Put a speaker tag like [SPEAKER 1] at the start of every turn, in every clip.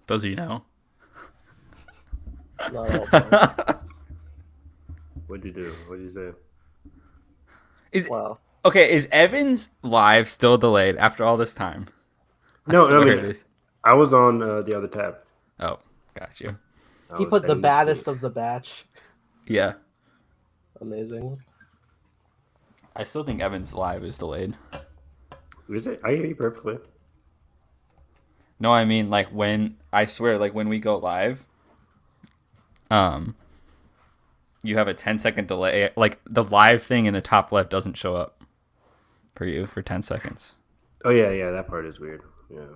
[SPEAKER 1] Does he know?
[SPEAKER 2] Not all the
[SPEAKER 3] What'd you do? What'd you say?
[SPEAKER 2] Wow.
[SPEAKER 1] Okay, is Evan's live still delayed after all this time?
[SPEAKER 3] No,
[SPEAKER 1] swear
[SPEAKER 3] I
[SPEAKER 1] it
[SPEAKER 3] mean,
[SPEAKER 1] is.
[SPEAKER 3] I was on the other tab.
[SPEAKER 1] Oh, got you.
[SPEAKER 2] He put the baddest of the batch.
[SPEAKER 1] Yeah.
[SPEAKER 2] Amazing.
[SPEAKER 1] I still think Evan's live is delayed.
[SPEAKER 3] Is it? I hear you perfectly.
[SPEAKER 1] No, I mean like when I swear, like when we go live, you have a 10-second delay. Like the live thing in the top left doesn't show up for you for 10 seconds.
[SPEAKER 3] Oh yeah, that part is weird. Yeah,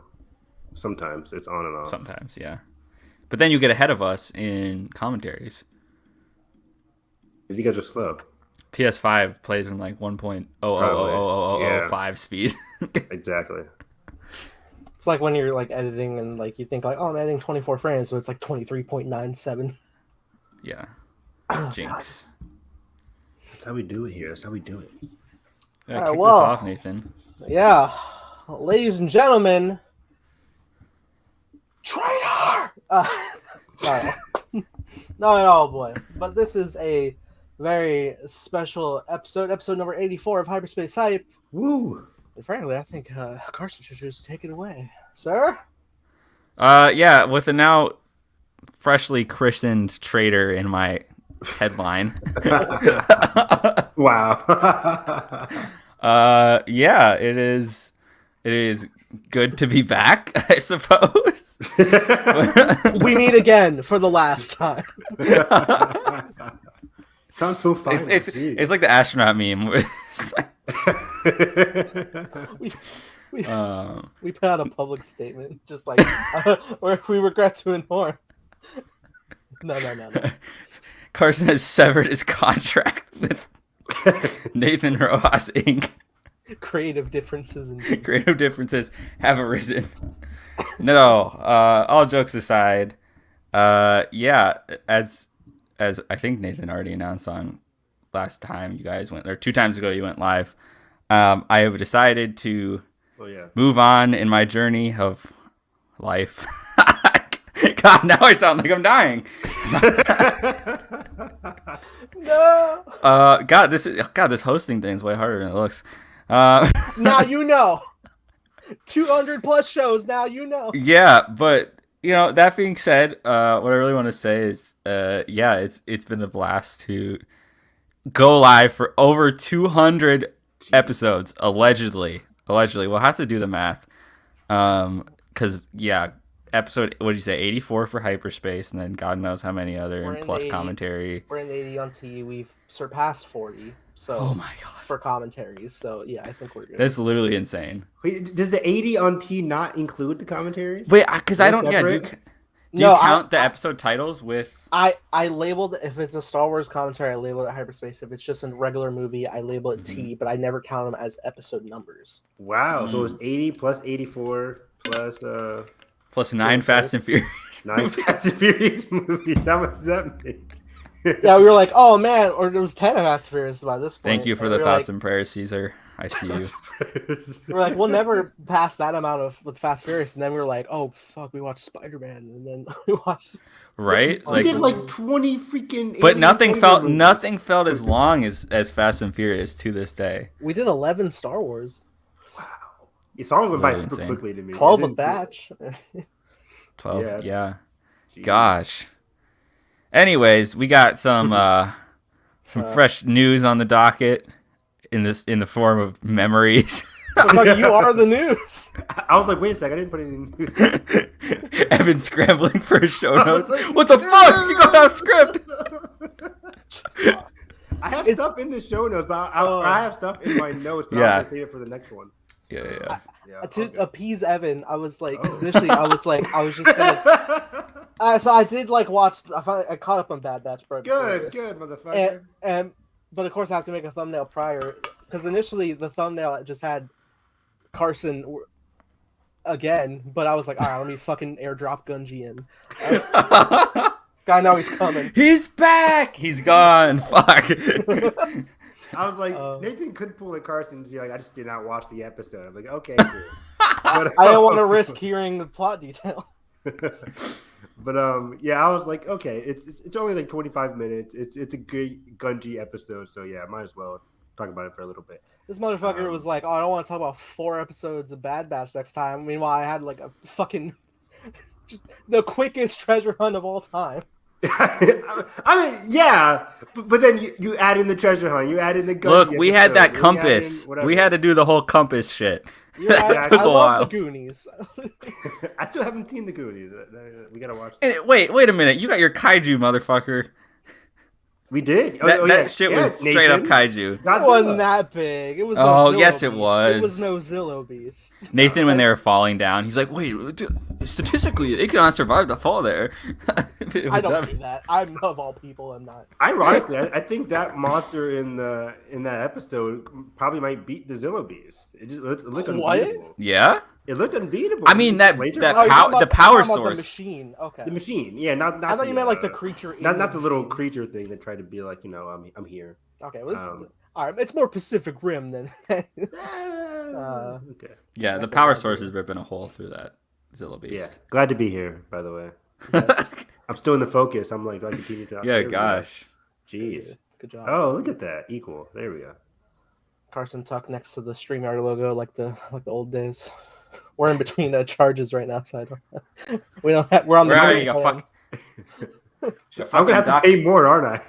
[SPEAKER 3] sometimes it's on and off.
[SPEAKER 1] Sometimes, yeah. But then you get ahead of us in commentaries.
[SPEAKER 3] You guys are slow.
[SPEAKER 1] PS5 plays in like 1.0000005 speed.
[SPEAKER 3] Exactly.
[SPEAKER 2] It's like when you're like editing and like you think like, oh, I'm editing 24 frames, so it's like 23.97.
[SPEAKER 1] Yeah. Jinx.
[SPEAKER 3] That's how we do it here. That's how we do it.
[SPEAKER 1] Yeah,
[SPEAKER 2] Alright,
[SPEAKER 1] kick
[SPEAKER 2] well.
[SPEAKER 1] this off, Nathan.
[SPEAKER 2] Yeah, ladies and gentlemen, traitor. No, not at all, boy. But this is a very special episode number 84 of Hyperspace Hype.
[SPEAKER 3] Woo!
[SPEAKER 2] And frankly, I think Carson should just take it away, sir.
[SPEAKER 1] Yeah, with the now freshly christened traitor in my headline.
[SPEAKER 3] Wow.
[SPEAKER 1] Yeah, it is good to be back, I suppose.
[SPEAKER 2] We meet again for the last time.
[SPEAKER 3] Sounds so fun.
[SPEAKER 1] It's like the astronaut meme. Where it's like,
[SPEAKER 2] we put out a public statement, just like, or we regret to inform. No.
[SPEAKER 1] Carson has severed his contract with Nathan Rojas Inc.
[SPEAKER 2] Creative differences and
[SPEAKER 1] Creative differences have arisen. No, all jokes aside, yeah, as I think Nathan already announced on last time you guys went, or 2 times ago you went live, I have decided to move on in my journey of life. God, now I sound like I'm dying.
[SPEAKER 2] no.
[SPEAKER 1] This hosting thing is way harder than it looks.
[SPEAKER 2] Now you know. 200 plus shows. Now you know.
[SPEAKER 1] Yeah, but that being said, what I really want to say is, yeah, it's been a blast to go live for over 200 episodes, allegedly. We'll have to do the math, because episode, what did you say, 84 for Hyperspace, and then God knows how many other, and plus commentary.
[SPEAKER 2] We're in 80 on T. We've surpassed 40. So,
[SPEAKER 1] oh my God,
[SPEAKER 2] for commentaries. So yeah, I think we're good.
[SPEAKER 1] That's literally insane.
[SPEAKER 3] Wait, does the 80 on T not include the commentaries?
[SPEAKER 1] Wait, because I don't. Yeah, do you count the episode titles with?
[SPEAKER 2] I labeled, if it's a Star Wars commentary, I label it Hyperspace. If it's just a regular movie, I label it T, but I never count them as episode numbers.
[SPEAKER 3] Wow, so it's 80 plus 84 plus
[SPEAKER 1] 9 Fast and Furious.
[SPEAKER 3] 9 Fast and Furious movies. How much does that make?
[SPEAKER 2] Yeah, we were like, oh man, or there was 10 Fast and Furious by this point.
[SPEAKER 1] Thank you for the thoughts and prayers, Caesar. I see you.
[SPEAKER 2] We're like, we'll never pass that amount with Fast and Furious, and then we were like, oh fuck, we watched Spider-Man, and then we watched.
[SPEAKER 1] Right?
[SPEAKER 3] We did like 20 freaking.
[SPEAKER 1] But nothing felt as long as Fast and Furious to this day.
[SPEAKER 2] We did 11 Star Wars.
[SPEAKER 3] Wow, it's all went by super quickly to me.
[SPEAKER 2] 12 a batch.
[SPEAKER 1] 12, yeah. Gosh. Anyways, we got some fresh news on the docket in the form of memories.
[SPEAKER 2] You are the news.
[SPEAKER 3] I was like, wait a second, I didn't put any news.
[SPEAKER 1] Evan scrambling for his show notes. Like, what the fuck? You got a script.
[SPEAKER 3] I have stuff in the show notes, but I have stuff in my notes, but I'm going to save it for the next one.
[SPEAKER 1] Yeah.
[SPEAKER 2] To appease Evan, I was like, initially, I was just gonna. So I did like watch. I caught up on Bad Batch, bro.
[SPEAKER 3] Good, motherfucker.
[SPEAKER 2] But of course, I have to make a thumbnail prior, because initially the thumbnail just had Carson again, but I was like, all right, let me fucking airdrop Gunji in. I know he's coming.
[SPEAKER 1] He's back. He's gone. Fuck.
[SPEAKER 3] I was like, Nathan could pull a Carson and see, like, I just did not watch the episode. I'm like, okay, cool.
[SPEAKER 2] I don't want to risk hearing the plot detail.
[SPEAKER 3] But yeah, I was like, okay, it's only like 25 minutes. It's a good Gunji episode, so yeah, might as well talk about it for a little bit.
[SPEAKER 2] This motherfucker was like, "Oh, I don't want to talk about 4 episodes of Bad Batch next time." Meanwhile, I had like a fucking just the quickest treasure hunt of all time.
[SPEAKER 3] I mean, yeah, but then you add in the treasure hunt, you add in the Gunji.
[SPEAKER 1] Look, we had that
[SPEAKER 3] episode,
[SPEAKER 1] compass. We had to do the whole compass shit. That took
[SPEAKER 2] I
[SPEAKER 1] a
[SPEAKER 2] love
[SPEAKER 1] while.
[SPEAKER 2] the Goonies.
[SPEAKER 3] I still haven't seen the Goonies. We gotta watch.
[SPEAKER 1] And wait a minute. You got your kaiju, motherfucker.
[SPEAKER 3] We did.
[SPEAKER 1] That shit was straight up kaiju.
[SPEAKER 2] It wasn't that big. It was.
[SPEAKER 1] Oh,
[SPEAKER 2] no
[SPEAKER 1] yes,
[SPEAKER 2] Zillo
[SPEAKER 1] it
[SPEAKER 2] Beast.
[SPEAKER 1] was.
[SPEAKER 2] It was no Zillo Beast.
[SPEAKER 1] Nathan, when they were falling down, he's like, "Wait, statistically, they cannot survive the fall there."
[SPEAKER 2] I don't do that. I'm of all people. I'm not.
[SPEAKER 3] Ironically, I think that monster in that episode probably might beat the Zillo Beast. It looked unbeatable.
[SPEAKER 1] Yeah.
[SPEAKER 3] It looked unbeatable.
[SPEAKER 1] I mean the power source.
[SPEAKER 2] The machine. Okay.
[SPEAKER 3] The machine. Yeah, not.
[SPEAKER 2] I thought you meant like the creature.
[SPEAKER 3] Not the little creature thing that tried to be like, I'm here.
[SPEAKER 2] Okay. All right. It's more Pacific Rim than.
[SPEAKER 3] Okay.
[SPEAKER 1] Yeah, the power source is ripping a hole through that Zillo Beast.
[SPEAKER 3] Yeah. Glad to be here, by the way. Yes. I'm still in the focus. I'm like, do I continue to?
[SPEAKER 1] Yeah, gosh.
[SPEAKER 3] Jeez.
[SPEAKER 2] Good job.
[SPEAKER 3] Oh, look at that. Equal. There we go.
[SPEAKER 2] Carson tucked next to the StreamYard logo, like the old days. We're in between charges right now, so we don't have. We're on the.
[SPEAKER 1] Where are you? Fuck.
[SPEAKER 3] So I'm gonna have to pay more, aren't I?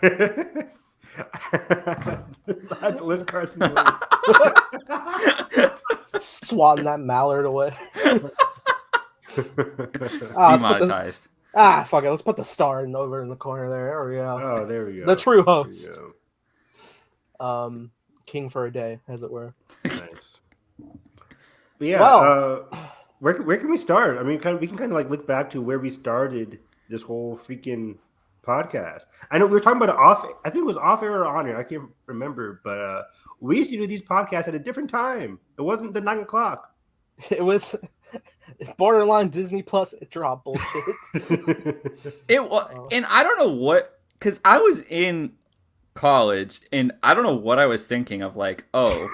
[SPEAKER 3] I have to lift Carson.
[SPEAKER 2] Swatting that mallard away.
[SPEAKER 1] Demonetized.
[SPEAKER 2] Fuck it. Let's put the star over in the corner there. There we go.
[SPEAKER 3] Oh, there we go.
[SPEAKER 2] The true host. King for a day, as it were.
[SPEAKER 3] Nice. But yeah. Where can we start? I mean, we can kind of like look back to where we started this whole freaking podcast. I know we were talking about it off. I think it was off air or on air. I can't remember, but we used to do these podcasts at a different time. It wasn't the 9 o'clock.
[SPEAKER 2] It was borderline Disney Plus drop bullshit.
[SPEAKER 1] It was, and I don't know what, because I was in college, and I don't know what I was thinking of. Like, oh,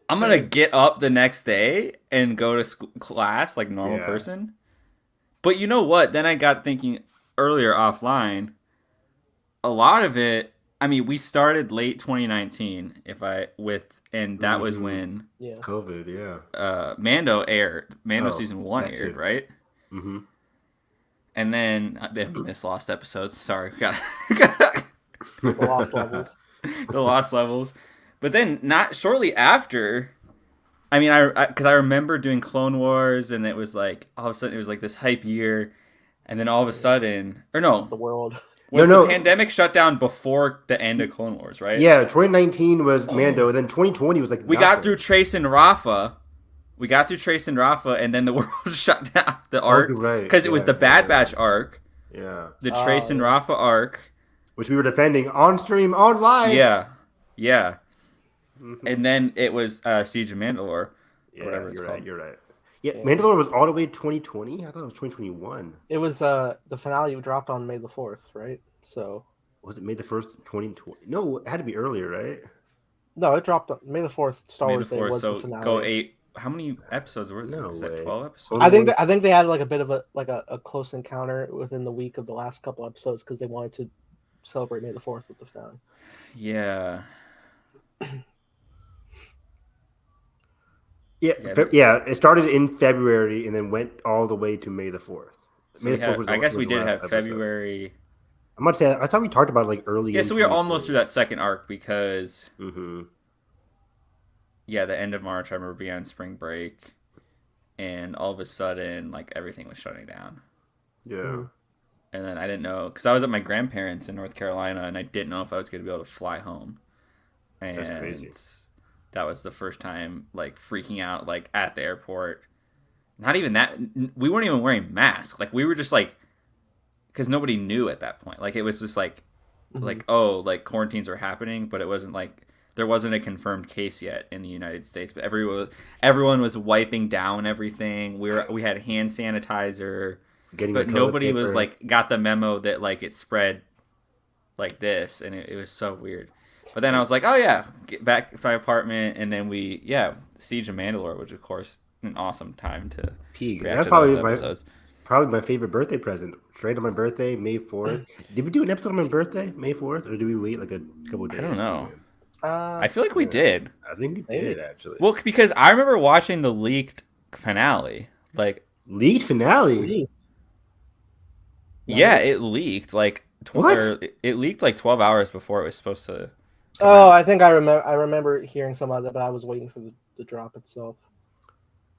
[SPEAKER 1] I'm gonna get up the next day and go to class like normal person. But you know what? Then I got thinking earlier offline. A lot of it. I mean, we started late 2019. And that was when
[SPEAKER 3] COVID,
[SPEAKER 1] Mando aired. Mando season 1 aired, right?
[SPEAKER 3] Mm-hmm.
[SPEAKER 1] And then this lost episodes. Sorry, got
[SPEAKER 2] The lost levels.
[SPEAKER 1] The lost levels. But then not shortly after. I mean, because I remember doing Clone Wars, and it was like all of a sudden it was like this hype year, and then all of a sudden, or no,
[SPEAKER 2] the world.
[SPEAKER 1] Was the pandemic shut down before the end of Clone Wars, right?
[SPEAKER 3] Yeah, 2019 was Mando, then 2020 was like
[SPEAKER 1] we got through Trace and Rafa. And then the world shut down. The arc, because it was the Bad Batch arc.
[SPEAKER 3] Yeah.
[SPEAKER 1] The Trace and Rafa arc,
[SPEAKER 3] which we were defending on stream, on live.
[SPEAKER 1] Yeah. And then it was Siege of Mandalore.
[SPEAKER 3] Yeah,
[SPEAKER 1] whatever it's called.
[SPEAKER 3] You're right. Yeah, Mandalore was all the way 2020. I thought it was 2021.
[SPEAKER 2] It was the finale dropped on May the 4th, right? So
[SPEAKER 3] was it May the 1st, 2020? No, it had to be earlier, right?
[SPEAKER 2] No, it dropped on May the 4th. Star Wars Day was
[SPEAKER 1] so
[SPEAKER 2] the finale.
[SPEAKER 1] Go 8. How many episodes were there?
[SPEAKER 3] No
[SPEAKER 1] was
[SPEAKER 3] way.
[SPEAKER 1] that 12 episodes?
[SPEAKER 2] I think they had like a bit of a close encounter within the week of the last couple episodes because they wanted to celebrate May the 4th with the finale.
[SPEAKER 1] Yeah.
[SPEAKER 3] Yeah. It started in February and then went all the way to May the 4th.
[SPEAKER 1] So I guess we did have February.
[SPEAKER 3] I'm about to say, I thought we talked about it like early.
[SPEAKER 1] Yeah, so we were almost through that second arc because,
[SPEAKER 3] the
[SPEAKER 1] end of March, I remember being on spring break, and all of a sudden, like, everything was shutting down.
[SPEAKER 3] Yeah.
[SPEAKER 2] Mm-hmm.
[SPEAKER 1] And then I didn't know, because I was at my grandparents' in North Carolina, and I didn't know if I was going to be able to fly home. And
[SPEAKER 3] that's crazy.
[SPEAKER 1] That was the first time, like, freaking out, like, at the airport. Not even that. We weren't even wearing masks. Like, we were just, like, because nobody knew at that point. Like, it was just, like, quarantines were happening, but it wasn't, like, there wasn't a confirmed case yet in the United States. But everyone was wiping down everything. We had hand sanitizer. But nobody was, like, got the memo that, like, it spread like this. And it was so weird. But then I was like, oh, yeah, get back to my apartment. And then Siege of Mandalore, which, of course, an awesome time to
[SPEAKER 3] Peak. That's probably probably my favorite birthday present. Straight on my birthday, May 4th. Did we do an episode on my birthday, May 4th, or did we wait like a couple of days?
[SPEAKER 1] I don't know.
[SPEAKER 2] Uh,
[SPEAKER 1] I feel like we did.
[SPEAKER 3] I think we
[SPEAKER 2] Maybe.
[SPEAKER 3] did actually.
[SPEAKER 1] Well, because I remember watching the leaked finale. Like,
[SPEAKER 3] leaked finale.
[SPEAKER 1] yeah, it leaked like it leaked like 12 hours before it was supposed to.
[SPEAKER 2] Oh, I think I remember hearing some of that, but I was waiting for the drop itself.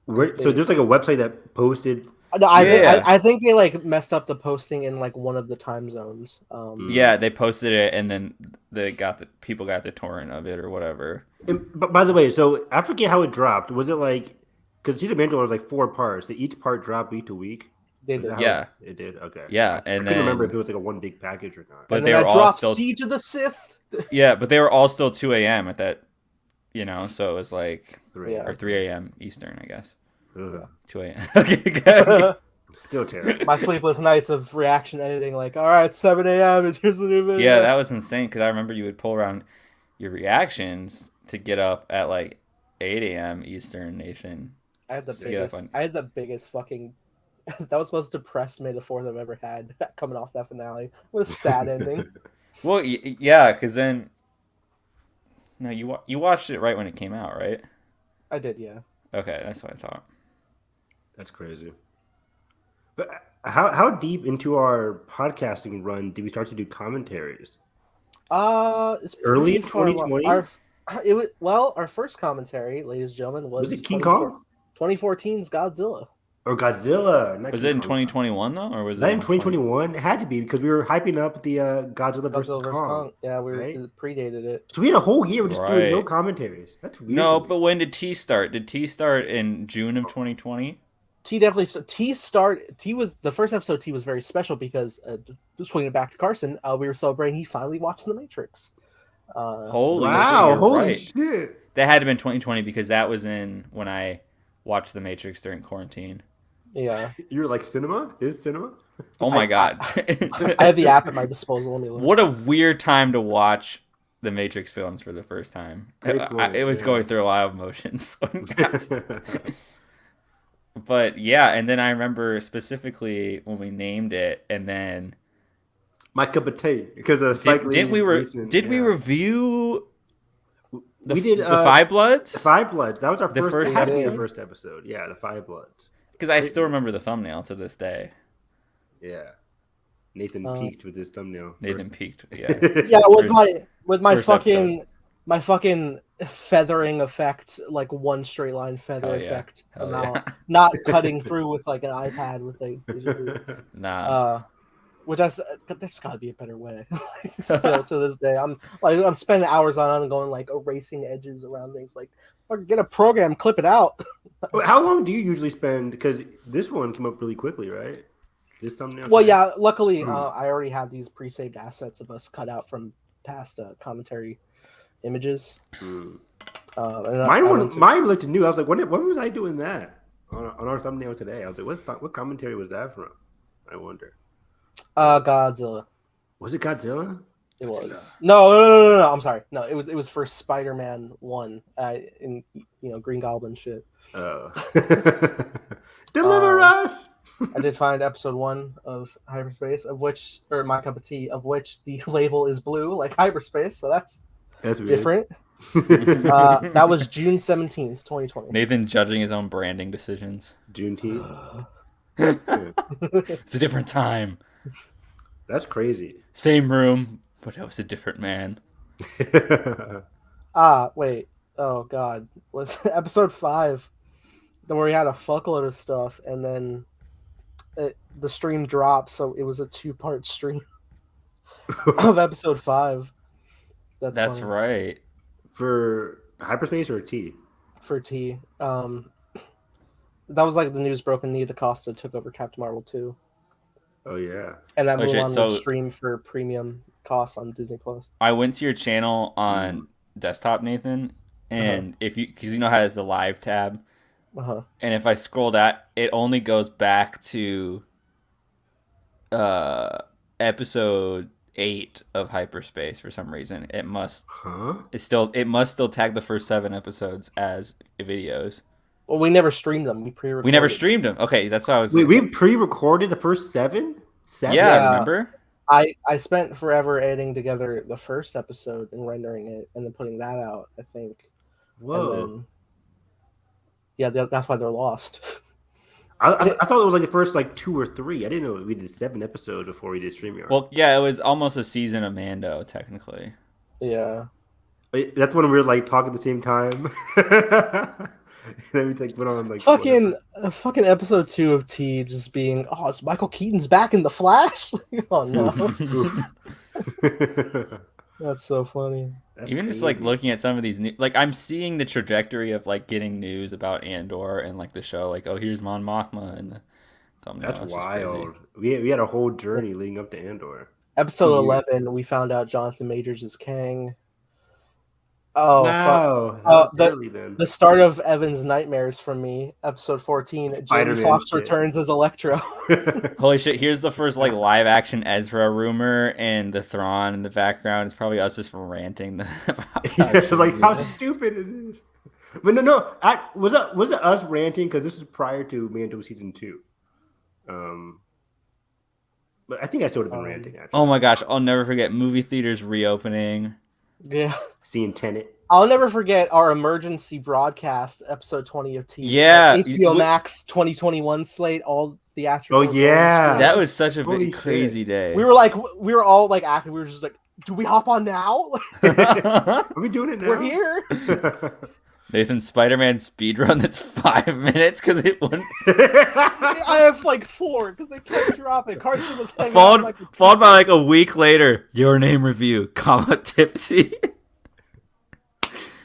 [SPEAKER 3] So there's like a website that posted.
[SPEAKER 2] No, I think they like messed up the posting in like one of the time zones.
[SPEAKER 1] Yeah, they posted it, and then people got the torrent of it or whatever.
[SPEAKER 3] But by the way, so I forget how it dropped. Was it like because Season Mandalore was like 4 parts? Did each part drop week to week?
[SPEAKER 2] They did.
[SPEAKER 1] Yeah,
[SPEAKER 3] it did. Okay.
[SPEAKER 1] Yeah,
[SPEAKER 3] and I couldn't remember if it was like a one big package or not.
[SPEAKER 1] But they were all still
[SPEAKER 2] Siege of the Sith.
[SPEAKER 1] Yeah, but they were all still 2 a.m. at that, so it was like
[SPEAKER 3] 3
[SPEAKER 1] or 3 a.m. Eastern, I guess.
[SPEAKER 3] Ugh.
[SPEAKER 1] 2 a.m. Okay, good.
[SPEAKER 3] Still terrible.
[SPEAKER 2] My sleepless nights of reaction editing, like, all right, 7 a.m. and here's the new video.
[SPEAKER 1] Yeah, that was insane because I remember you would pull around your reactions to get up at like 8 a.m. Eastern, Nathan.
[SPEAKER 2] I had the biggest fucking. That was the most depressed May the 4th I've ever had coming off that finale. What a sad ending.
[SPEAKER 1] Well, yeah, because then. No, you watched it right when it came out, right?
[SPEAKER 2] I did, yeah.
[SPEAKER 1] Okay, that's what I thought.
[SPEAKER 3] That's crazy. But how deep into our podcasting run did we start to do commentaries?
[SPEAKER 2] It's
[SPEAKER 3] early in 2020.
[SPEAKER 2] Our first commentary, ladies and gentlemen, was
[SPEAKER 3] it King Kong?
[SPEAKER 2] 2014's Godzilla.
[SPEAKER 3] Or Godzilla.
[SPEAKER 1] Was it in 2021 though, or was it
[SPEAKER 3] in 2021? It had to be because we were hyping up the Godzilla versus Kong.
[SPEAKER 2] Yeah, it predated it.
[SPEAKER 3] So we had a whole year just doing no commentaries. That's weird.
[SPEAKER 1] No, but when did T start? Did T start in June of 2020?
[SPEAKER 2] T definitely T was the first episode. T was very special because swinging it back to Carson, we were celebrating he finally watched The Matrix.
[SPEAKER 1] Holy shit! That had to have been 2020 because that was when I watched The Matrix during quarantine.
[SPEAKER 2] Yeah,
[SPEAKER 3] you were like, cinema is cinema.
[SPEAKER 1] Oh my god!
[SPEAKER 2] I have the app at my disposal.
[SPEAKER 1] What a weird time to watch the Matrix films for the first time. It was going through a lot of emotions. But yeah, and then I remember specifically when we named it, and then
[SPEAKER 3] my cup of tea because of
[SPEAKER 1] did we review?
[SPEAKER 3] We did
[SPEAKER 1] the Five Bloods.
[SPEAKER 3] The Five Bloods. That was our first episode. Yeah, the Five Bloods.
[SPEAKER 1] Because I still remember the thumbnail to this day.
[SPEAKER 3] Yeah, Nathan peaked with his thumbnail.
[SPEAKER 1] Nathan peaked. Yeah.
[SPEAKER 2] Yeah, with my fucking feathering effect, like one straight line feather effect. Not cutting through with like an iPad with a
[SPEAKER 1] nah.
[SPEAKER 2] Which there's got to be a better way. To this day, I'm spending hours on it and going like erasing edges around things. Like, get a program, clip it out.
[SPEAKER 3] How long do you usually spend? Because this one came up really quickly, right? This thumbnail.
[SPEAKER 2] Well, yeah. Luckily, I already have these pre-saved assets of us cut out from past commentary images.
[SPEAKER 3] Mine looked new. I was like, when was I doing that on our thumbnail today? I was like, what commentary was that from? I wonder.
[SPEAKER 2] Godzilla.
[SPEAKER 3] Was it Godzilla?
[SPEAKER 2] It was. No. I'm sorry. No, it was for Spider-Man 1 in Green Goblin shit.
[SPEAKER 3] Oh. Deliver us.
[SPEAKER 2] I did find episode 1 of Hyperspace, or My Cup of Tea, of which the label is blue, like Hyperspace, so that's different. That was June 17th, 2020.
[SPEAKER 1] Nathan judging his own branding decisions.
[SPEAKER 3] Juneteenth.
[SPEAKER 1] It's a different time.
[SPEAKER 3] That's crazy.
[SPEAKER 1] Same room, but it was a different man.
[SPEAKER 2] Wait. Oh, God. Was episode 5, then where we had a fuckload of stuff, and then the stream dropped, so it was a 2-part stream of episode 5.
[SPEAKER 1] That's funny. Right.
[SPEAKER 3] For Hyperspace or T?
[SPEAKER 2] For T. That was like the news broke and Nia DaCosta took over Captain Marvel 2.
[SPEAKER 3] Oh, yeah.
[SPEAKER 2] And that Mulan will stream for premium costs on Disney Plus.
[SPEAKER 1] I went to your channel on desktop, Nathan, and because you know how it has the live tab, and if I scroll that, it only goes back to episode 8 of Hyperspace for some reason. It must. It must still tag the first 7 episodes as videos.
[SPEAKER 2] Well, we never streamed them. We pre-recorded.
[SPEAKER 1] We never streamed them. Okay, that's what I was.
[SPEAKER 3] Wait, we pre-recorded the first seven?
[SPEAKER 1] Yeah, remember?
[SPEAKER 2] I spent forever editing together the first episode and rendering it, and then putting that out. I think.
[SPEAKER 3] Whoa.
[SPEAKER 2] And then, that's why they're lost.
[SPEAKER 3] I thought it was like the first like 2 or 3. I didn't know we did 7 episodes before we did StreamYard.
[SPEAKER 1] Well, yeah, it was almost a season of Mando, technically.
[SPEAKER 2] Yeah.
[SPEAKER 3] That's when we were like talking at the same time. Then we like went on like
[SPEAKER 2] fucking episode 2 of T just being, oh, it's Michael Keaton's back in the Flash. Oh no. That's so funny.
[SPEAKER 1] That's even crazy. Just like looking at some of these new, like I'm seeing the trajectory of like getting news about Andor and like the show, like, oh, here's Mon Mothma and the thumbnail.
[SPEAKER 3] That's wild. We had a whole journey leading up to Andor.
[SPEAKER 2] Episode 11, we found out Jonathan Majors is Kang.
[SPEAKER 3] Oh no!
[SPEAKER 2] The start of Evan's nightmares from me. Episode 14, Jamie Foxx returns as Electro.
[SPEAKER 1] Holy shit! Here's the first like live action Ezra rumor, and the Thrawn in the background. It's probably us just ranting.
[SPEAKER 3] It's like how stupid it is. But no. Was it us ranting? Because this is prior to Mando season 2. But I think I still would have been ranting. Actually.
[SPEAKER 1] Oh my gosh! I'll never forget movie theaters reopening.
[SPEAKER 2] Yeah.
[SPEAKER 3] Seeing Tenet.
[SPEAKER 2] I'll never forget our emergency broadcast, episode 20 of T.
[SPEAKER 1] Yeah.
[SPEAKER 2] HBO Max 2021 slate, all theatrical.
[SPEAKER 3] Oh, yeah.
[SPEAKER 1] That was such a big, crazy day.
[SPEAKER 2] We were all like active. We were just like, do we hop on now?
[SPEAKER 3] Are we doing it now?
[SPEAKER 2] We're here.
[SPEAKER 1] Nathan's Spider-Man speedrun that's 5 minutes because it wouldn't.
[SPEAKER 2] I have like 4 because they kept dropping. Carson was hanging
[SPEAKER 1] followed by like a week later. Your name review, tipsy.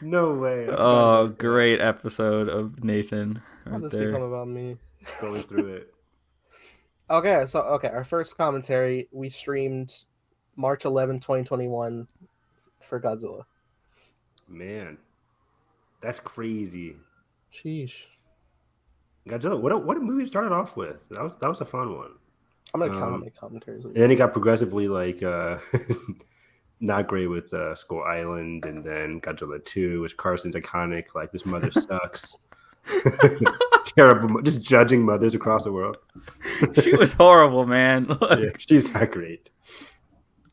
[SPEAKER 3] No way.
[SPEAKER 1] Oh, great episode of Nathan.
[SPEAKER 2] How'd this become about me?
[SPEAKER 3] Going through it.
[SPEAKER 2] Okay, our first commentary, we streamed March 11, 2021 for Godzilla.
[SPEAKER 3] Man. That's crazy.
[SPEAKER 2] Sheesh.
[SPEAKER 3] Godzilla, what a movie it started off with. That was a fun one.
[SPEAKER 2] I'm gonna count my commentaries.
[SPEAKER 3] And then it got progressively like not great with Skull Island, and then Godzilla 2, which Carson's iconic, like this mother sucks. Terrible, just judging mothers across the world.
[SPEAKER 1] She was horrible, man.
[SPEAKER 3] Yeah, she's not great.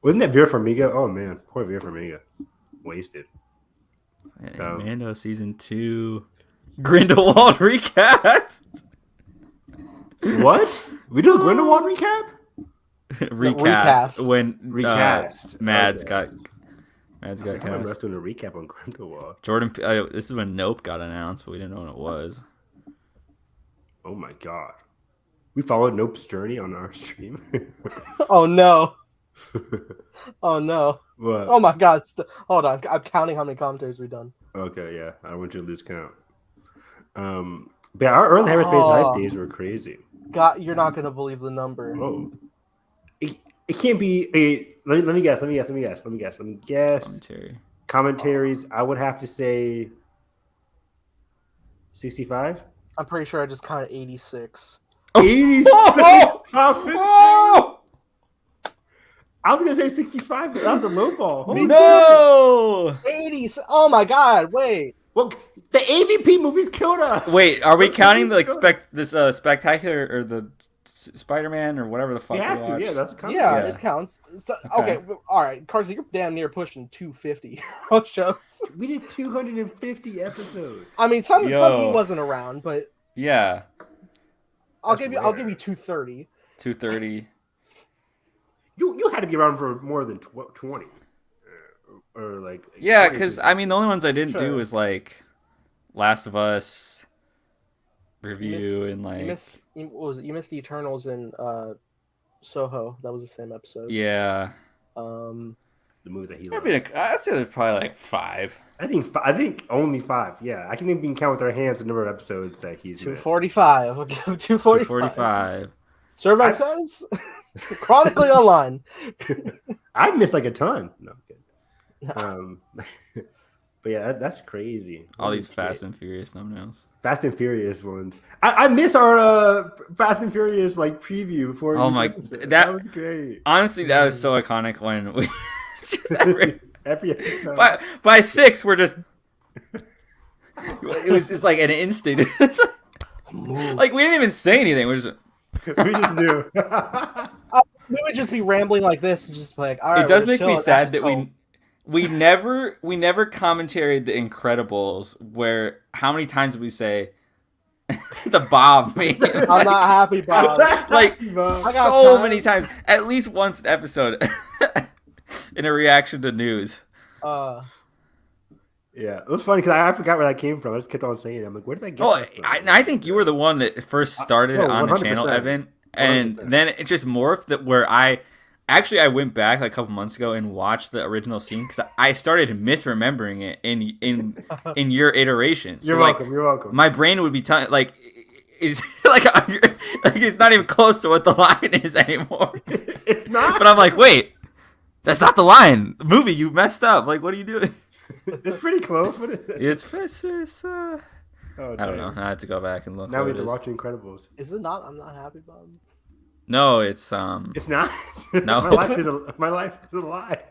[SPEAKER 3] Wasn't that Vera Farmiga? Oh man, poor Vera Farmiga. Wasted.
[SPEAKER 1] Mando season 2 Grindelwald recast.
[SPEAKER 3] What? We do a Grindelwald recap?
[SPEAKER 1] recast when
[SPEAKER 3] Mads
[SPEAKER 1] got cast.
[SPEAKER 3] I remember us doing a recap on Grindelwald.
[SPEAKER 1] Jordan, this is when Nope got announced, but we didn't know what it was.
[SPEAKER 3] Oh my god, we followed Nope's journey on our stream.
[SPEAKER 2] Oh no. Oh no.
[SPEAKER 3] What?
[SPEAKER 2] Oh my god. Hold on. I'm counting how many commentaries we've done.
[SPEAKER 3] Okay, yeah. I don't want you to lose count. But our early Hyperspace hype days were crazy.
[SPEAKER 2] God, you're not gonna believe the number.
[SPEAKER 3] Oh. It can't be let me guess. Commentaries, I would have to say 65.
[SPEAKER 2] I'm pretty sure I just counted 86.
[SPEAKER 3] 86. Oh! I was gonna say 65, but that was a low ball.
[SPEAKER 1] No,
[SPEAKER 2] 80s. Oh my god! Wait.
[SPEAKER 3] Well, the AVP movies killed us.
[SPEAKER 1] Wait, are we counting the spectacular or the Spider-Man or whatever the fuck?
[SPEAKER 3] You have to. Yeah, that's a count.
[SPEAKER 2] Yeah, it counts. So, okay, all right, Carson, you're damn near pushing 250 shows.
[SPEAKER 3] We did 250 episodes.
[SPEAKER 2] I mean, some he wasn't around, but
[SPEAKER 1] yeah,
[SPEAKER 2] I'll give you 230.
[SPEAKER 1] 230.
[SPEAKER 3] You had to be around for more than 20, or like
[SPEAKER 1] yeah, because I mean the only ones I didn't do was like Last of Us review and like
[SPEAKER 2] you missed the Eternals in Soho. That was the same episode.
[SPEAKER 1] Yeah.
[SPEAKER 3] The movie that he loved.
[SPEAKER 1] I'd say there's probably like 5.
[SPEAKER 3] I think only 5. Yeah, I can even count with our hands the number of episodes that he's
[SPEAKER 2] 245. I'll give him
[SPEAKER 1] 245.
[SPEAKER 2] Survey says chronically online.
[SPEAKER 3] I missed like a ton. No, I'm kidding. But yeah, that's crazy.
[SPEAKER 1] All these Fast and Furious thumbnails.
[SPEAKER 3] Fast and Furious ones. I miss our Fast and Furious like preview before.
[SPEAKER 1] Oh my,
[SPEAKER 3] that was great.
[SPEAKER 1] Honestly, that was so iconic when we
[SPEAKER 3] every episode.
[SPEAKER 1] By 6 we're just It was just like an instinct. It's like we didn't even say anything. We just
[SPEAKER 3] knew.
[SPEAKER 2] We would just be rambling like this, and just like, all right.
[SPEAKER 1] It does make me sad that we never commentaried The Incredibles. Where how many times did we say the Bob meme?
[SPEAKER 2] I'm not happy, Bob.
[SPEAKER 1] Like so many times, at least once an episode, in a reaction to news.
[SPEAKER 3] Yeah, it was funny because I forgot where that came from. I just kept on saying it. I'm like, where did I get that from?
[SPEAKER 1] I think you were the one that first started on the channel, Evan. And
[SPEAKER 3] 100%.
[SPEAKER 1] then it just morphed that where I went back like a couple months ago and watched the original scene because I started misremembering it in your iterations.
[SPEAKER 3] You're welcome. You're welcome.
[SPEAKER 1] My brain would be telling like it's like it's not even close to what the line is anymore.
[SPEAKER 3] It's not.
[SPEAKER 1] But I'm like, wait, that's not the line. The movie, you messed up. Like, what are you doing?
[SPEAKER 3] It's pretty close. What is it?
[SPEAKER 1] It's
[SPEAKER 3] Oh,
[SPEAKER 1] I don't know. I had to go back and look.
[SPEAKER 3] Now we have to watch Incredibles.
[SPEAKER 2] Is it not? I'm not happy, Bob.
[SPEAKER 1] No, it's
[SPEAKER 3] It's not.
[SPEAKER 1] No.
[SPEAKER 3] my life is a lie.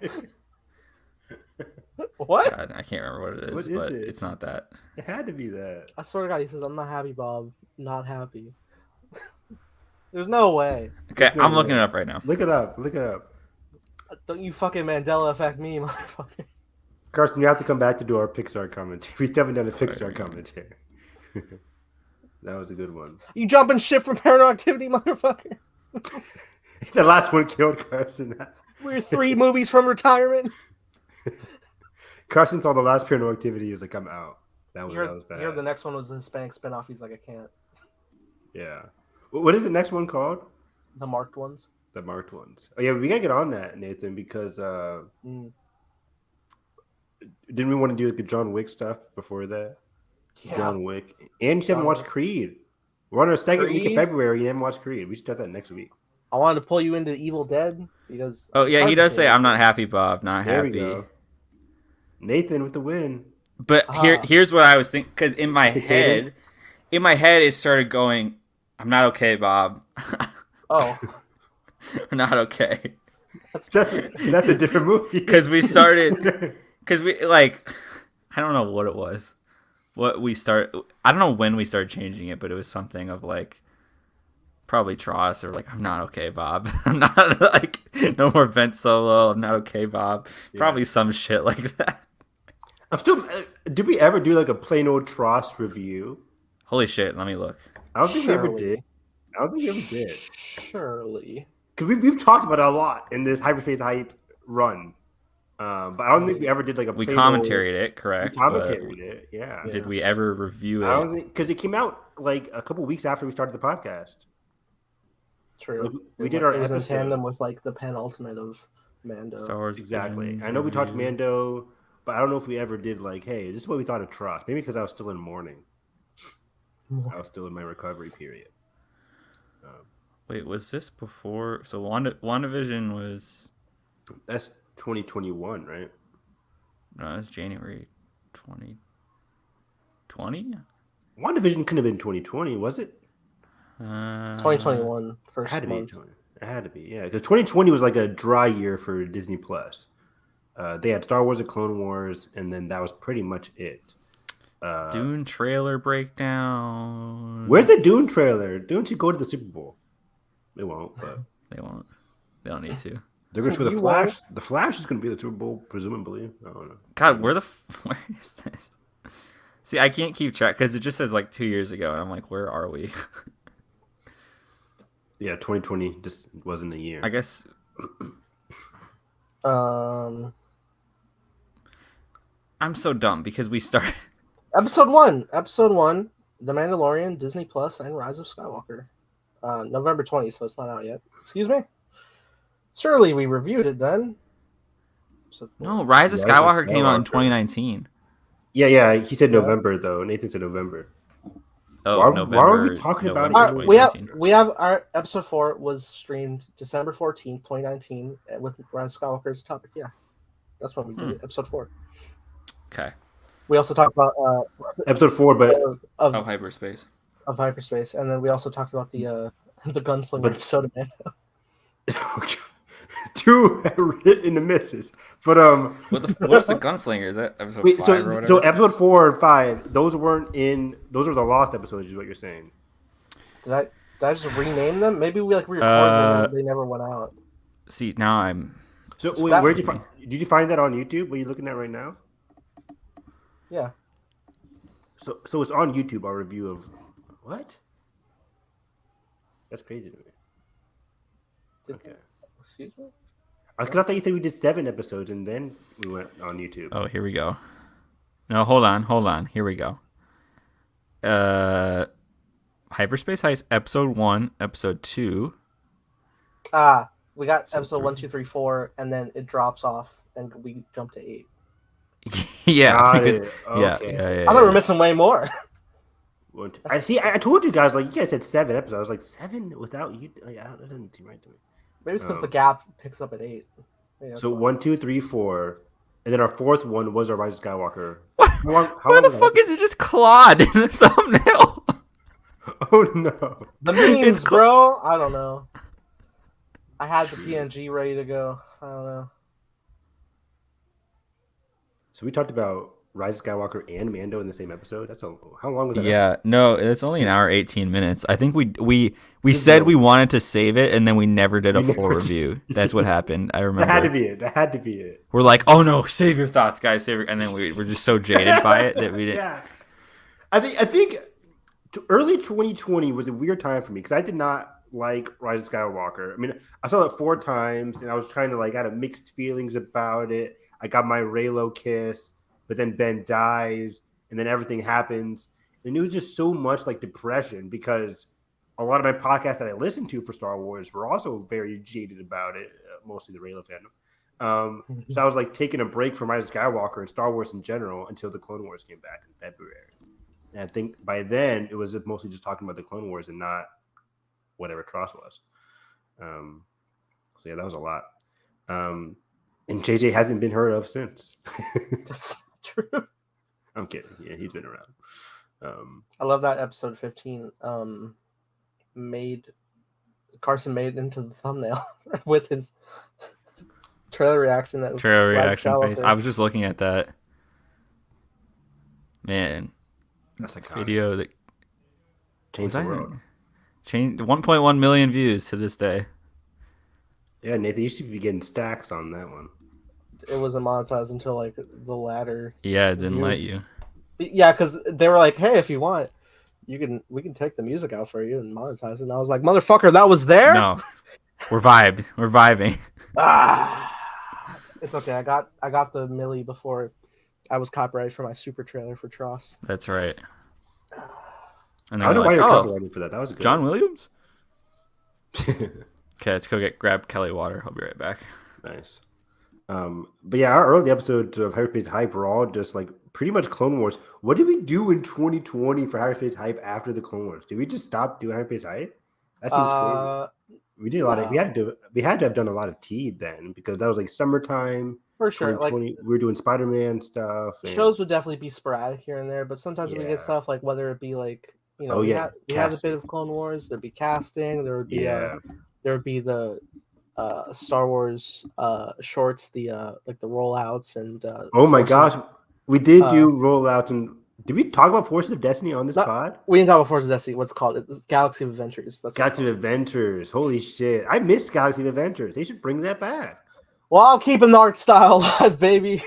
[SPEAKER 2] What?
[SPEAKER 1] God, I can't remember what it is,
[SPEAKER 3] What is
[SPEAKER 1] but
[SPEAKER 3] it?
[SPEAKER 1] it's not that.
[SPEAKER 3] It had to be that.
[SPEAKER 2] I swear to God, he says, "I'm not happy, Bob. Not happy." There's no way.
[SPEAKER 1] Okay,
[SPEAKER 3] No
[SPEAKER 1] I'm looking
[SPEAKER 3] way.
[SPEAKER 1] it up right now.
[SPEAKER 3] Look it up. Look it up.
[SPEAKER 2] Don't you fucking Mandela affect me, motherfucker.
[SPEAKER 3] Carson, you have to come back to do our Pixar commentary. We haven't done a Pixar commentary. That was a good one.
[SPEAKER 2] You jumping ship from Paranormal Activity, motherfucker.
[SPEAKER 3] The last one killed Carson.
[SPEAKER 2] We're 3 movies from retirement.
[SPEAKER 3] Carson saw the last Paranormal Activity. He was like, I'm out. That was bad.
[SPEAKER 2] Here, the next one was the Hispanic spinoff. He's like, I can't.
[SPEAKER 3] Yeah. What is the next one called?
[SPEAKER 2] The marked ones.
[SPEAKER 3] The marked ones. Oh, yeah, we got to get on that, Nathan, because didn't we want to do like the John Wick stuff before that?
[SPEAKER 2] Yeah.
[SPEAKER 3] John Wick. And you haven't watched Creed. We're on our second week of February. You haven't watched Creed. We should start that next week.
[SPEAKER 2] I wanted to pull you into Evil Dead because.
[SPEAKER 1] Oh yeah, he does say, "I'm not happy, Bob. Not
[SPEAKER 3] There
[SPEAKER 1] happy."
[SPEAKER 3] we go. Nathan with the win.
[SPEAKER 1] But here's what I was thinking, because in my head, it started going, "I'm not okay, Bob."
[SPEAKER 2] Oh.
[SPEAKER 1] We're not okay.
[SPEAKER 3] That's a different movie.
[SPEAKER 1] Because we started, I don't know what it was. I don't know when we started changing it, but it was something of like, probably Tross or like, I'm not okay, Bob. I'm not like, no more Ben Solo. I'm not okay, Bob. Probably some shit like that.
[SPEAKER 3] I'm still. Did we ever do like a plain old Tross review?
[SPEAKER 1] Holy shit! Let me look.
[SPEAKER 3] I don't think we ever did.
[SPEAKER 2] Surely.
[SPEAKER 3] Because we've talked about it a lot in this Hyperspace hype run. But I don't think we ever did like a.
[SPEAKER 1] We commentaried it, correct?
[SPEAKER 3] We commentaried it, yeah.
[SPEAKER 1] Did we ever review it?
[SPEAKER 3] I don't think, because it came out like a couple weeks after we started the podcast.
[SPEAKER 2] True.
[SPEAKER 3] Like, we did our
[SPEAKER 2] it was in
[SPEAKER 3] episode.
[SPEAKER 2] tandem with like the penultimate of Mando.
[SPEAKER 1] Star Wars
[SPEAKER 3] Exactly.
[SPEAKER 1] Vision
[SPEAKER 3] I know we talked
[SPEAKER 1] review.
[SPEAKER 3] Mando, but I don't know if we ever did like, hey, this is what we thought of Trust. Maybe because I was still in mourning. I was still in my recovery period.
[SPEAKER 1] Wait, was this before? So WandaVision was.
[SPEAKER 3] That's 2021, right?
[SPEAKER 1] No, it's January 2020.
[SPEAKER 3] WandaVision couldn't have been 2020, was it?
[SPEAKER 2] 2021 first
[SPEAKER 3] It had to
[SPEAKER 2] month.
[SPEAKER 3] be. It had to be, yeah. Because 2020 was like a dry year for Disney Plus. They had Star Wars and Clone Wars, and then that was pretty much it.
[SPEAKER 1] Dune trailer breakdown.
[SPEAKER 3] Where's the Dune trailer? Dune should go to the Super Bowl. They won't, but
[SPEAKER 1] They won't. They don't need to.
[SPEAKER 3] they're going to show the
[SPEAKER 2] You
[SPEAKER 3] Flash.
[SPEAKER 2] won't?
[SPEAKER 3] The Flash is going to be the Super Bowl, presumably. I don't know.
[SPEAKER 1] God, where is this? See, I can't keep track because it just says like 2 years ago, and I'm like, where are we?
[SPEAKER 3] Yeah, 2020 just wasn't a year.
[SPEAKER 1] I guess.
[SPEAKER 2] Um,
[SPEAKER 1] I'm so dumb because we started.
[SPEAKER 2] episode 1, The Mandalorian, Disney Plus, and Rise of Skywalker. November 20th, so it's not out yet. Excuse me. Surely we reviewed it then.
[SPEAKER 1] No, Rise of Skywalker came out in 2019.
[SPEAKER 3] Yeah. He said November though. Nathan said November.
[SPEAKER 1] Oh,
[SPEAKER 3] November. Why are we talking about
[SPEAKER 1] November
[SPEAKER 3] it?
[SPEAKER 2] We
[SPEAKER 1] 2019.
[SPEAKER 2] have our episode 4 was streamed December 14th, 2019, with Rise of Skywalker's topic. Yeah, that's when we did it, episode 4.
[SPEAKER 1] Okay.
[SPEAKER 2] We also talked about
[SPEAKER 3] Episode 4, but
[SPEAKER 1] Oh, Hyperspace.
[SPEAKER 2] of Hyperspace, and then we also talked about the gunslinger
[SPEAKER 3] But-
[SPEAKER 2] episode of Mando.
[SPEAKER 3] two in the misses. But
[SPEAKER 1] what was the gunslinger? Is that episode 5 or whatever?
[SPEAKER 3] So episode 4 and 5, those weren't in. Those are the lost episodes, is what you're saying.
[SPEAKER 2] Did I just rename them? Maybe we re-recorded them and they never went out.
[SPEAKER 1] See, now I'm.
[SPEAKER 3] So where'd you find? Did you find that on YouTube? What are you looking at right now?
[SPEAKER 2] Yeah.
[SPEAKER 3] So it's on YouTube. Our review of what? That's crazy to me. Okay.
[SPEAKER 2] Excuse me?
[SPEAKER 3] I thought you said we did 7 episodes and then we went on YouTube.
[SPEAKER 1] Oh, here we go. No, hold on. Here we go. Hyperspace Heist episode 1, episode 2.
[SPEAKER 2] We got episode 1, 2, 3, 4, and then it drops off, and we jump to 8.
[SPEAKER 1] Yeah,
[SPEAKER 3] okay.
[SPEAKER 1] yeah.
[SPEAKER 2] I thought we were missing way more.
[SPEAKER 3] I see. I told you guys, like, you guys said 7 episodes. I was like, 7 without you. Like, that doesn't seem right to me.
[SPEAKER 2] Maybe it's because the gap picks up at 8.
[SPEAKER 3] So 1, 2, 3, 4, and then our 4th one was our Rise of Skywalker.
[SPEAKER 1] Why the fuck is it just Claude in the thumbnail?
[SPEAKER 3] Oh no,
[SPEAKER 2] the memes, bro. I don't know. I had the PNG ready to go. I don't know.
[SPEAKER 3] So we talked about Rise of Skywalker and Mando in the same episode. How long was that?
[SPEAKER 1] Yeah, no, it's only an hour 18 minutes. I think we said we wanted to save it, and then we never did a full review. That's what happened. I remember.
[SPEAKER 3] That had to be it.
[SPEAKER 1] We're like, oh no, save your thoughts, guys, and then we're just so jaded by it that we didn't.
[SPEAKER 3] Yeah. I think early 2020 was a weird time for me because I did not like Rise of Skywalker. I mean, I saw it 4 times, and I was trying to I had mixed feelings about it. I got my Reylo kiss, but then Ben dies, and then everything happens. And it was just so much depression because a lot of my podcasts that I listened to for Star Wars were also very jaded about it, mostly the Reylo fandom. So I was taking a break from Rise of Skywalker and Star Wars in general until the Clone Wars came back in February. And I think by then it was mostly just talking about the Clone Wars and not whatever Tross was. So yeah, that was a lot. And JJ hasn't been heard of since.
[SPEAKER 2] That's true.
[SPEAKER 3] I'm kidding. Yeah, he's been around.
[SPEAKER 2] I love that episode 15. Carson made into the thumbnail with his trailer reaction.
[SPEAKER 1] Trailer reaction face. I was just looking at that. Man,
[SPEAKER 3] that's a
[SPEAKER 1] video that
[SPEAKER 3] changed the world.
[SPEAKER 1] Changed 1.1 million views to this day.
[SPEAKER 3] Yeah, Nathan, you should be getting stacks on that one.
[SPEAKER 2] It wasn't monetized until the latter.
[SPEAKER 1] Yeah, it didn't let you.
[SPEAKER 2] Yeah, because they were like, "Hey, if you want, we can take the music out for you and monetize it." And I was like, "Motherfucker, that was there."
[SPEAKER 1] No, we're vibing.
[SPEAKER 2] It's okay. I got the milli before I was copyrighted for my super trailer for Tross.
[SPEAKER 1] That's right. And
[SPEAKER 3] I don't know why you're copyrighted for that. That was good.
[SPEAKER 1] John Williams. Okay, let's go grab Kelly water. I'll be right back.
[SPEAKER 3] Nice. But yeah, our early episodes of Hyperspace Hype were all just pretty much Clone Wars. What did we do in 2020 for Hyperspace Hype after the Clone Wars? Did we just stop doing Hyperspace Hype? That seems crazy. We did a lot of. We had to have done a lot of tea then because that was summertime.
[SPEAKER 2] For sure,
[SPEAKER 3] we were doing Spider-Man stuff.
[SPEAKER 2] Shows would definitely be sporadic here and there, but sometimes we get stuff whether it be we had a bit of Clone Wars. There'd be casting. There would be the Star Wars shorts, the rollouts and.
[SPEAKER 3] Oh my gosh, we did do rollouts and. Did we talk about Forces of Destiny on this pod?
[SPEAKER 2] We didn't talk about Forces of Destiny. What's it called? It's Galaxy of Adventures. That's
[SPEAKER 3] Galaxy of Adventures. Holy shit. I missed Galaxy of Adventures. They should bring that back.
[SPEAKER 2] Well, I'm keeping the art style alive, baby.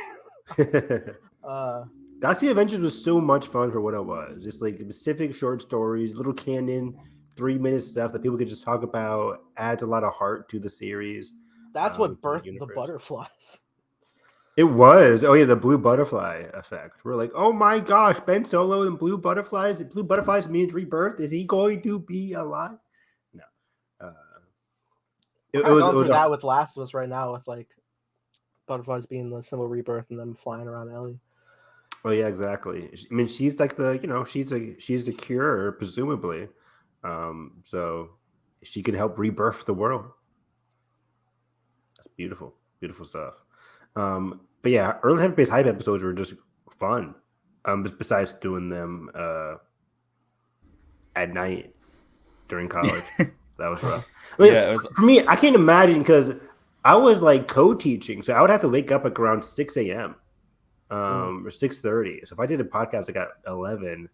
[SPEAKER 3] Galaxy of Adventures was so much fun for what it was. Just specific short stories, little canon, 3-minute stuff that people could just talk about. Adds a lot of heart to the series.
[SPEAKER 2] That's what birthed the butterflies.
[SPEAKER 3] It was. Oh, yeah, the blue butterfly effect. We're like, oh my gosh, Ben Solo and blue butterflies. Blue butterflies means rebirth. Is he going to be alive? No.
[SPEAKER 2] It was that with Last of Us right now with butterflies being the symbol of rebirth and them flying around Ellie.
[SPEAKER 3] Oh, yeah, exactly. I mean, she's she's the cure, presumably. So she could help rebirth the world. That's beautiful. Beautiful stuff. But yeah, early Hyperspace Hype episodes were just fun. Besides doing them at night during college, that was rough. For me, I can't imagine because I was like co-teaching, so I would have to wake up like around 6 a.m. Or 6:30. So if I did a podcast like at 11,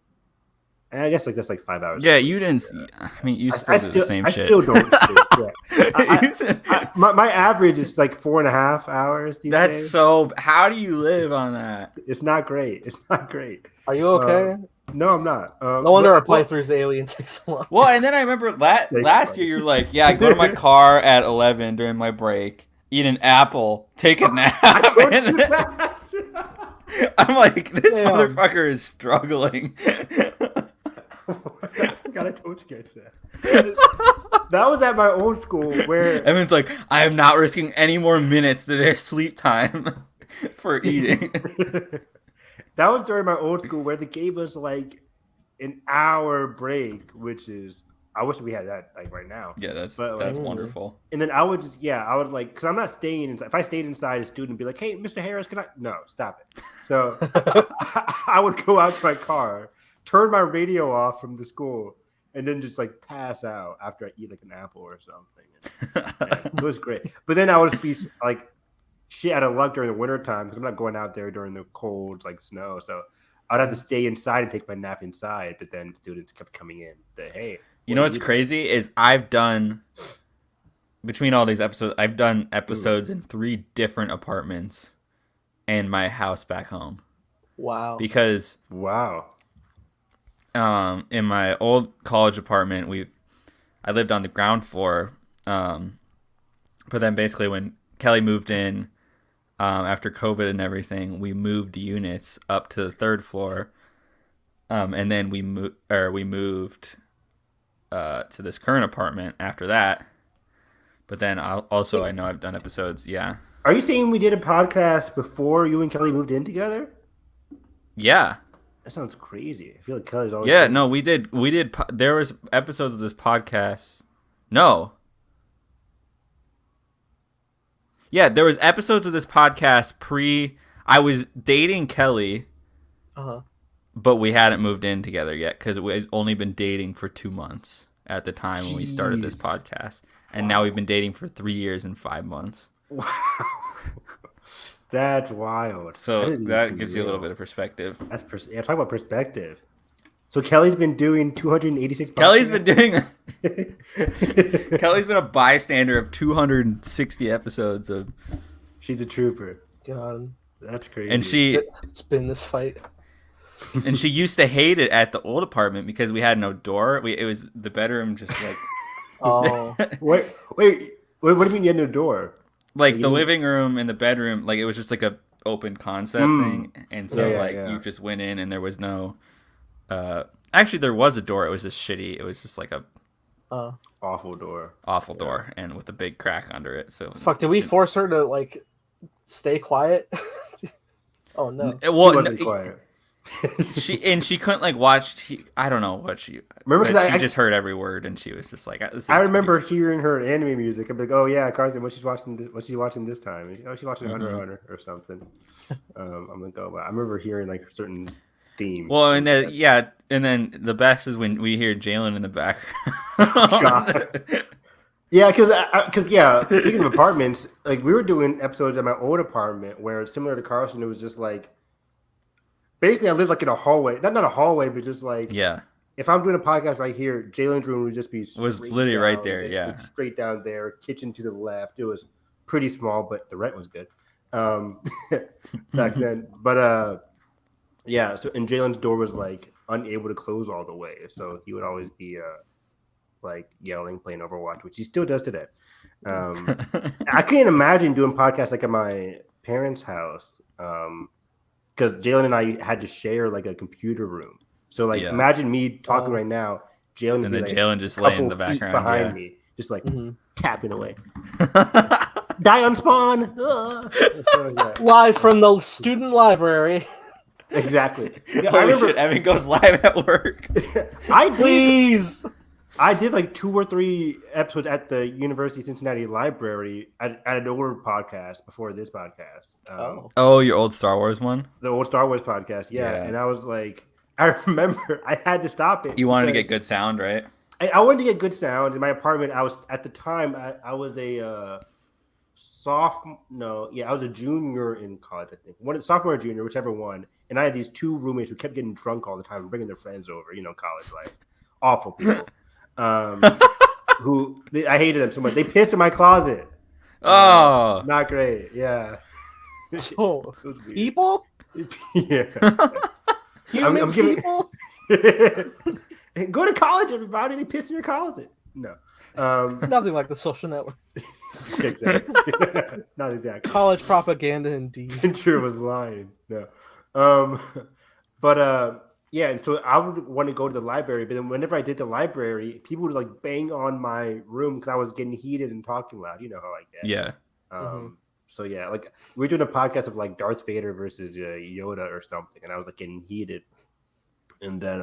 [SPEAKER 3] I guess like that's like 5 hours.
[SPEAKER 1] Yeah, you didn't. I mean, you still do the same shit.
[SPEAKER 3] I still don't sleep. Yeah. My average is like 4.5 hours these
[SPEAKER 1] That's
[SPEAKER 3] days.
[SPEAKER 1] so. How do you live on that?
[SPEAKER 3] It's not great. It's not great.
[SPEAKER 2] Are you okay?
[SPEAKER 3] No, I'm not.
[SPEAKER 2] No wonder our playthrough's Alien takes so long.
[SPEAKER 1] Well, and then I remember last year you're like, yeah, I go to my car at 11 during my break, eat an apple, take a nap. I'm like, this motherfucker is struggling.
[SPEAKER 3] God, I told you guys that. That was at my old school where
[SPEAKER 1] Evan's like, I am not risking any more minutes than their sleep time for eating.
[SPEAKER 3] That was during my old school where they gave us like an hour break, which is I wish we had that like right now.
[SPEAKER 1] Yeah, that's
[SPEAKER 3] like,
[SPEAKER 1] wonderful.
[SPEAKER 3] And then I would like because I'm not staying inside. If I stayed inside, a student would be like, "Hey, Mr. Harris, can I?" No, stop it. So I would go out to my car, turn my radio off from the school, and then just like pass out after I eat like an apple or something. And it was great. But then I would be like shit out of luck during the winter time because I'm not going out there during the cold like snow. So I'd have to stay inside and take my nap inside. But then students kept coming in. Hey.
[SPEAKER 1] You know what's crazy is I've done between all these episodes, I've done episodes in 3 different apartments and my house back home.
[SPEAKER 2] Wow.
[SPEAKER 1] Because in my old college apartment, I lived on the ground floor. But then basically when Kelly moved in after COVID and everything, we moved units up to the 3rd floor. And then we moved to this current apartment after that. But then I know I've done episodes. Yeah.
[SPEAKER 3] Are you saying we did a podcast before you and Kelly moved in together?
[SPEAKER 1] Yeah.
[SPEAKER 3] That sounds crazy. I feel like Kelly's always.
[SPEAKER 1] Yeah, no, we did. There was episodes of this podcast. No. Yeah, there was episodes of this podcast I was dating Kelly. But we hadn't moved in together yet because we'd only been dating for 2 months at the time when we started this podcast. And now we've been dating for 3 years and 5 months.
[SPEAKER 3] Wow. That's wild.
[SPEAKER 1] So that gives you a little bit of perspective.
[SPEAKER 3] Talk about perspective. So Kelly's been doing 286 podcasts?
[SPEAKER 1] Kelly's been a bystander of 260 episodes of.
[SPEAKER 3] She's a trooper.
[SPEAKER 2] God.
[SPEAKER 3] That's crazy.
[SPEAKER 1] And
[SPEAKER 2] it's been this fight.
[SPEAKER 1] And she used to hate it at the old apartment because we had no door. It was the bedroom just like.
[SPEAKER 3] Oh. Wait. What do you mean you had no door?
[SPEAKER 1] Like the living room and the bedroom, like it was just like a open concept thing. And so you just went in and there was no. Actually, there was a door. It was just shitty. It was just like a.
[SPEAKER 3] Awful door.
[SPEAKER 1] Awful door, and with a big crack under it. So.
[SPEAKER 2] Fuck! Did we force her to like stay quiet? Oh no!
[SPEAKER 3] She wasn't quiet.
[SPEAKER 1] she couldn't like watch. I don't know what she.
[SPEAKER 3] Remember, because
[SPEAKER 1] she just heard every word, and she was just like.
[SPEAKER 3] I remember hearing her anime music. I'm like, oh yeah, Carson, what's she watching this time? And she's watching Hunter x Hunter or something. I'm like, oh, I remember hearing like certain themes.
[SPEAKER 1] Well, and then the best is when we hear Jalen in the background.
[SPEAKER 3] Yeah, because speaking of apartments, like we were doing episodes at my old apartment where similar to Carson, it was just like. Basically, I lived like in a hallway. Not a hallway, but just like if I'm doing a podcast right here, Jalen's room would just be
[SPEAKER 1] literally right there. Yeah,
[SPEAKER 3] straight down there. Kitchen to the left. It was pretty small, but the rent was good back then. But so and Jalen's door was like unable to close all the way, so he would always be like yelling, playing Overwatch, which he still does today. I can't imagine doing podcasts like at my parents' house. Because Jalen and I had to share like a computer room. So like imagine me talking right now, Jalen
[SPEAKER 1] and then
[SPEAKER 3] like
[SPEAKER 1] Jalen just laying in the background
[SPEAKER 3] behind me, just like tapping away. Die on spawn.
[SPEAKER 2] Live from the student library.
[SPEAKER 3] Exactly.
[SPEAKER 1] Yeah, I remember shit, Evan goes live at work.
[SPEAKER 3] I did like 2 or 3 episodes at the University of Cincinnati Library at an older podcast before this podcast.
[SPEAKER 1] Your old Star Wars one?
[SPEAKER 3] The old Star Wars podcast, yeah. And I was like, I remember I had to stop it.
[SPEAKER 1] You wanted to get good sound, right?
[SPEAKER 3] I wanted to get good sound. In my apartment, I was at the time I was I was a junior in college, I think. Sophomore or junior, whichever one. And I had these two roommates who kept getting drunk all the time, bringing their friends over. College life, awful people. I hated them so much. They pissed in my closet.
[SPEAKER 1] Oh,
[SPEAKER 3] not great. Yeah.
[SPEAKER 2] So, people?
[SPEAKER 3] Yeah.
[SPEAKER 2] Human people?
[SPEAKER 3] Go to college, everybody. They piss in your closet. No.
[SPEAKER 2] Nothing like the Social Network.
[SPEAKER 3] Exactly. Not exactly.
[SPEAKER 2] College propaganda, indeed.
[SPEAKER 3] Fincher was lying. No. Yeah, and so I would want to go to the library, but then whenever I did the library, people would like bang on my room because I was getting heated and talking loud. You know how I get.
[SPEAKER 1] Yeah.
[SPEAKER 3] So yeah, like we were doing a podcast of like Darth Vader versus Yoda or something, and I was like getting heated, and then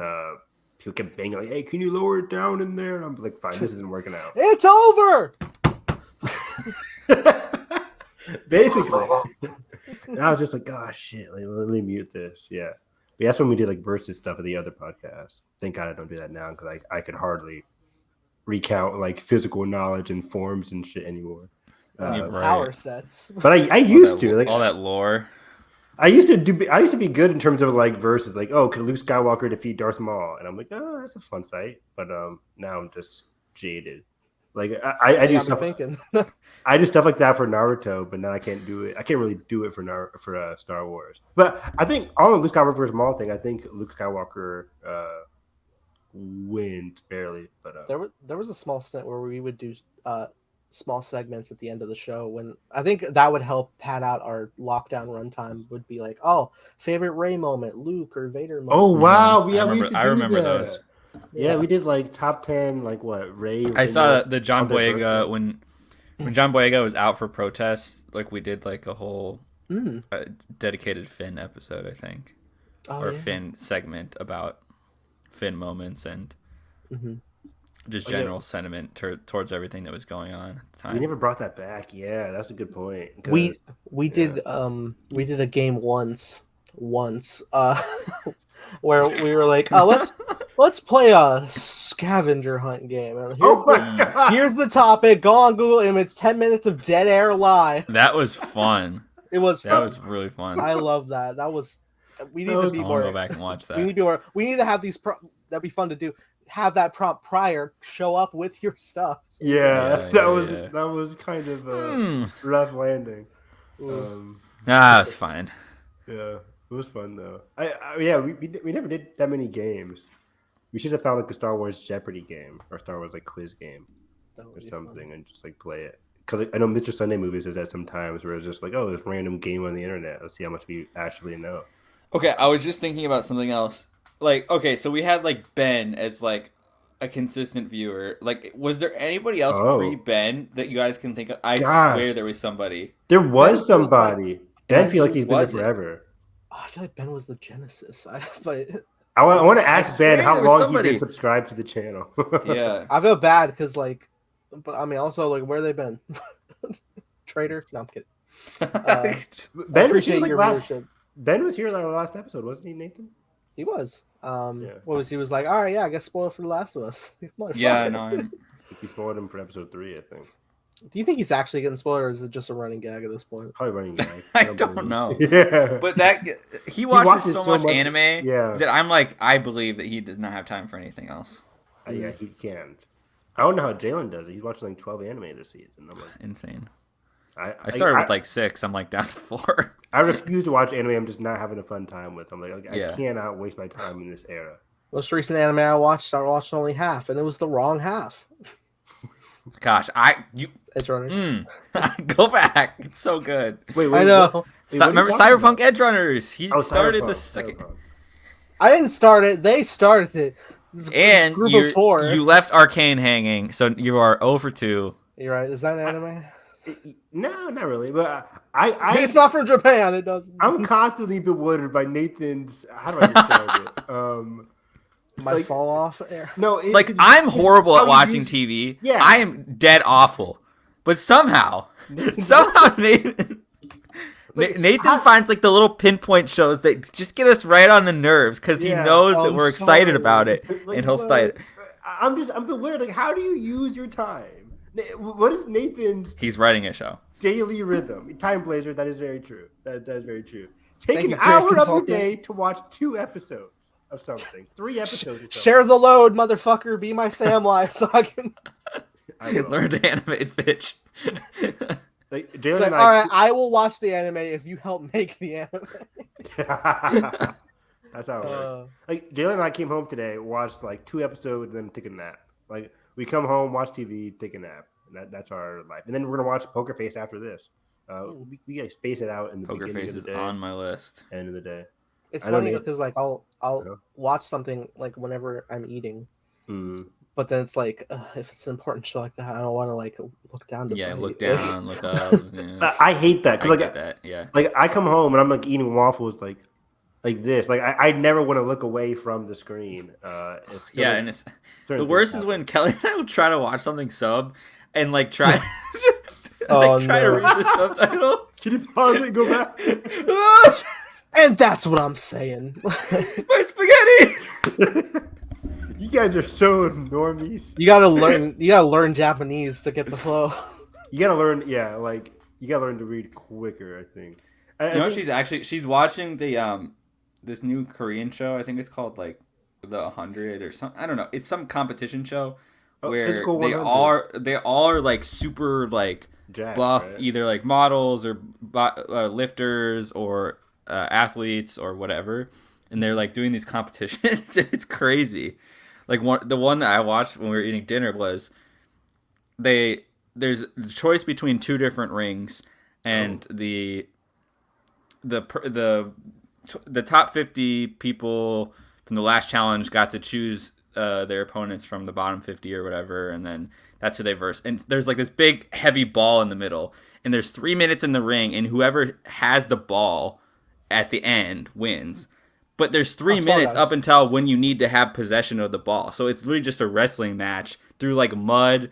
[SPEAKER 3] people kept banging like, "Hey, can you lower it down in there?" And I'm like, "Fine, this isn't working out."
[SPEAKER 2] It's over.
[SPEAKER 3] Basically, and I was just like, "Oh shit, like, let me mute this." Yeah, but that's when we did like versus stuff of the other podcast. Thank God I don't do that now because I could hardly recount like physical knowledge and forms and shit anymore.
[SPEAKER 2] Power sets.
[SPEAKER 3] But I used to like
[SPEAKER 1] all that lore.
[SPEAKER 3] I used to be good in terms of like versus like, oh, could Luke Skywalker defeat Darth Maul? And I'm like, oh, that's a fun fight. But now I'm just jaded. Like I do stuff. I do stuff like that for Naruto, but now I can't do it. I can't really do it for Star Wars. But I think all of Luke Skywalker versus Maul thing. I think Luke Skywalker wins barely. But
[SPEAKER 2] there was a small stint where we would do small segments at the end of the show when I think that would help pad out our lockdown runtime. Would be like, oh, favorite Rey moment, Luke or Vader moment.
[SPEAKER 3] Oh wow, yeah,
[SPEAKER 1] I remember those.
[SPEAKER 3] Yeah, we did like top 10, like what Rey.
[SPEAKER 1] I saw the John Boyega when John Boyega was out for protests. Like we did like a whole dedicated Finn episode, I think, Finn segment about Finn moments and. Just general sentiment towards everything that was going on at the time.
[SPEAKER 3] We never brought that back. Yeah, that's a good point.
[SPEAKER 2] We did a game once where we were like, let's play a scavenger hunt game. Here's the topic. Go on Google Image. 10 minutes of dead air live.
[SPEAKER 1] That was fun.
[SPEAKER 2] It was.
[SPEAKER 1] That was really fun.
[SPEAKER 2] I love that. We need to be more.
[SPEAKER 1] Go back and watch that.
[SPEAKER 2] We need to have these. That'd be fun to do. Have that prompt prior show up with your stuff.
[SPEAKER 3] That was kind of a rough landing.
[SPEAKER 1] It's fine.
[SPEAKER 3] Yeah, it was fun though. We never did that many games. We should have found like a Star Wars Jeopardy game or Star Wars like quiz game or something fun. And just like play it. Because I know Mr. Sunday Movies does that sometimes where it's just like, oh, this random game on the internet. Let's see how much we actually know.
[SPEAKER 1] Okay, I was just thinking about something else. Like, okay, so we had, like, Ben as, like, a consistent viewer. Like, was there anybody else pre-Ben that you guys can think of? I swear there was somebody.
[SPEAKER 3] There was somebody. Ben, I feel like he's been there forever.
[SPEAKER 2] I feel like Ben was the Genesis. I
[SPEAKER 3] want to ask Ben how long he's been subscribed to the channel.
[SPEAKER 1] Yeah.
[SPEAKER 2] I feel bad because, like, but I mean, also, like, where have they been? Traitor? No, I'm kidding.
[SPEAKER 3] Ben appreciate your viewership. Ben was here in our last episode, wasn't he, Nathan?
[SPEAKER 2] He was. What was he was like? All right, yeah, I guess spoil for The Last of Us.
[SPEAKER 1] Yeah, no, I think
[SPEAKER 3] he spoiled him for episode 3, I think.
[SPEAKER 2] Do you think he's actually getting spoiled, or is it just a running gag at this point?
[SPEAKER 3] Probably running gag.
[SPEAKER 1] I don't know. Yeah, but he watches so much anime that I'm like, I believe that he does not have time for anything else.
[SPEAKER 3] Yeah, he can't. I don't know how Jalen does it. He's watching like 12 anime this season. I'm like,
[SPEAKER 1] insane. I started with like 6. I'm like down to 4.
[SPEAKER 3] I refuse to watch anime. I'm just not having a fun time with. I'm like, I cannot waste my time in this era.
[SPEAKER 2] Most recent anime I watched only half, and it was the wrong half.
[SPEAKER 1] Gosh,
[SPEAKER 2] Edgerunners.
[SPEAKER 1] Go back. It's so good.
[SPEAKER 2] Wait, I know.
[SPEAKER 1] Remember Cyberpunk Edgerunners? He started the second.
[SPEAKER 3] Cyberpunk.
[SPEAKER 2] I didn't start it. They started it.
[SPEAKER 1] And you left Arcane hanging, so you are 0 for 2.
[SPEAKER 2] You're right. Is that an anime?
[SPEAKER 3] No, not really. But
[SPEAKER 2] it's not from Japan. It doesn't.
[SPEAKER 3] I'm constantly bewildered by Nathan's. How do I describe it?
[SPEAKER 2] My fall off air.
[SPEAKER 3] No,
[SPEAKER 1] I'm horrible at watching TV. Yeah, I am dead awful. But somehow Nathan finds like the little pinpoint shows that just get us right on the nerves because he knows that we're excited about it, and he'll start.
[SPEAKER 3] I'm bewildered. Like, how do you use your time? What is Nathan's?
[SPEAKER 1] He's writing a show.
[SPEAKER 3] daily rhythm. Time Blazer, that is very true. That is very true. Take
[SPEAKER 2] Thank
[SPEAKER 3] an
[SPEAKER 2] you, Creative
[SPEAKER 3] hour of your
[SPEAKER 2] Consultant.
[SPEAKER 3] day to watch 2 episodes of something. 3 episodes of something.
[SPEAKER 2] Share the load, motherfucker. Be my Samwise so I can.
[SPEAKER 1] Learn to animate, bitch.
[SPEAKER 3] Like, Jalen
[SPEAKER 2] So,
[SPEAKER 3] and
[SPEAKER 2] all right, I will watch the anime if you help make the anime.
[SPEAKER 3] That's how it works. Like Jalen and I came home today, watched like 2 episodes, and then took a nap. Like we come home, watch TV, take a nap. And that's our life. And then we're gonna watch Poker Face after this. We gotta space it out in the
[SPEAKER 1] Poker
[SPEAKER 3] beginning
[SPEAKER 1] Face
[SPEAKER 3] of the
[SPEAKER 1] is
[SPEAKER 3] day,
[SPEAKER 1] on my list.
[SPEAKER 3] end of the day.
[SPEAKER 2] It's funny because like I'll watch something like whenever I'm eating, but then it's like if it's an important show like that, I don't want to like look down.
[SPEAKER 1] Look down, look up. Yeah.
[SPEAKER 3] I hate that because like
[SPEAKER 1] that. Yeah,
[SPEAKER 3] like I come home and I'm like eating waffles like this. Like I never want to look away from the screen.
[SPEAKER 1] And it's the worst is when Kelly and I will try to watch something sub and like try to read the subtitle.
[SPEAKER 3] Can you pause it and go back?
[SPEAKER 2] And that's what I'm saying.
[SPEAKER 1] My spaghetti.
[SPEAKER 3] You guys are so normies.
[SPEAKER 2] You gotta learn Japanese to get the flow.
[SPEAKER 3] You gotta learn, you gotta learn to read quicker. I think.
[SPEAKER 1] She's watching the this new Korean show. I think it's called like the 100 or something. I don't know. It's some competition show where they all are like super like
[SPEAKER 3] Jack,
[SPEAKER 1] buff,
[SPEAKER 3] right?
[SPEAKER 1] either like models or lifters or athletes or whatever, and they're like doing these competitions. It's crazy. Like the one that I watched when we were eating dinner was there's the choice between 2 different rings, and the top 50 people from the last challenge got to choose their opponents from the bottom 50 or whatever, and then that's who they verse. And there's like this big heavy ball in the middle, and there's 3 minutes in the ring, and whoever has the ball at the end wins. But there's 3 minutes up until when you need to have possession of the ball. So it's literally just a wrestling match through like mud,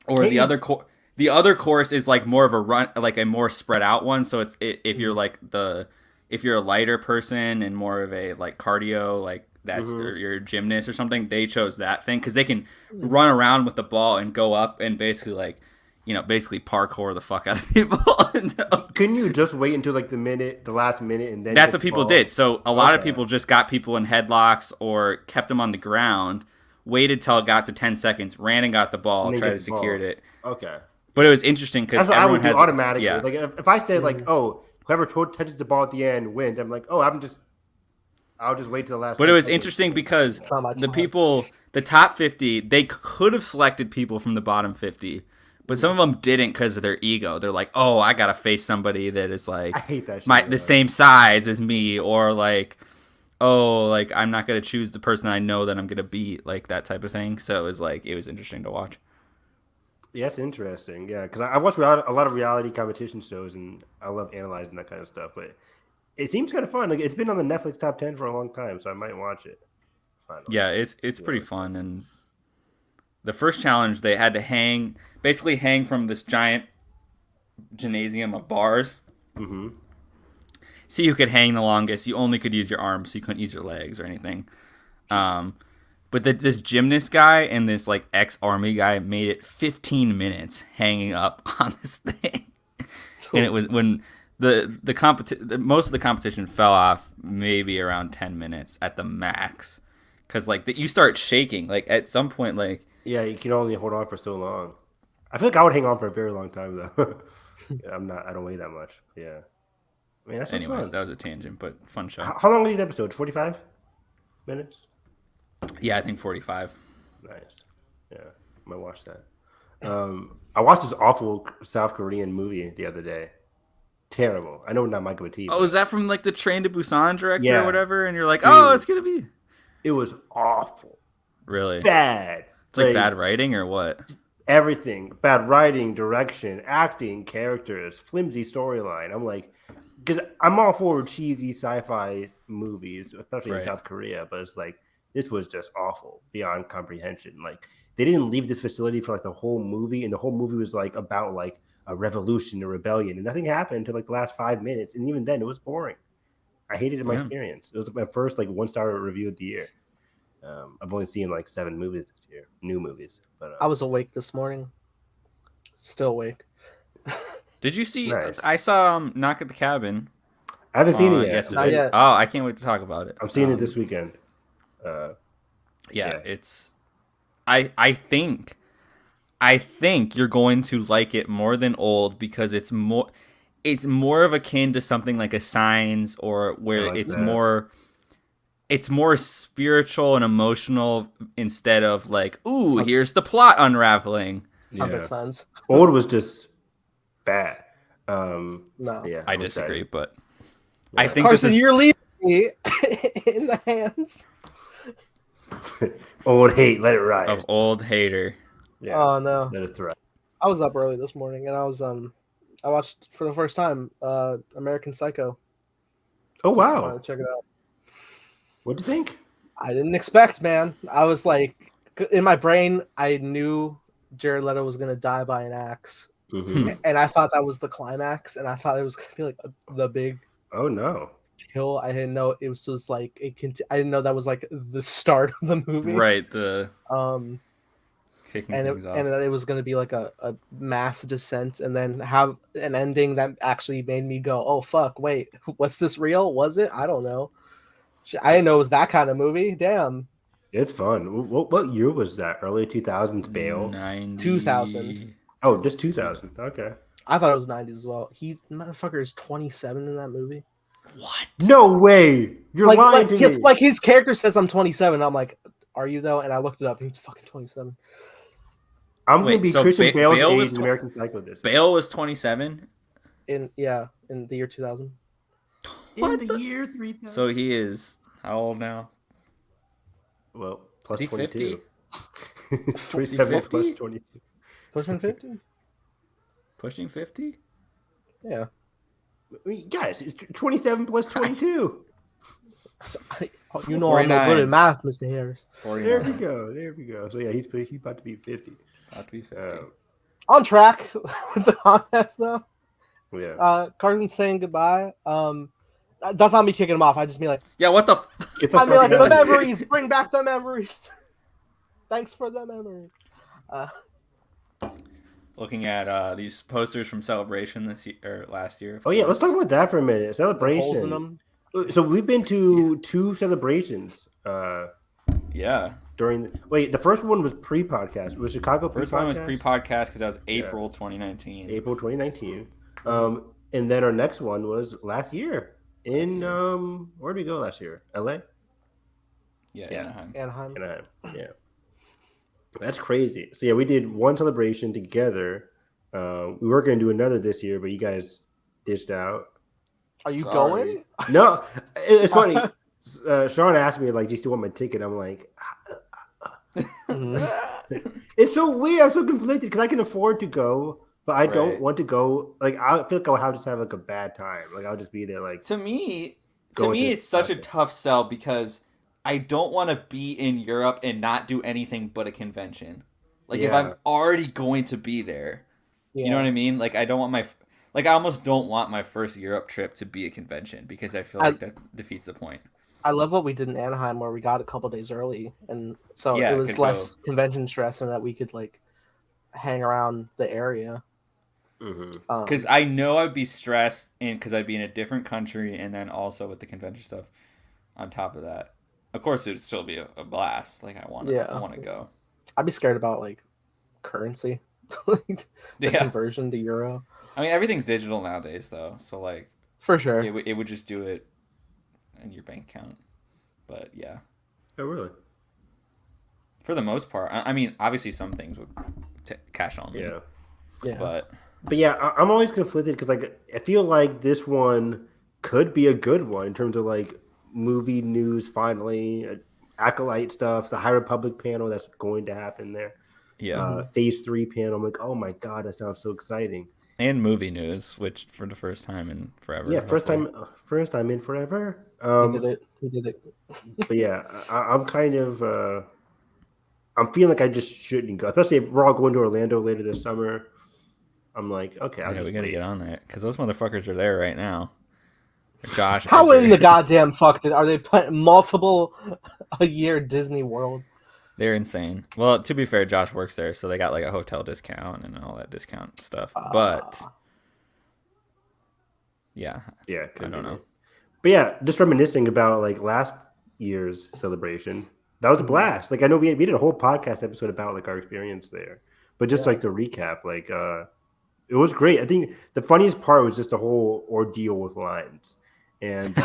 [SPEAKER 1] or the other course is like more of a run, like a more spread out one. So if you're like if you're a lighter person and more of a like cardio, like that's or you're a gymnast or something, they chose that thing because they can run around with the ball and go up and basically like, basically parkour the fuck out of people.
[SPEAKER 3] Couldn't you just wait until like the last minute and then?
[SPEAKER 1] That's what people did. So a lot of people just got people in headlocks or kept them on the ground, waited till it got to 10 seconds, ran and got the ball, tried to secure it.
[SPEAKER 3] Okay.
[SPEAKER 1] But it was interesting because
[SPEAKER 3] I would do automatically.
[SPEAKER 1] Yeah.
[SPEAKER 3] Like if I say like, whoever touches the ball at the end wins, I'm like, I'll just wait till the last.
[SPEAKER 1] But it was interesting because the top 50, they could have selected people from the bottom 50. But some of them didn't because of their ego. They're like, I gotta face somebody that is like
[SPEAKER 3] I hate that shit,
[SPEAKER 1] the same size as me, or like, I'm not gonna choose the person I know that I'm gonna beat, like that type of thing. So it was interesting to watch.
[SPEAKER 3] Yeah, it's interesting. Yeah, because I watch a lot of reality competition shows, and I love analyzing that kind of stuff. But it seems kind of fun. Like it's been on the Netflix top 10 for a long time, so I might watch it. Finally.
[SPEAKER 1] Yeah, it's pretty fun. And the first challenge, they had to hang from this giant gymnasium of bars.
[SPEAKER 3] Mm-hmm.
[SPEAKER 1] So you could hang the longest. You only could use your arms, so you couldn't use your legs or anything. But this gymnast guy and this like ex-army guy made it 15 minutes hanging up on this thing. And it was when most of the competition fell off maybe around 10 minutes at the max. Because like you start shaking. Like at some point, like...
[SPEAKER 3] Yeah, you can only hold on for so long. I feel like I would hang on for a very long time though. I don't weigh that much. Yeah. I mean, that's fun.
[SPEAKER 1] That was a tangent, but fun show.
[SPEAKER 3] How long are these episodes? 45 minutes?
[SPEAKER 1] Yeah, I think 45.
[SPEAKER 3] Nice. Yeah, I might watch that. I watched this awful South Korean movie the other day. Terrible. I know we're not my cup of tea.
[SPEAKER 1] Oh, is that from like the Train to Busan director or whatever? And you're like, it's gonna be.
[SPEAKER 3] It was awful.
[SPEAKER 1] Really?
[SPEAKER 3] Bad.
[SPEAKER 1] It's like bad writing or what?
[SPEAKER 3] Everything. Bad writing, direction, acting, characters, flimsy storyline. I'm like, because I'm all for cheesy sci-fi movies, especially in South Korea, but it's like, this was just awful beyond comprehension. Like, they didn't leave this facility for like the whole movie, and the whole movie was like about like a revolution, a rebellion, and nothing happened until like the last 5 minutes, and even then it was boring. I hated it in my experience. It was my first like 1-star review of the year. I've only seen like 7 movies this year, new movies. But
[SPEAKER 2] I was awake this morning, still awake.
[SPEAKER 1] Did you see?
[SPEAKER 3] Nice.
[SPEAKER 1] I saw Knock at the Cabin.
[SPEAKER 3] I haven't seen it yet.
[SPEAKER 1] Yesterday.
[SPEAKER 2] Not yet.
[SPEAKER 1] Oh, I can't wait to talk about it.
[SPEAKER 3] I'm seeing it this weekend.
[SPEAKER 1] Yeah, it's. I think you're going to like it more than Old because it's more of akin to something like a Signs or where
[SPEAKER 3] like
[SPEAKER 1] it's
[SPEAKER 3] that.
[SPEAKER 1] more spiritual and emotional instead of like, ooh, here's the plot unraveling.
[SPEAKER 2] Sounds like Signs.
[SPEAKER 3] Old was just bad.
[SPEAKER 2] No.
[SPEAKER 3] Yeah,
[SPEAKER 1] I
[SPEAKER 3] I'm
[SPEAKER 1] disagree,
[SPEAKER 3] excited.
[SPEAKER 1] but I think
[SPEAKER 2] Carson,
[SPEAKER 1] this is
[SPEAKER 2] you're leaving me in the hands
[SPEAKER 3] Old hate, let it ride.
[SPEAKER 1] of Old hater.
[SPEAKER 3] Yeah,
[SPEAKER 2] Oh no.
[SPEAKER 3] let it thrive.
[SPEAKER 2] I was up early this morning and I watched for the first time American Psycho.
[SPEAKER 3] Oh
[SPEAKER 2] Wanted
[SPEAKER 3] wow,
[SPEAKER 2] to check it out.
[SPEAKER 3] what'd you think?
[SPEAKER 2] I didn't expect, man. I was like, in my brain, I knew Jared Leto was gonna die by an axe, and I thought that was the climax, and I thought it was gonna be like the big
[SPEAKER 3] Oh no,
[SPEAKER 2] kill. I didn't know it was just like I didn't know that was like the start of the movie,
[SPEAKER 1] Right, the
[SPEAKER 2] and
[SPEAKER 1] things off.
[SPEAKER 2] that it was gonna be like a mass descent, and then have an ending that actually made me go, "Oh fuck, wait, was this real? Was it? I don't know." I didn't know it was that kind of movie. Damn.
[SPEAKER 3] it's fun. What year was that? Early 2000s Bale?
[SPEAKER 2] 2000.
[SPEAKER 3] Oh, just 2000. Okay.
[SPEAKER 2] I thought it was 90s as well. Motherfucker is 27 in that movie.
[SPEAKER 1] What?
[SPEAKER 3] No way! You're lying to me.
[SPEAKER 2] Like his character says I'm 27. I'm like, are you though? And I looked it up. He's fucking 27.
[SPEAKER 3] I'm gonna be
[SPEAKER 1] so
[SPEAKER 3] Christian Bale's
[SPEAKER 1] Bale
[SPEAKER 3] age
[SPEAKER 1] was
[SPEAKER 3] in American Psycho.
[SPEAKER 1] Bale was 27.
[SPEAKER 2] In the year 2000.
[SPEAKER 3] In the year 3000.
[SPEAKER 1] So he is how old now?
[SPEAKER 3] Well, plus
[SPEAKER 1] Is he
[SPEAKER 3] 22.
[SPEAKER 1] 50?
[SPEAKER 3] 27 plus
[SPEAKER 1] 50?
[SPEAKER 3] 22.
[SPEAKER 2] Pushing 50?
[SPEAKER 1] Pushing 50?
[SPEAKER 2] Yeah.
[SPEAKER 3] Guys, it's 27 plus 22.
[SPEAKER 2] You know I'm no good at math, Mr. Harris.
[SPEAKER 1] 49.
[SPEAKER 3] There we go. So yeah, he's about to be 50.
[SPEAKER 1] About to be 50.
[SPEAKER 2] On track with the contest though.
[SPEAKER 3] Yeah.
[SPEAKER 2] Carson saying goodbye. That's not me kicking him off. I just mean like,
[SPEAKER 1] Yeah, what the?
[SPEAKER 2] I mean like the memories. Bring back the memories. Thanks for the memory.
[SPEAKER 1] Looking at these posters from Celebration this year or last year.
[SPEAKER 3] Oh yeah, let's talk about that for a minute.
[SPEAKER 2] Holes in
[SPEAKER 3] Celebration.
[SPEAKER 2] them.
[SPEAKER 3] So we've been to two celebrations.
[SPEAKER 1] Yeah.
[SPEAKER 3] The first one was pre-podcast. It was Chicago
[SPEAKER 1] First
[SPEAKER 3] pre-podcast?
[SPEAKER 1] one was pre-podcast because that was April 2019.
[SPEAKER 3] April 2019. And then our next one was last year in where did we go last year? LA?
[SPEAKER 1] Yeah.
[SPEAKER 2] Anaheim.
[SPEAKER 3] Yeah. That's crazy. So yeah, we did one celebration together. We were going to do another this year, but you guys ditched out.
[SPEAKER 2] Are you going?
[SPEAKER 3] No, it's funny. Sean asked me like, "Do you still want my ticket?" I'm like, it's so weird. I'm so conflicted because I can afford to go, but I don't want to go. Like, I feel like I'll just have like a bad time. Like, I'll just be there. Like,
[SPEAKER 1] to me, it's such a tough sell because I don't want to be in Europe and not do anything but a convention. Like, if I'm already going to be there, you know what I mean? Like, I don't want I almost don't want my first Europe trip to be a convention because I feel like that defeats the point.
[SPEAKER 2] I love what we did in Anaheim where we got a couple days early, and so it was less convention stress, and that we could like hang around the area.
[SPEAKER 1] Because I know I'd be stressed, and because I'd be in a different country, and then also with the convention stuff on top of that. Of course, it would still be a blast. Like I want to go.
[SPEAKER 2] I'd be scared about like currency, the conversion to euro.
[SPEAKER 1] I mean, everything's digital nowadays, though. So like,
[SPEAKER 2] for sure,
[SPEAKER 1] it would just do it in your bank account. But yeah.
[SPEAKER 3] Oh really?
[SPEAKER 1] For the most part, I mean, obviously some things would cash on me.
[SPEAKER 3] Yeah.
[SPEAKER 1] But
[SPEAKER 3] yeah, I'm always conflicted because like I feel like this one could be a good one in terms of like movie news. Finally, Acolyte stuff, the High Republic panel that's going to happen there.
[SPEAKER 1] Yeah.
[SPEAKER 3] Phase 3 panel. I'm like, oh my god, that sounds so exciting.
[SPEAKER 1] And movie news, which for the first time in forever.
[SPEAKER 3] Yeah, first time in forever.
[SPEAKER 2] He did it.
[SPEAKER 3] But yeah, I'm kind of I'm feeling like I just shouldn't go, especially if we're all going to Orlando later this summer. I'm like, okay,
[SPEAKER 1] we got to get on that because those motherfuckers are there right now. Josh,
[SPEAKER 2] how in the goddamn fuck are they putting multiple a year Disney World?
[SPEAKER 1] They're insane. Well, to be fair, Josh works there, so they got like a hotel discount and all that discount stuff. But Yeah.
[SPEAKER 3] Yeah,
[SPEAKER 1] I don't know.
[SPEAKER 3] But yeah, just reminiscing about like last year's celebration. That was a blast. Like I know we did a whole podcast episode about like our experience there. But just like to recap, like it was great. I think the funniest part was just the whole ordeal with lines and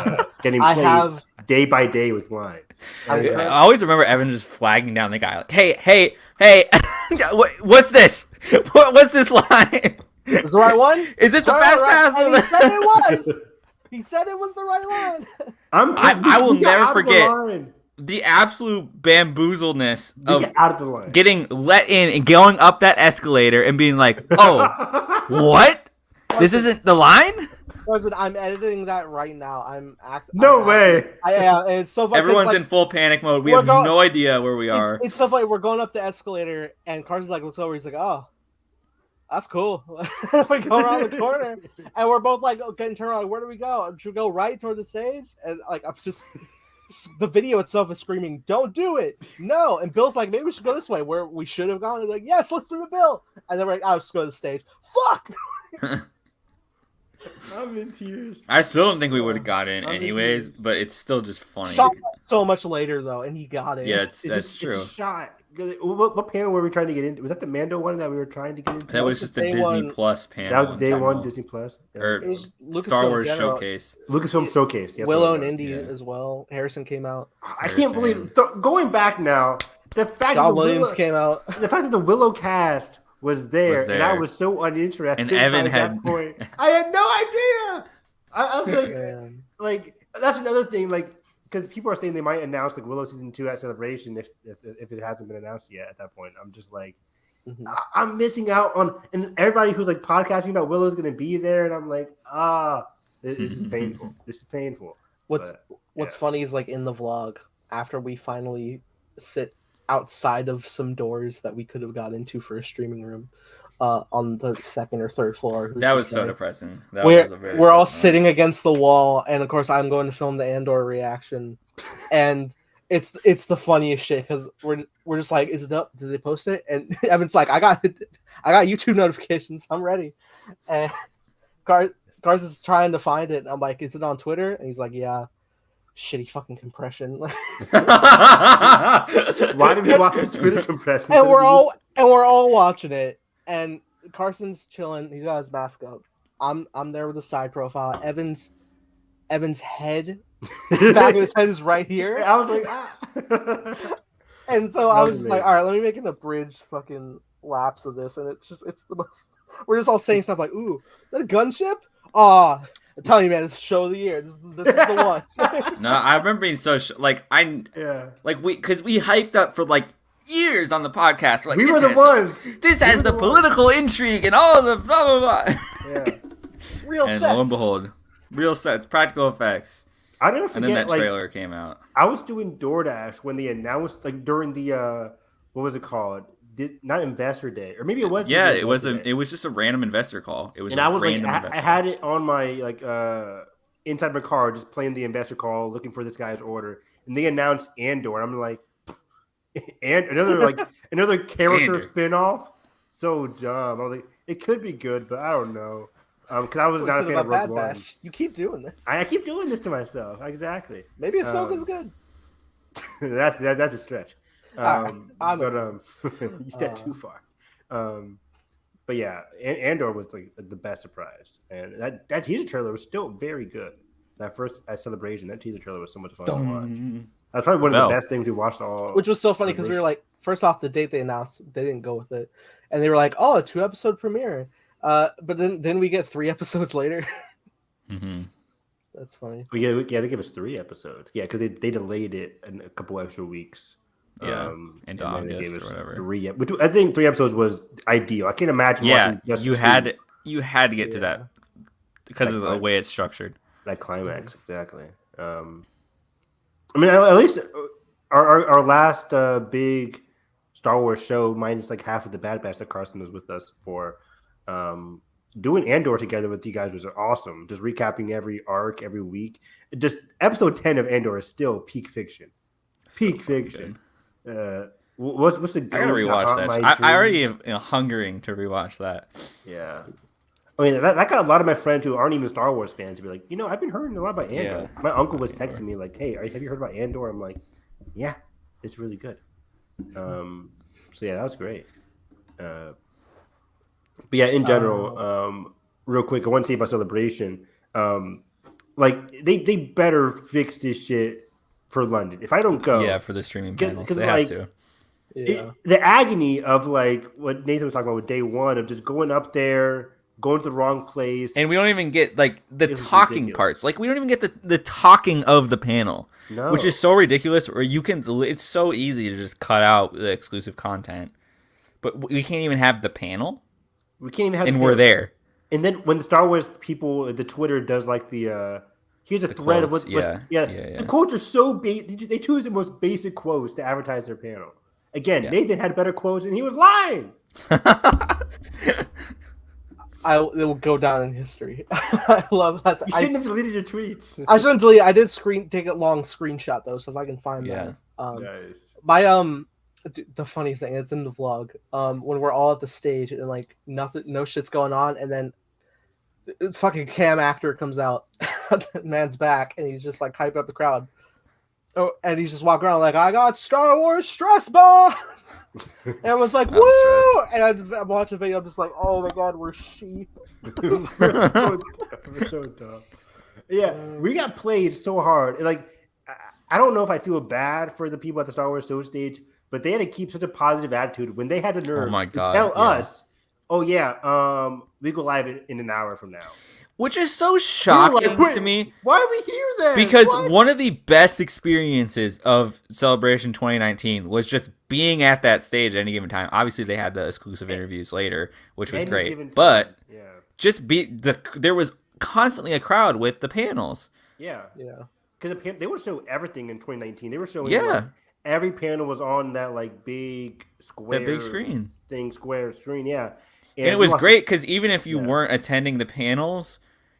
[SPEAKER 3] getting played day by day with lines.
[SPEAKER 1] I always remember Evan just flagging down the guy like, hey, what's this? What's this line?
[SPEAKER 2] Is the right one?
[SPEAKER 1] Is this the fast pass?
[SPEAKER 2] And he said it was. He said it was the right line.
[SPEAKER 1] I will never forget the absolute bamboozledness of
[SPEAKER 3] out of the line.
[SPEAKER 1] Getting let in and going up that escalator and being like, oh, what? This isn't the line?
[SPEAKER 2] Carson, I'm editing that right now.
[SPEAKER 3] No way.
[SPEAKER 2] And it's so funny.
[SPEAKER 1] Everyone's in full panic mode. We have no idea where we are.
[SPEAKER 2] It's so funny. We're going up the escalator, and Carson's like looks over. He's like, oh. That's cool. We go around the corner, and we're both like getting turned around. Like, where do we go? Should we go right toward the stage? And like, I'm just the video itself is screaming, "Don't do it! No!" And Bill's like, "Maybe we should go this way, where we should have gone." He's like, "Yes, let's do the Bill." And then we're like, "I'll just go to the stage." Fuck.
[SPEAKER 3] I'm in tears.
[SPEAKER 1] I still don't think we would have got in anyways, but it's still just funny.
[SPEAKER 2] Shot so much later though, and he got it.
[SPEAKER 1] Yeah, that's true.
[SPEAKER 3] It's a shot. What panel were we trying to get into? Was that the Mando one that we were trying to get into?
[SPEAKER 1] That was just the Disney Plus panel.
[SPEAKER 3] That was the day one Disney Plus. Yeah.
[SPEAKER 1] Or Star Wars Showcase.
[SPEAKER 3] Lucasfilm Showcase. Yes,
[SPEAKER 2] Willow and Indy as well. Harrison came out.
[SPEAKER 3] I can't believe going back now. The fact
[SPEAKER 2] John Williams came out.
[SPEAKER 3] The fact that the Willow cast was there, and I was so uninterested.
[SPEAKER 1] And Evan
[SPEAKER 3] at that point. I had no idea. I'm like that's another thing. Like, because people are saying they might announce like Willow season 2 at Celebration if it hasn't been announced yet. At that point, I'm just like, I'm missing out on, and everybody who's like podcasting about Willow is going to be there, and I'm like, this is painful. This is painful.
[SPEAKER 2] What's funny is like in the vlog after we finally sit outside of some doors that we could have got into for a streaming room on the second or third floor.
[SPEAKER 1] That was so depressing.
[SPEAKER 2] We're all sitting against the wall, and of course I'm going to film the Andor reaction, and it's the funniest shit because we're just like, is it up? Did they post it? And Evan's like, I got YouTube notifications. I'm ready. And Carson's trying to find it. And I'm like, is it on Twitter? And he's like, yeah. Shitty fucking compression.
[SPEAKER 3] Why did we watch the Twitter compression?
[SPEAKER 2] And we're all watching it. And Carson's chilling. He's got his mask up. I'm there with the side profile. Evan's head, back of his head is right here.
[SPEAKER 3] I was like,
[SPEAKER 2] And so I was just like, all right, let me make an abridged fucking lapse of this. And it's the most. We're just all saying stuff like, ooh, is that a gunship? I'm telling you, man, it's show of the year. This is the one.
[SPEAKER 1] No, I remember being so because we hyped up for like years on the podcast. We're like,
[SPEAKER 3] we were the ones.
[SPEAKER 1] This has the political intrigue and all the blah blah blah.
[SPEAKER 3] Yeah,
[SPEAKER 2] real sets.
[SPEAKER 1] And lo and behold, real sets, practical effects.
[SPEAKER 3] I never forget.
[SPEAKER 1] And then that trailer came out.
[SPEAKER 3] I was doing DoorDash when they announced, like during the what was it called? Not Investor Day, or maybe it was.
[SPEAKER 1] Yeah, it was just a random investor call. It was,
[SPEAKER 3] and I was like, I had it on my like inside my car, just playing the investor call, looking for this guy's order, and they announced Andor. And I'm like, and another character spinoff. So dumb. I was like, it could be good, but I don't know. Because I was not a fan of Rogue One.
[SPEAKER 2] You keep doing this.
[SPEAKER 3] I keep doing this to myself. Exactly.
[SPEAKER 2] Maybe Ahsoka's good.
[SPEAKER 3] That's a stretch. You stepped too far. But yeah, Andor was like the best surprise, and that teaser trailer was still very good. That first Celebration, that teaser trailer was so much fun to watch. That's probably one of the best things we watched all.
[SPEAKER 2] Which was so funny because we were like, first off, the date they announced, they didn't go with it, and they were like, "Oh, a 2-episode premiere." But then we get 3 episodes later. That's funny.
[SPEAKER 3] Yeah, they gave us 3 episodes. Yeah, because they delayed it a couple extra weeks.
[SPEAKER 1] Yeah, into August or whatever.
[SPEAKER 3] 3, which I think 3 episodes was ideal. I can't imagine.
[SPEAKER 1] Yeah, you had to get to that because of the way it's structured.
[SPEAKER 3] That climax, exactly. I mean, at least our last big Star Wars show, minus like half of the Bad Batch that Carson was with us for. Doing Andor together with you guys was awesome. Just recapping every arc every week. Just episode 10 of Andor is still peak fiction. Peak fiction. What's the?
[SPEAKER 1] I gotta rewatch that. I already am hungering to rewatch that.
[SPEAKER 3] Yeah. I mean, that got a lot of my friends who aren't even Star Wars fans to be like, I've been hearing a lot about Andor.
[SPEAKER 1] Yeah.
[SPEAKER 3] My uncle was texting me like, hey, have you heard about Andor? I'm like, yeah, it's really good. So yeah, that was great. But yeah, in general, real quick, I want to say about Celebration. Like they better fix this shit for London. If I don't go,
[SPEAKER 1] for the streaming panels, they
[SPEAKER 3] like,
[SPEAKER 1] have to.
[SPEAKER 3] The agony of like what Nathan was talking about with day one of just going up there, going to the wrong place,
[SPEAKER 1] and we don't even get like the talking parts. Like we don't even get the talking of the panel, which is so ridiculous. Or it's so easy to just cut out the exclusive content, but we can't even have the panel.
[SPEAKER 3] We can't even have,
[SPEAKER 1] and we're there.
[SPEAKER 3] And then when the Star Wars people, the Twitter does like here's a thread
[SPEAKER 1] quotes,
[SPEAKER 3] of the quotes are so basic. They choose the most basic quotes to advertise their panel. Again, Nathan had better quotes, and he was lying.
[SPEAKER 2] It will go down in history. I love that.
[SPEAKER 3] You shouldn't have deleted your tweets.
[SPEAKER 2] I shouldn't delete. I did take a long screenshot though, so if I can find that.
[SPEAKER 3] Nice.
[SPEAKER 2] The funniest thing, it's in the vlog. When we're all at the stage and like nothing, no shit's going on, and then fucking cam actor comes out, the man's back, and he's just like hyping up the crowd. Oh, and he's just walking around like, I got Star Wars stress balls. And I was like, woo! And I'm watching the video, I'm just like, oh my god, we're sheep.
[SPEAKER 3] We're so dumb. Yeah, we got played so hard. Like, I don't know if I feel bad for the people at the Star Wars show stage, but they had to keep such a positive attitude when they had the nerve to tell us, oh yeah, we go live in an hour from now.
[SPEAKER 1] Which is so shocking to me.
[SPEAKER 3] Why do we hear that?
[SPEAKER 1] Because one of the best experiences of Celebration 2019 was just being at that stage at any given time. Obviously, they had the exclusive interviews later, which was great. But there was constantly a crowd with the panels.
[SPEAKER 3] Yeah. Because they would show everything in 2019. They were showing like, every panel was on that like big square,
[SPEAKER 1] that big screen
[SPEAKER 3] square screen. Yeah.
[SPEAKER 1] And it was great because even if you weren't attending the panels,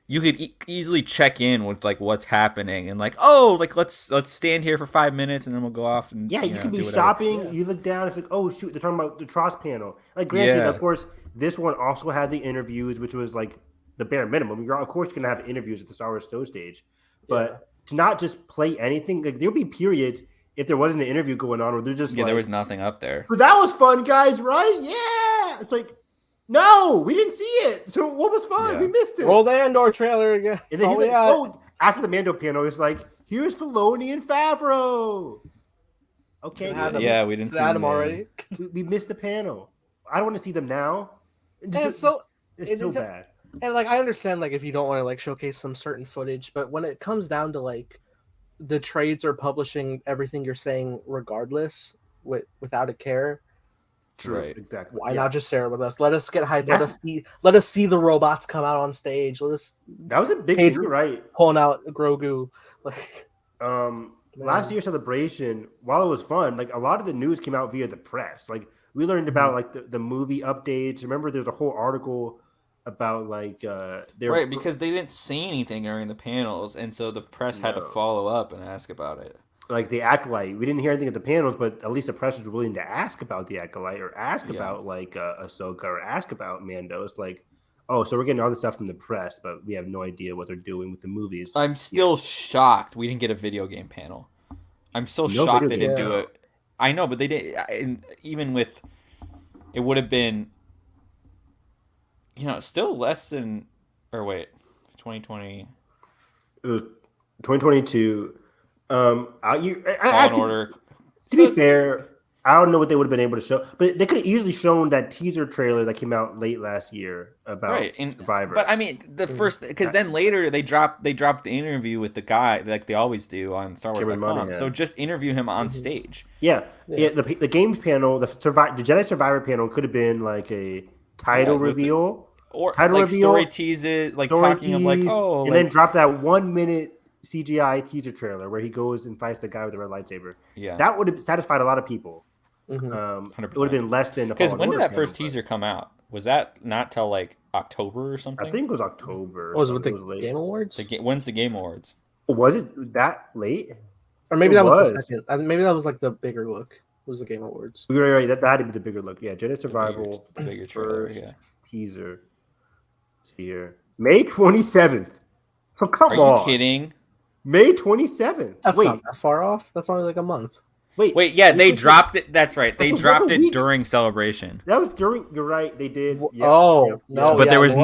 [SPEAKER 1] you could easily check in with like what's happening and like, oh, like let's stand here for 5 minutes and then we'll go off and
[SPEAKER 3] you could be shopping. You look down, it's like, oh shoot, they're talking about the Tross panel. Like granted, of course, this one also had the interviews, which was like the bare minimum. You're of course gonna have interviews at the Star Wars show stage, but to not just play anything, like there'll be periods if there wasn't an interview going on where they're just
[SPEAKER 1] there was nothing up there.
[SPEAKER 3] But that was fun, guys, right? Yeah, it's like. No, we didn't see it. So what was fun? We missed it.
[SPEAKER 2] Roll the Andor trailer again.
[SPEAKER 3] And then after the Mando panel, it's like, here's Filoni and Favreau. Okay.
[SPEAKER 1] We didn't see
[SPEAKER 2] them already.
[SPEAKER 3] We missed the panel. I don't want to see them now. It's so bad.
[SPEAKER 2] And like I understand like if you don't want to like showcase some certain footage, but when it comes down to like the trades are publishing everything you're saying regardless without a care.
[SPEAKER 3] True. Right. Exactly.
[SPEAKER 2] Why not just share it with us? Let us get hyped. Let us see the robots come out on stage.
[SPEAKER 3] That was a big thing, right?
[SPEAKER 2] Pulling out Grogu. Like
[SPEAKER 3] last year's Celebration, while it was fun, like a lot of the news came out via the press. Like we learned about like the movie updates. Remember there's a whole article about like
[SPEAKER 1] because they didn't say anything during the panels, and so the press had to follow up and ask about it.
[SPEAKER 3] Like the Acolyte, we didn't hear anything at the panels, but at least the press was willing to ask about the Acolyte or ask about like Ahsoka or ask about Mando. It's like, oh, so we're getting all this stuff from the press, but we have no idea what they're doing with the movies.
[SPEAKER 1] I'm still shocked we didn't get a video game panel. I'm so shocked they didn't do it. I know, but they didn't. Even with, it would have been, still less than, 2020.
[SPEAKER 3] It was 2022.
[SPEAKER 1] Order.
[SPEAKER 3] To be fair, I don't know what they would have been able to show, but they could have easily shown that teaser trailer that came out late last year about Survivor.
[SPEAKER 1] But I mean, the first, because then later they dropped the interview with the guy like they always do on Star Wars.com. So just interview him on stage.
[SPEAKER 3] Yeah. The games panel, the Jedi Survivor panel could have been like a title reveal
[SPEAKER 1] or like story teases, like talking of like
[SPEAKER 3] then drop that 1 minute CGI teaser trailer where he goes and fights the guy with the red lightsaber. Yeah, that would have satisfied a lot of people. 100%. It would have been less than
[SPEAKER 1] because when did that first teaser come out? Was that not till like October or something?
[SPEAKER 3] I think it was October.
[SPEAKER 2] Was it with the Game Awards?
[SPEAKER 1] When's the Game Awards?
[SPEAKER 3] Was it that late?
[SPEAKER 2] Or maybe that was the second. Maybe that was like the bigger look. Was the Game Awards?
[SPEAKER 3] Right. That had to be the bigger look. Yeah, Jedi Survival,
[SPEAKER 1] the bigger trailer,
[SPEAKER 3] teaser. See here, May 27th. So come on.
[SPEAKER 1] Are you kidding?
[SPEAKER 3] May 27th.
[SPEAKER 2] That's not that far off. That's only like a month.
[SPEAKER 1] Wait, yeah, they dropped it. That's right. They dropped it
[SPEAKER 3] week.
[SPEAKER 1] during Celebration.
[SPEAKER 3] That was during. You're right. They did.
[SPEAKER 2] Yeah, no.
[SPEAKER 1] But there was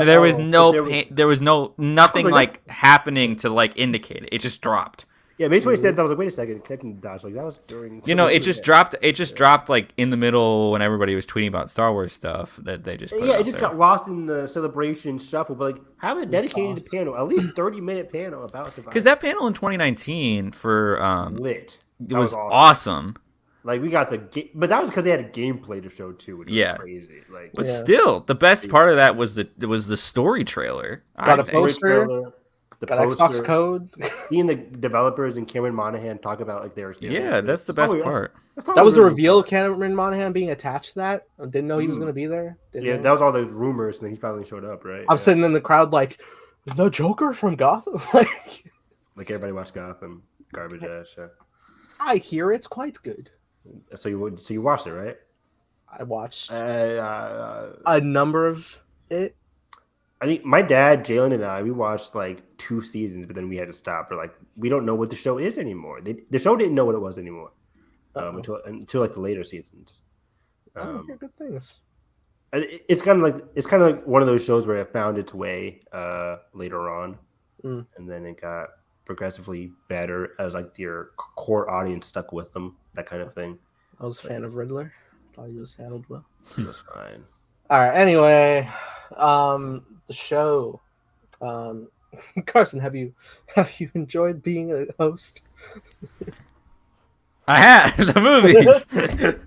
[SPEAKER 1] nothing like happening to like indicate it. It just dropped.
[SPEAKER 3] Yeah, May 27th. I was like, wait a second, connecting the dots. Like that was during.
[SPEAKER 1] It just dropped. It just dropped like in the middle when everybody was tweeting about Star Wars stuff. That they just
[SPEAKER 3] it just got lost in the Celebration shuffle. But like, have a dedicated panel, at least 30-minute panel about Survivor.
[SPEAKER 1] Because that panel in 2019 for
[SPEAKER 3] lit.
[SPEAKER 1] It was awesome.
[SPEAKER 3] Like we got but that was because they had a gameplay to show too, which was crazy. Like,
[SPEAKER 1] but still, the best part of that was the story trailer.
[SPEAKER 2] Got a poster. Got Xbox code.
[SPEAKER 3] Seeing the developers and Cameron Monaghan talk about like their
[SPEAKER 1] that's the best part.
[SPEAKER 2] That was the reveal of Cameron Monaghan being attached to that. I didn't know he was going to be there.
[SPEAKER 3] That was all those rumors, and then he finally showed up. Right.
[SPEAKER 2] I'm sitting in the crowd like the Joker from Gotham.
[SPEAKER 3] Like everybody watched Gotham. Garbage ass. Yeah.
[SPEAKER 2] I hear it's quite good.
[SPEAKER 3] So you watched it, right?
[SPEAKER 2] I watched a number of it.
[SPEAKER 3] I think my dad, Jalen, and I, we watched like 2 seasons, but then we had to stop. We're like, we don't know what the show is anymore. The show didn't know what it was anymore until like the later seasons.
[SPEAKER 2] I don't hear good things.
[SPEAKER 3] It's kind of like one of those shows where it found its way later on, and then it got progressively better as like your core audience stuck with them, that kind of thing.
[SPEAKER 2] I was a fan of Riddler. Thought he was handled well.
[SPEAKER 3] He was fine.
[SPEAKER 2] All right. Anyway, the show. Carson, have you enjoyed being a host?
[SPEAKER 1] I had the movies.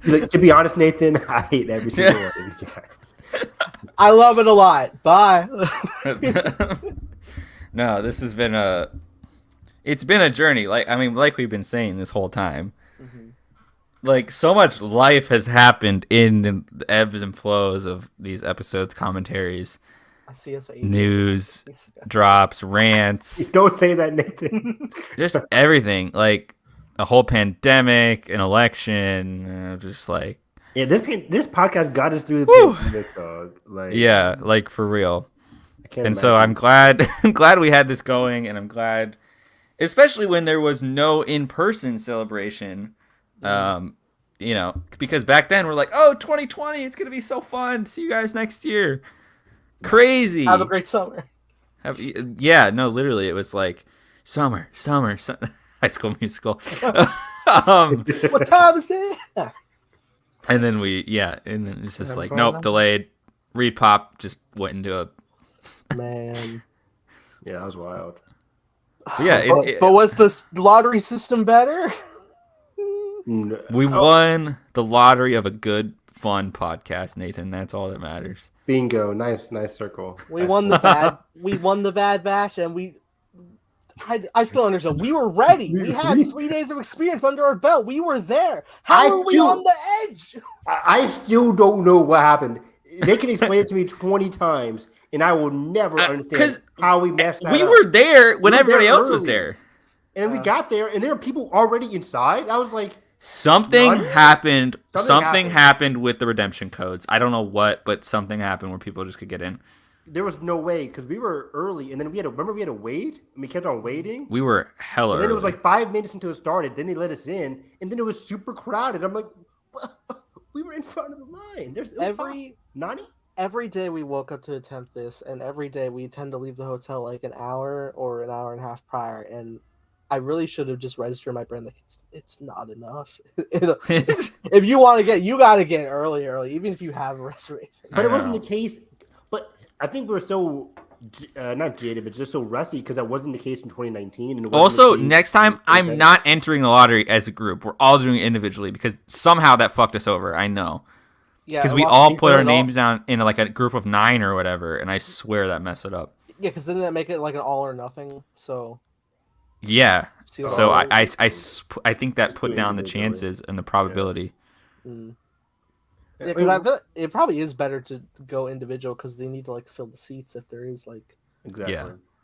[SPEAKER 3] He's like, to be honest, Nathan, I hate every single one of you guys.
[SPEAKER 2] I love it a lot. Bye.
[SPEAKER 1] No, this has been it's been a journey. Like we've been saying this whole time. Mm-hmm. Like so much life has happened in the ebbs and flows of these episodes, commentaries, news, drops, rants.
[SPEAKER 3] Don't say that, Nathan.
[SPEAKER 1] Just everything, like a whole pandemic, an election, just like
[SPEAKER 3] this podcast got us through the pandemic, dog.
[SPEAKER 1] Like for real. So I'm glad we had this going, and I'm glad, especially when there was no in-person celebration. Because back then we're like, oh, 2020, it's gonna be so fun. See you guys next year. Crazy.
[SPEAKER 2] Have a great summer.
[SPEAKER 1] Literally, it was like summer. High School Musical.
[SPEAKER 2] What time is it?
[SPEAKER 1] And then it's just like, nope, delayed. Reed Pop just went into a
[SPEAKER 2] man.
[SPEAKER 3] Yeah, that was wild.
[SPEAKER 2] But was the lottery system better?
[SPEAKER 1] We won the lottery of a good, fun podcast, Nathan. That's all that matters.
[SPEAKER 3] Bingo. Nice circle.
[SPEAKER 2] We won the bad batch, and I still understand. We were ready. We had 3 days of experience under our belt. We were there. How are we on the edge?
[SPEAKER 3] I still don't know what happened. They can explain it to me 20 times, and I will never understand how we messed that up.
[SPEAKER 1] We were there when everybody else was there.
[SPEAKER 3] And we got there, and there were people already inside. I was like,
[SPEAKER 1] something happened. Something happened with the redemption codes. I don't know what, but something happened where people just could get in.
[SPEAKER 3] There was no way, because we were early, and then we had to wait, and we kept on waiting.
[SPEAKER 1] We were hella early.
[SPEAKER 3] And then it was like 5 minutes until it started. Then they let us in, and then it was super crowded. I'm like, we were in front of the line.
[SPEAKER 2] Every day we woke up to attempt this, and every day we tend to leave the hotel like an hour or an hour and a half prior, and I really should have just registered in my brain like it's not enough. If you want to you got to get early, even if you have a reservation.
[SPEAKER 3] But it wasn't the case. But I think we were so not jaded, but just so rusty because that wasn't the case in 2019. And
[SPEAKER 1] also, next time I'm not entering the lottery as a group. We're all doing it individually because somehow that fucked us over. I know. Yeah, because we all put our names down in like a group of 9 or whatever, and I swear that messed it up.
[SPEAKER 2] Yeah, because didn't that make it like an all or nothing? So.
[SPEAKER 1] Yeah. So I think that put down the chances and the probability.
[SPEAKER 2] Yeah, because I feel like it probably is better to go individual because they need to like fill the seats if there is like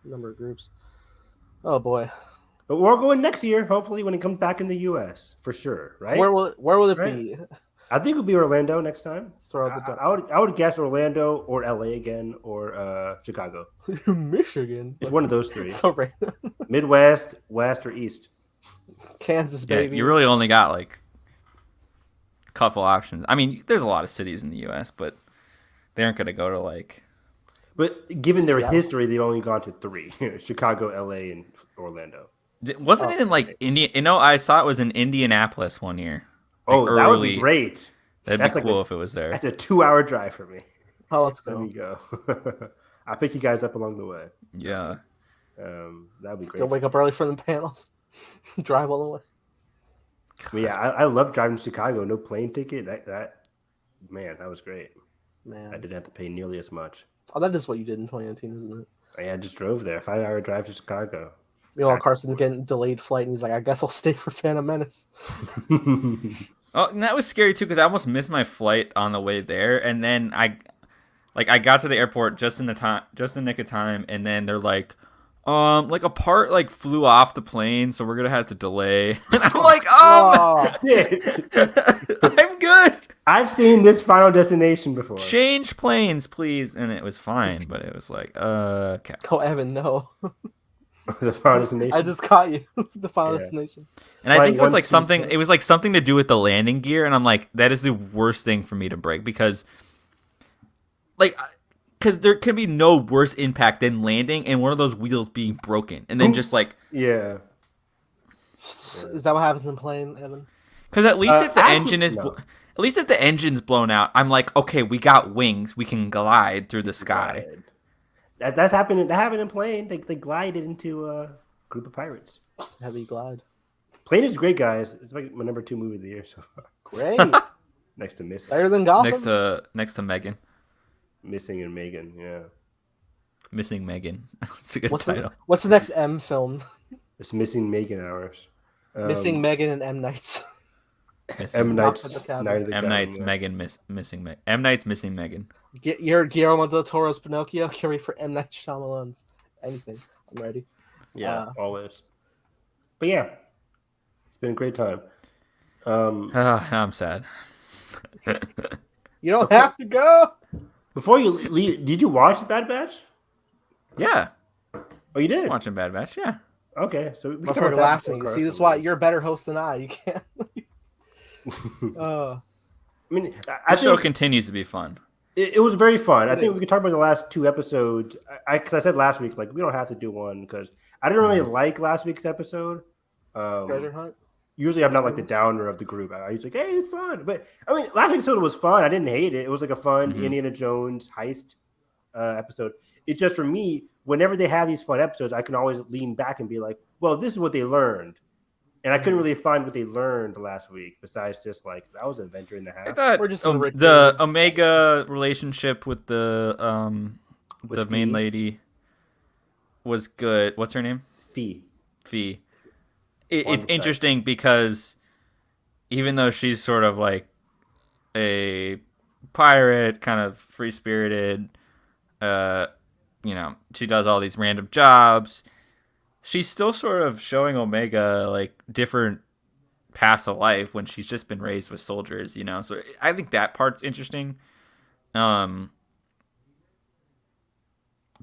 [SPEAKER 2] number of groups. Oh boy.
[SPEAKER 3] But we're going next year, hopefully, when it comes back in the U.S. for sure, right?
[SPEAKER 2] Where will it be?
[SPEAKER 3] I think it'll be Orlando next time.
[SPEAKER 2] Throw the
[SPEAKER 3] I would guess Orlando or LA again or Chicago.
[SPEAKER 2] Michigan.
[SPEAKER 3] It's one of those three.
[SPEAKER 2] So random.
[SPEAKER 3] Midwest, West, or East.
[SPEAKER 2] Kansas, baby.
[SPEAKER 1] You really only got like a couple options. I mean, there's a lot of cities in the U.S., but they aren't going to go to like.
[SPEAKER 3] But given their history, they've only gone to 3: Chicago, LA, and Orlando.
[SPEAKER 1] Wasn't it in like India? You know, I saw it was in Indianapolis one year. Like
[SPEAKER 3] that would be great.
[SPEAKER 1] That'd be cool if it was there.
[SPEAKER 3] That's a 2-hour drive for me.
[SPEAKER 2] Oh, let's go.
[SPEAKER 3] There we go. I'll pick you guys up along the way.
[SPEAKER 1] Yeah.
[SPEAKER 3] That'd be great.
[SPEAKER 2] You'll wake up early for the panels. Drive all the way.
[SPEAKER 3] But yeah, I love driving to Chicago. No plane ticket. That was great.
[SPEAKER 2] Man,
[SPEAKER 3] I didn't have to pay nearly as much.
[SPEAKER 2] Oh, that is what you did in 2019, isn't it?
[SPEAKER 3] I just drove there. 5-hour drive to Chicago.
[SPEAKER 2] Meanwhile, Carson getting delayed flight, and he's like, "I guess I'll stay for Phantom Menace."
[SPEAKER 1] Oh, and that was scary too because I almost missed my flight on the way there, and then I got to the airport just in the nick of time, and then they're like a part like flew off the plane, so we're gonna have to delay. And I'm like, I'm good.
[SPEAKER 3] I've seen this Final Destination before.
[SPEAKER 1] Change planes, please, and it was fine, but it was like, okay.
[SPEAKER 2] Oh, Evan, no.
[SPEAKER 3] The Final Destination.
[SPEAKER 2] I just caught you. The Final Destination.
[SPEAKER 1] And I think it was like something. It was like something to do with the landing gear, and I'm like, that is the worst thing for me to break because there can be no worse impact than landing and one of those wheels being broken, and then just like
[SPEAKER 3] yeah.
[SPEAKER 2] Is that what happens in plane, Evan?
[SPEAKER 1] Because at least if the engine is, at least if the engine's blown out, I'm like, okay, we got wings, we can glide through the sky.
[SPEAKER 3] That's happened. That happened in Plane. They glided into a group of pirates.
[SPEAKER 2] Heavy glide.
[SPEAKER 3] Plane is great, guys. It's like my number 2 movie of the year so far.
[SPEAKER 2] Great.
[SPEAKER 3] Next to Missing.
[SPEAKER 2] Better than Gotham.
[SPEAKER 1] Next to Megan.
[SPEAKER 3] Missing and Megan. Yeah.
[SPEAKER 1] Missing Megan. It's a good title.
[SPEAKER 2] What's the next M film?
[SPEAKER 3] It's Missing Megan Hours.
[SPEAKER 2] Missing Megan and M Nights.
[SPEAKER 3] M Night's Night of the
[SPEAKER 1] M Night's Megan missing Megan. M Night's missing Megan.
[SPEAKER 2] You're Guillermo del Toro's Pinocchio. Get ready for M Night Shyamalan's anything. I'm ready.
[SPEAKER 3] Yeah, always. But yeah, it's been a great time.
[SPEAKER 1] I'm sad.
[SPEAKER 2] You don't have to go.
[SPEAKER 3] Before you leave, did you watch Bad Batch?
[SPEAKER 1] Yeah.
[SPEAKER 3] Oh, you did?
[SPEAKER 1] Watching Bad Batch, yeah.
[SPEAKER 3] Okay, so
[SPEAKER 2] we can laughing. See, this is why you're a better host than I. You can't.
[SPEAKER 3] I mean,
[SPEAKER 1] the show continues to be fun.
[SPEAKER 3] It was very fun. I think we could talk about the last 2 episodes. Because I said last week, like, we don't have to do one because I didn't really like last week's episode.
[SPEAKER 2] Treasure Hunt?
[SPEAKER 3] Usually I'm not like the downer of the group. I was like, hey, it's fun. But I mean, last week's episode was fun. I didn't hate it. It was like a fun Indiana Jones heist episode. It's just for me, whenever they have these fun episodes, I can always lean back and be like, well, this is what they learned. And I couldn't really find what they learned last week besides just like that was an adventure and a half.
[SPEAKER 1] I thought the Omega relationship with the main lady was good. What's her name?
[SPEAKER 3] Fee.
[SPEAKER 1] It's interesting because even though she's sort of like a pirate, kind of free-spirited, she does all these random jobs. She's still sort of showing Omega like different paths of life when she's just been raised with soldiers, So I think that part's interesting. But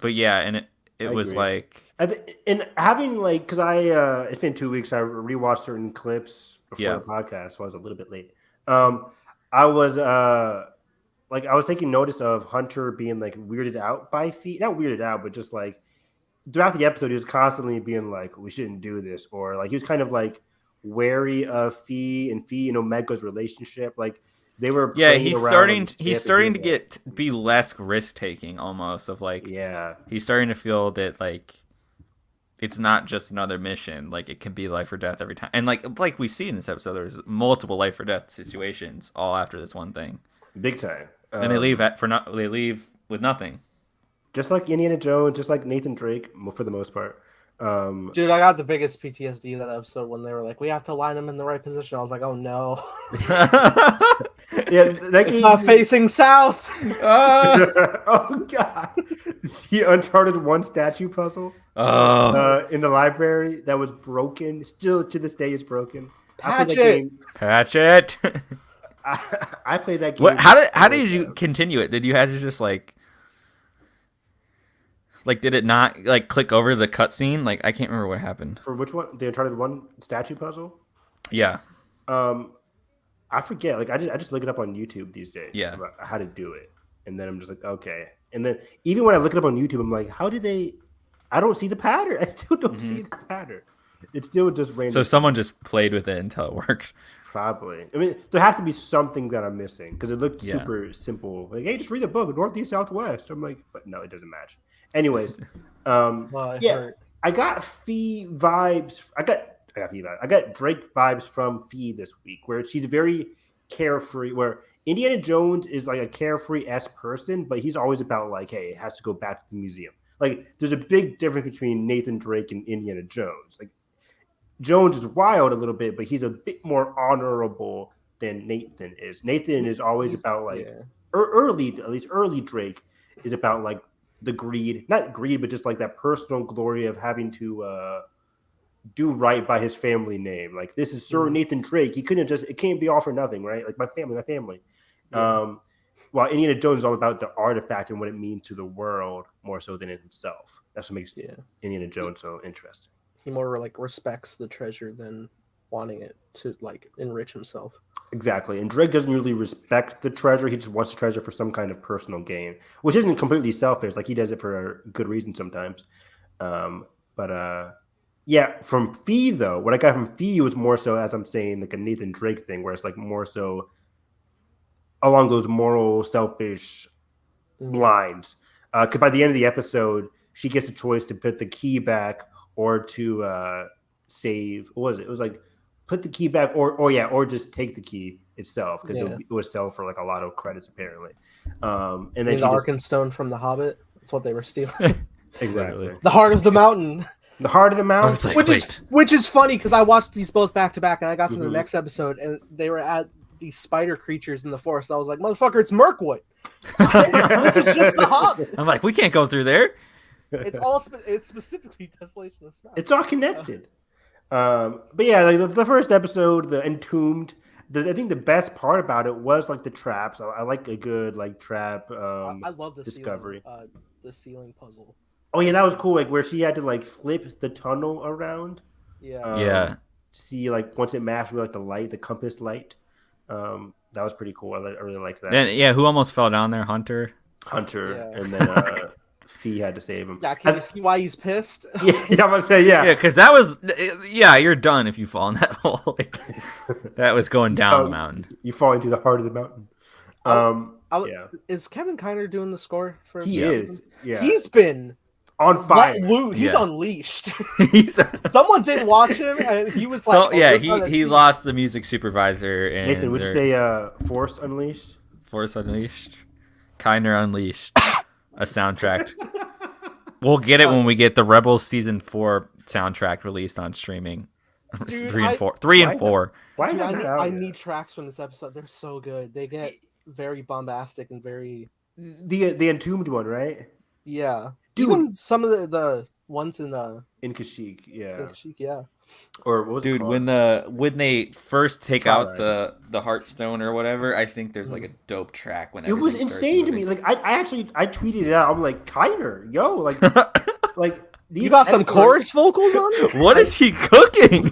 [SPEAKER 1] yeah, and it was like,
[SPEAKER 3] and having like, because it's been 2 weeks. I rewatched certain clips before the podcast, so I was a little bit late. I was taking notice of Hunter being like weirded out by Fee, not weirded out, but just like. Throughout the episode, he was constantly being like, we shouldn't do this. Or like, he was kind of like wary of Fee and Omega's relationship. Like they were.
[SPEAKER 1] Yeah. He's starting to be less risk taking almost of like, he's starting to feel that like, it's not just another mission. Like it can be life or death every time. And like we see in this episode, there's multiple life or death situations all after this one thing.
[SPEAKER 3] Big time.
[SPEAKER 1] And they leave they leave with nothing.
[SPEAKER 3] Just like Indiana Jones, just like Nathan Drake, for the most part.
[SPEAKER 2] Dude, I got the biggest PTSD that episode when they were like, we have to line him in the right position. I was like, oh no. It's not facing south.
[SPEAKER 3] Oh, God. The Uncharted 1 statue puzzle in the library that was broken. Still, to this day, is broken.
[SPEAKER 2] Patch it.
[SPEAKER 3] I played that game.
[SPEAKER 1] What? How did you continue it? Did you have to just like did it not like click over the cutscene? Like I can't remember what happened.
[SPEAKER 3] For which one? The Uncharted 1 statue puzzle?
[SPEAKER 1] Yeah.
[SPEAKER 3] I forget. Like I just look it up on YouTube these days.
[SPEAKER 1] Yeah.
[SPEAKER 3] About how to do it, and then I'm just like, okay. And then even when I look it up on YouTube, I'm like, how did they? I don't see the pattern. I still don't see the pattern. It's still just random.
[SPEAKER 1] So someone just played with it until it worked.
[SPEAKER 3] Probably. I mean, there has to be something that I'm missing because it looked super simple. Like, hey, just read the book, Northeast, Southwest. I'm like, but no, it doesn't match. Anyways, I got Fee vibes. I got Fee vibes. I got Drake vibes from Fee this week, where she's very carefree. Where Indiana Jones is like a carefree-esque person, but he's always about like, hey, it has to go back to the museum. Like, there's a big difference between Nathan Drake and Indiana Jones. Like, Jones is wild a little bit, but he's a bit more honorable than Nathan is. Nathan is always about like early Drake is about like the greed, not greed, but just like that personal glory of having to do right by his family name. Like this is Sir Nathan Drake. He couldn't just, it can't be all for nothing, right? Like my family. Yeah. While Indiana Jones is all about the artifact and what it means to the world more so than it himself. That's what makes Indiana Jones so interesting.
[SPEAKER 2] He more like respects the treasure than wanting it to like enrich himself.
[SPEAKER 3] Exactly. And Drake doesn't really respect the treasure. He just wants the treasure for some kind of personal gain, which isn't completely selfish. Like he does it for a good reason sometimes. Yeah, from Fee though, what I got from Fee was more so, as I'm saying, like a Nathan Drake thing, where it's like more so along those moral, selfish lines. Because by the end of the episode, she gets a choice to put the key back or to save. What was it? It was like put the key back, or just take the key itself because it would sell for like a lot of credits apparently. And then
[SPEAKER 2] the Arkenstone from The Hobbit. That's what they were stealing.
[SPEAKER 3] Exactly.
[SPEAKER 2] The Heart of the Mountain.
[SPEAKER 3] The Heart of the Mountain.
[SPEAKER 1] Like,
[SPEAKER 2] which is funny because I watched these both back to back, and I got to the next episode, and they were at these spider creatures in the forest. I was like, "Motherfucker, it's Mirkwood. This is just the Hobbit."
[SPEAKER 1] I'm like, we can't go through there.
[SPEAKER 2] It's specifically Desolation of Snow.
[SPEAKER 3] It's all connected. But yeah, like the first episode, the Entombed. I think the best part about it was like the traps. I like a good like trap.
[SPEAKER 2] I love the
[SPEAKER 3] discovery.
[SPEAKER 2] The ceiling puzzle.
[SPEAKER 3] Oh yeah, that was cool. Like where she had to like flip the tunnel around.
[SPEAKER 2] Yeah.
[SPEAKER 3] See like once it matched with like the light, the compass light. That was pretty cool. I really liked that.
[SPEAKER 1] Then who almost fell down there? Hunter,
[SPEAKER 3] and then Fee had to save him.
[SPEAKER 2] Yeah, can you see why he's pissed?
[SPEAKER 3] Yeah, I'm gonna say yeah.
[SPEAKER 1] Yeah, because that was you're done if you fall in that hole. Like, that was going down the mountain.
[SPEAKER 3] You fall into the heart of the mountain.
[SPEAKER 2] Is Kevin Kiner doing the score for?
[SPEAKER 3] He is. Yeah,
[SPEAKER 2] he's been
[SPEAKER 3] on fire.
[SPEAKER 2] He's unleashed. Someone didn't watch him, and he was like,
[SPEAKER 1] he lost the music supervisor. And
[SPEAKER 3] Nathan, would you say Force Unleashed?
[SPEAKER 1] Force Unleashed, Kiner Unleashed, a soundtrack. We'll get it when we get the Rebels season 4 soundtrack released on streaming.
[SPEAKER 2] Dude,
[SPEAKER 1] 3 and 4.
[SPEAKER 2] Dude, I need tracks from this episode. They're so good. They get very bombastic and very
[SPEAKER 3] the Entombed one, right?
[SPEAKER 2] Yeah.
[SPEAKER 3] Dude.
[SPEAKER 2] Even some of the ones in
[SPEAKER 3] Kashyyyk,
[SPEAKER 2] yeah.
[SPEAKER 3] Or what was it called?
[SPEAKER 1] when they first take out the Heartstone or whatever, I think there's like a dope track when
[SPEAKER 3] it was insane to me. Like I tweeted it out. I'm like, Kiner, yo, like
[SPEAKER 2] you got some chorus vocals on it?
[SPEAKER 1] What is he cooking?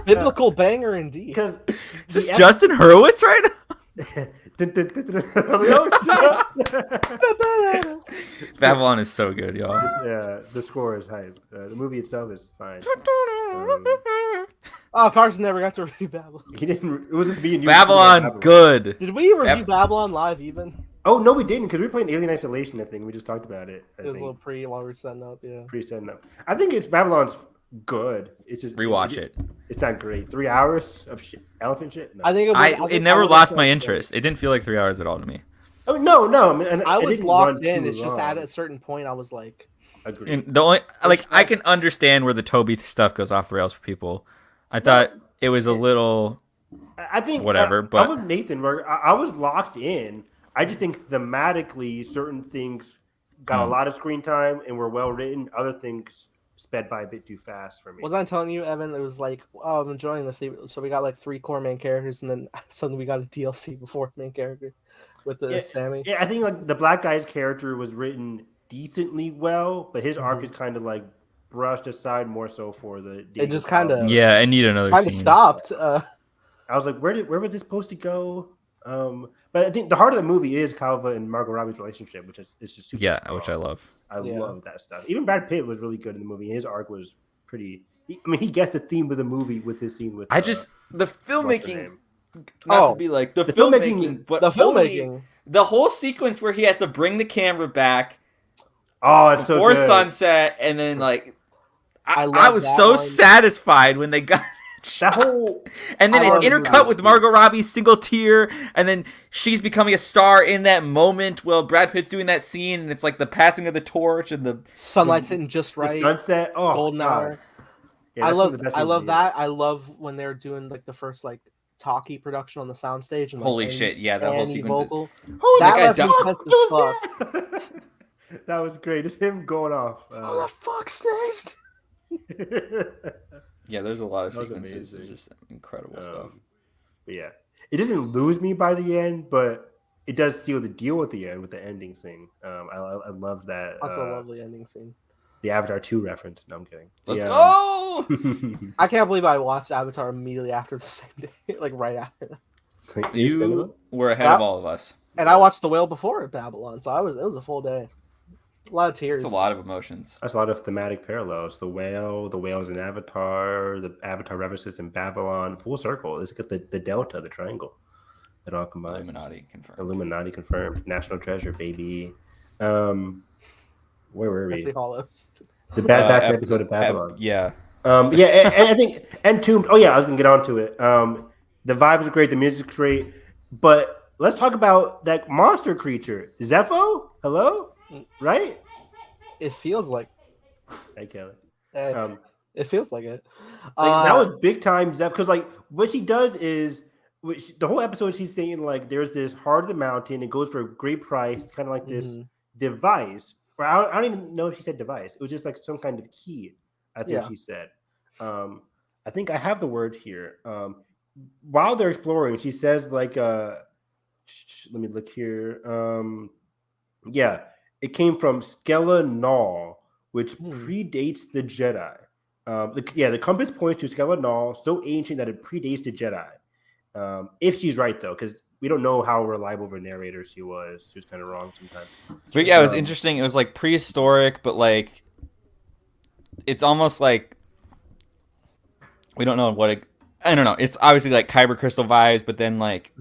[SPEAKER 2] Biblical banger indeed.
[SPEAKER 3] Because
[SPEAKER 1] is this Justin Hurwitz right now? Babylon is so good, y'all.
[SPEAKER 3] Yeah, the score is hype. The movie itself is fine.
[SPEAKER 2] Carson never got to review Babylon.
[SPEAKER 3] He didn't. It was just me and you.
[SPEAKER 1] Babylon, good.
[SPEAKER 2] Did we review Babylon live even?
[SPEAKER 3] Oh no, we didn't because we were playing Alien Isolation. I think we just talked about it.
[SPEAKER 2] It was a little while we were setting up. Yeah,
[SPEAKER 3] setting up. I think it's Babylon's good. It's just
[SPEAKER 1] rewatch it.
[SPEAKER 3] It's not great. 3 hours of elephant shit. No.
[SPEAKER 2] I think
[SPEAKER 1] it never lost my interest. It didn't feel like 3 hours at all to me.
[SPEAKER 3] Oh no!
[SPEAKER 2] I was locked in. It's just at a certain point I was like,
[SPEAKER 3] agreed.
[SPEAKER 1] And the only I can understand where the Toby stuff goes off the rails for people. I thought it was a little.
[SPEAKER 3] I think
[SPEAKER 1] whatever, but
[SPEAKER 3] I was Nathan. Where I was locked in. I just think thematically, certain things got a lot of screen time and were well written. Other things sped by a bit too fast for me.
[SPEAKER 2] Was I telling you, Evan? It was like, oh, I'm enjoying this. So we got like 3 core main characters, and then suddenly we got a DLC before main character with the Sammy.
[SPEAKER 3] Yeah, I think like the black guy's character was written decently well, but his arc is kind of like brushed aside more so for the.
[SPEAKER 2] It just kind of
[SPEAKER 1] I need another.
[SPEAKER 2] Kind of stopped.
[SPEAKER 3] I was like, where was this supposed to go? But I think the heart of the movie is Calva and Margot Robbie's relationship, which is just super strong.
[SPEAKER 1] Which I love.
[SPEAKER 3] I love that stuff. Even Brad Pitt was really good in the movie. His arc was pretty. I mean, he gets the theme of the movie with his scene with.
[SPEAKER 1] The filmmaking. Not to be like the filmmaking, but
[SPEAKER 2] the filmmaking,
[SPEAKER 1] the whole sequence where he has to bring the camera back.
[SPEAKER 3] Oh, it's so good.
[SPEAKER 1] Before sunset, and then like I was so satisfied when they got.
[SPEAKER 3] That whole
[SPEAKER 1] and then it's intercut with Margot Robbie's single tear, and then she's becoming a star in that moment while Brad Pitt's doing that scene, and it's like the passing of the torch and the
[SPEAKER 2] sunlight's hitting just right.
[SPEAKER 3] The sunset, golden hour.
[SPEAKER 2] Yeah, I love that. I love when they're doing like the first like talkie production on the soundstage. And
[SPEAKER 1] holy shit! Yeah, that whole sequence.
[SPEAKER 2] Vocal. That
[SPEAKER 3] that was great. Just him going off.
[SPEAKER 2] Oh the fuck's next?
[SPEAKER 1] Yeah, there's a lot of sequences. It's just incredible stuff.
[SPEAKER 3] Yeah, it doesn't lose me by the end, but it does seal the deal at the end with the ending scene. I love that.
[SPEAKER 2] That's a lovely ending scene.
[SPEAKER 3] The Avatar 2 reference. No, I'm kidding.
[SPEAKER 1] Let's go!
[SPEAKER 2] I can't believe I watched Avatar immediately after the same day, like right after that.
[SPEAKER 1] You were ahead of all of us.
[SPEAKER 2] And I watched The Whale before Babylon, so it was a full day. A lot of tears.
[SPEAKER 1] It's a lot of emotions.
[SPEAKER 3] That's a lot of thematic parallels. The whale's in Avatar, the Avatar references in Babylon, full circle. Let's get the delta, the triangle. It all combines. Illuminati confirmed. National treasure, baby. Where were we? The Bad Batch episode of Babylon. And I think Entombed. Oh yeah, I was gonna get onto it. The vibe is great, the music's great, but let's talk about that monster creature, Zepho. Hello. Right?
[SPEAKER 2] It feels like.
[SPEAKER 3] Hey, Kelly.
[SPEAKER 2] It feels like it.
[SPEAKER 3] That was big time Zeph, because like what she does is the whole episode she's saying like there's this heart of the mountain. It goes for a great price, kind of like this device. Or I don't even know if she said device. It was just like some kind of key. I think she said. I think I have the word here. While they're exploring, she says like let me look here. It came from Skella Null, which predates the Jedi. The compass points to Skella Null, so ancient that it predates the Jedi. If she's right, though, because we don't know how reliable of a narrator she was. She was kind of wrong sometimes.
[SPEAKER 1] But yeah, it was interesting. It was like prehistoric, but like it's almost like we don't know I don't know. It's obviously like Kyber crystal vibes, but then like.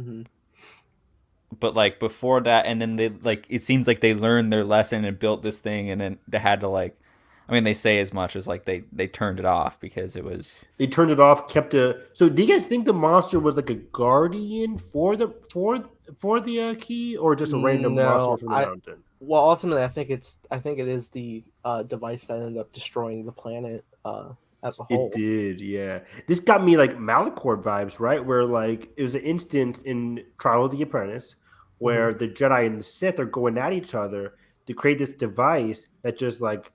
[SPEAKER 1] But like before that, and then they like it seems like they learned their lesson and built this thing, and then they had to like, I mean, they say as much as like they turned it off because it was
[SPEAKER 3] they turned it off, kept a. So do you guys think the monster was like a guardian for the key, or just a random monster from the mountain?
[SPEAKER 2] Well, ultimately, I think it is the device that ended up destroying the planet as a whole.
[SPEAKER 3] It did, yeah. This got me like Malachor vibes, right? Where like it was an instant in Trial of the Apprentice where the Jedi and the Sith are going at each other to create this device that just like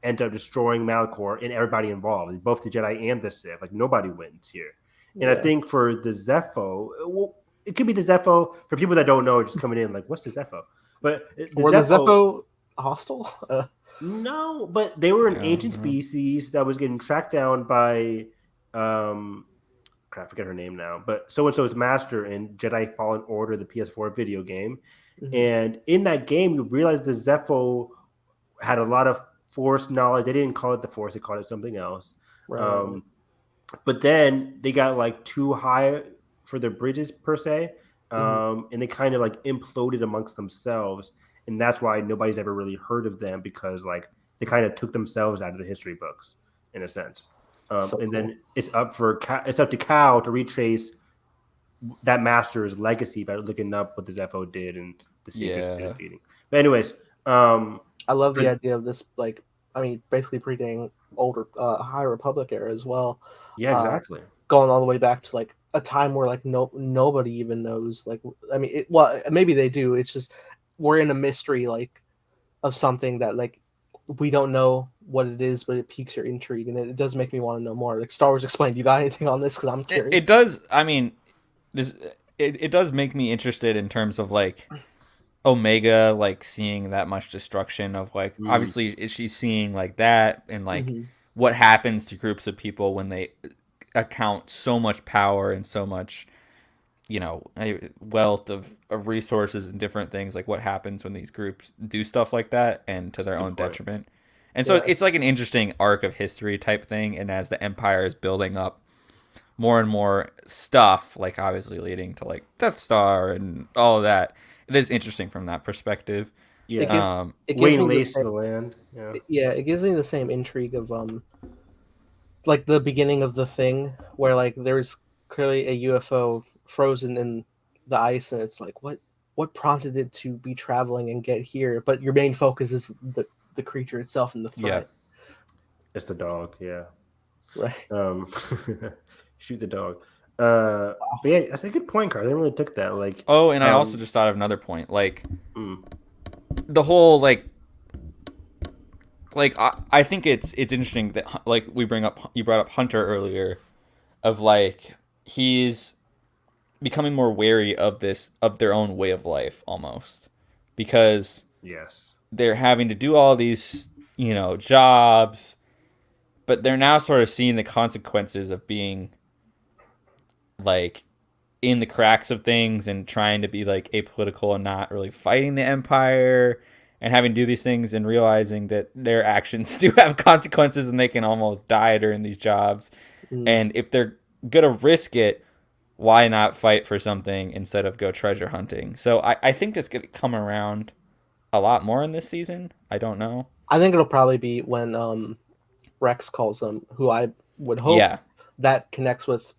[SPEAKER 3] ends up destroying Malachor and everybody involved, both the Jedi and the Sith. Like nobody wins here. And I think for the Zepho, well, it could be the Zepho for people that don't know, just coming in like, what's the Zepho? But the
[SPEAKER 2] Zepho hostile?
[SPEAKER 3] No, but they were an ancient species that was getting tracked down by I forget her name now, but so-and-so's master in Jedi Fallen Order, the PS4 video game. And in that game, you realize the Zepho had a lot of Force knowledge. They didn't call it the Force, they called it something else. Right. But then they got like too high for their bridges per se. And they kind of like imploded amongst themselves. And that's why nobody's ever really heard of them, because like they kind of took themselves out of the history books in a sense. Then it's up to Cal to retrace that master's legacy by looking up what the Zepho did and the secrets to defeating. But anyways,
[SPEAKER 2] I love the idea of this, like, I mean, basically predating older High Republic era as well.
[SPEAKER 3] Yeah, exactly.
[SPEAKER 2] Going all the way back to like a time where like nobody even knows. Like, I mean, maybe they do. It's just we're in a mystery like of something that like we don't know what it is, but it piques your intrigue, and it does make me want to know more. Like Star Wars Explained, you got anything on this? Because I'm curious.
[SPEAKER 1] It does. I mean, it does make me interested in terms of like Omega, like seeing that much destruction of like obviously is she seeing like that and like what happens to groups of people when they account so much power and so much, you know, wealth of resources and different things, like what happens when these groups do stuff like that and to their own detriment. And so it's like an interesting arc of history type thing, and as the Empire is building up more and more stuff, like obviously leading to like Death Star and all of that, it is interesting from that perspective.
[SPEAKER 3] Yeah,
[SPEAKER 2] it gives me
[SPEAKER 3] lace to the land.
[SPEAKER 2] Yeah, it gives me the same intrigue of like the beginning of The Thing, where like there's clearly a UFO frozen in the ice, and it's like what prompted it to be traveling and get here? But your main focus is the creature itself and the threat.
[SPEAKER 3] Yeah. It's the dog. Yeah.
[SPEAKER 2] Right.
[SPEAKER 3] Shoot the dog. But yeah, that's a good point, Carl. I didn't really took that. Like,
[SPEAKER 1] and I also just thought of another point, like the whole like I think it's interesting that like you brought up Hunter earlier, of like he's becoming more wary of their own way of life almost, because they're having to do all these, you know, jobs, but they're now sort of seeing the consequences of being like in the cracks of things and trying to be like apolitical and not really fighting the Empire and having to do these things and realizing that their actions do have consequences and they can almost die during these jobs. And if they're gonna risk it, why not fight for something instead of go treasure hunting? So I think that's gonna come around a lot more in this season. I don't know.
[SPEAKER 2] I think it'll probably be when Rex calls them, who I would hope that connects with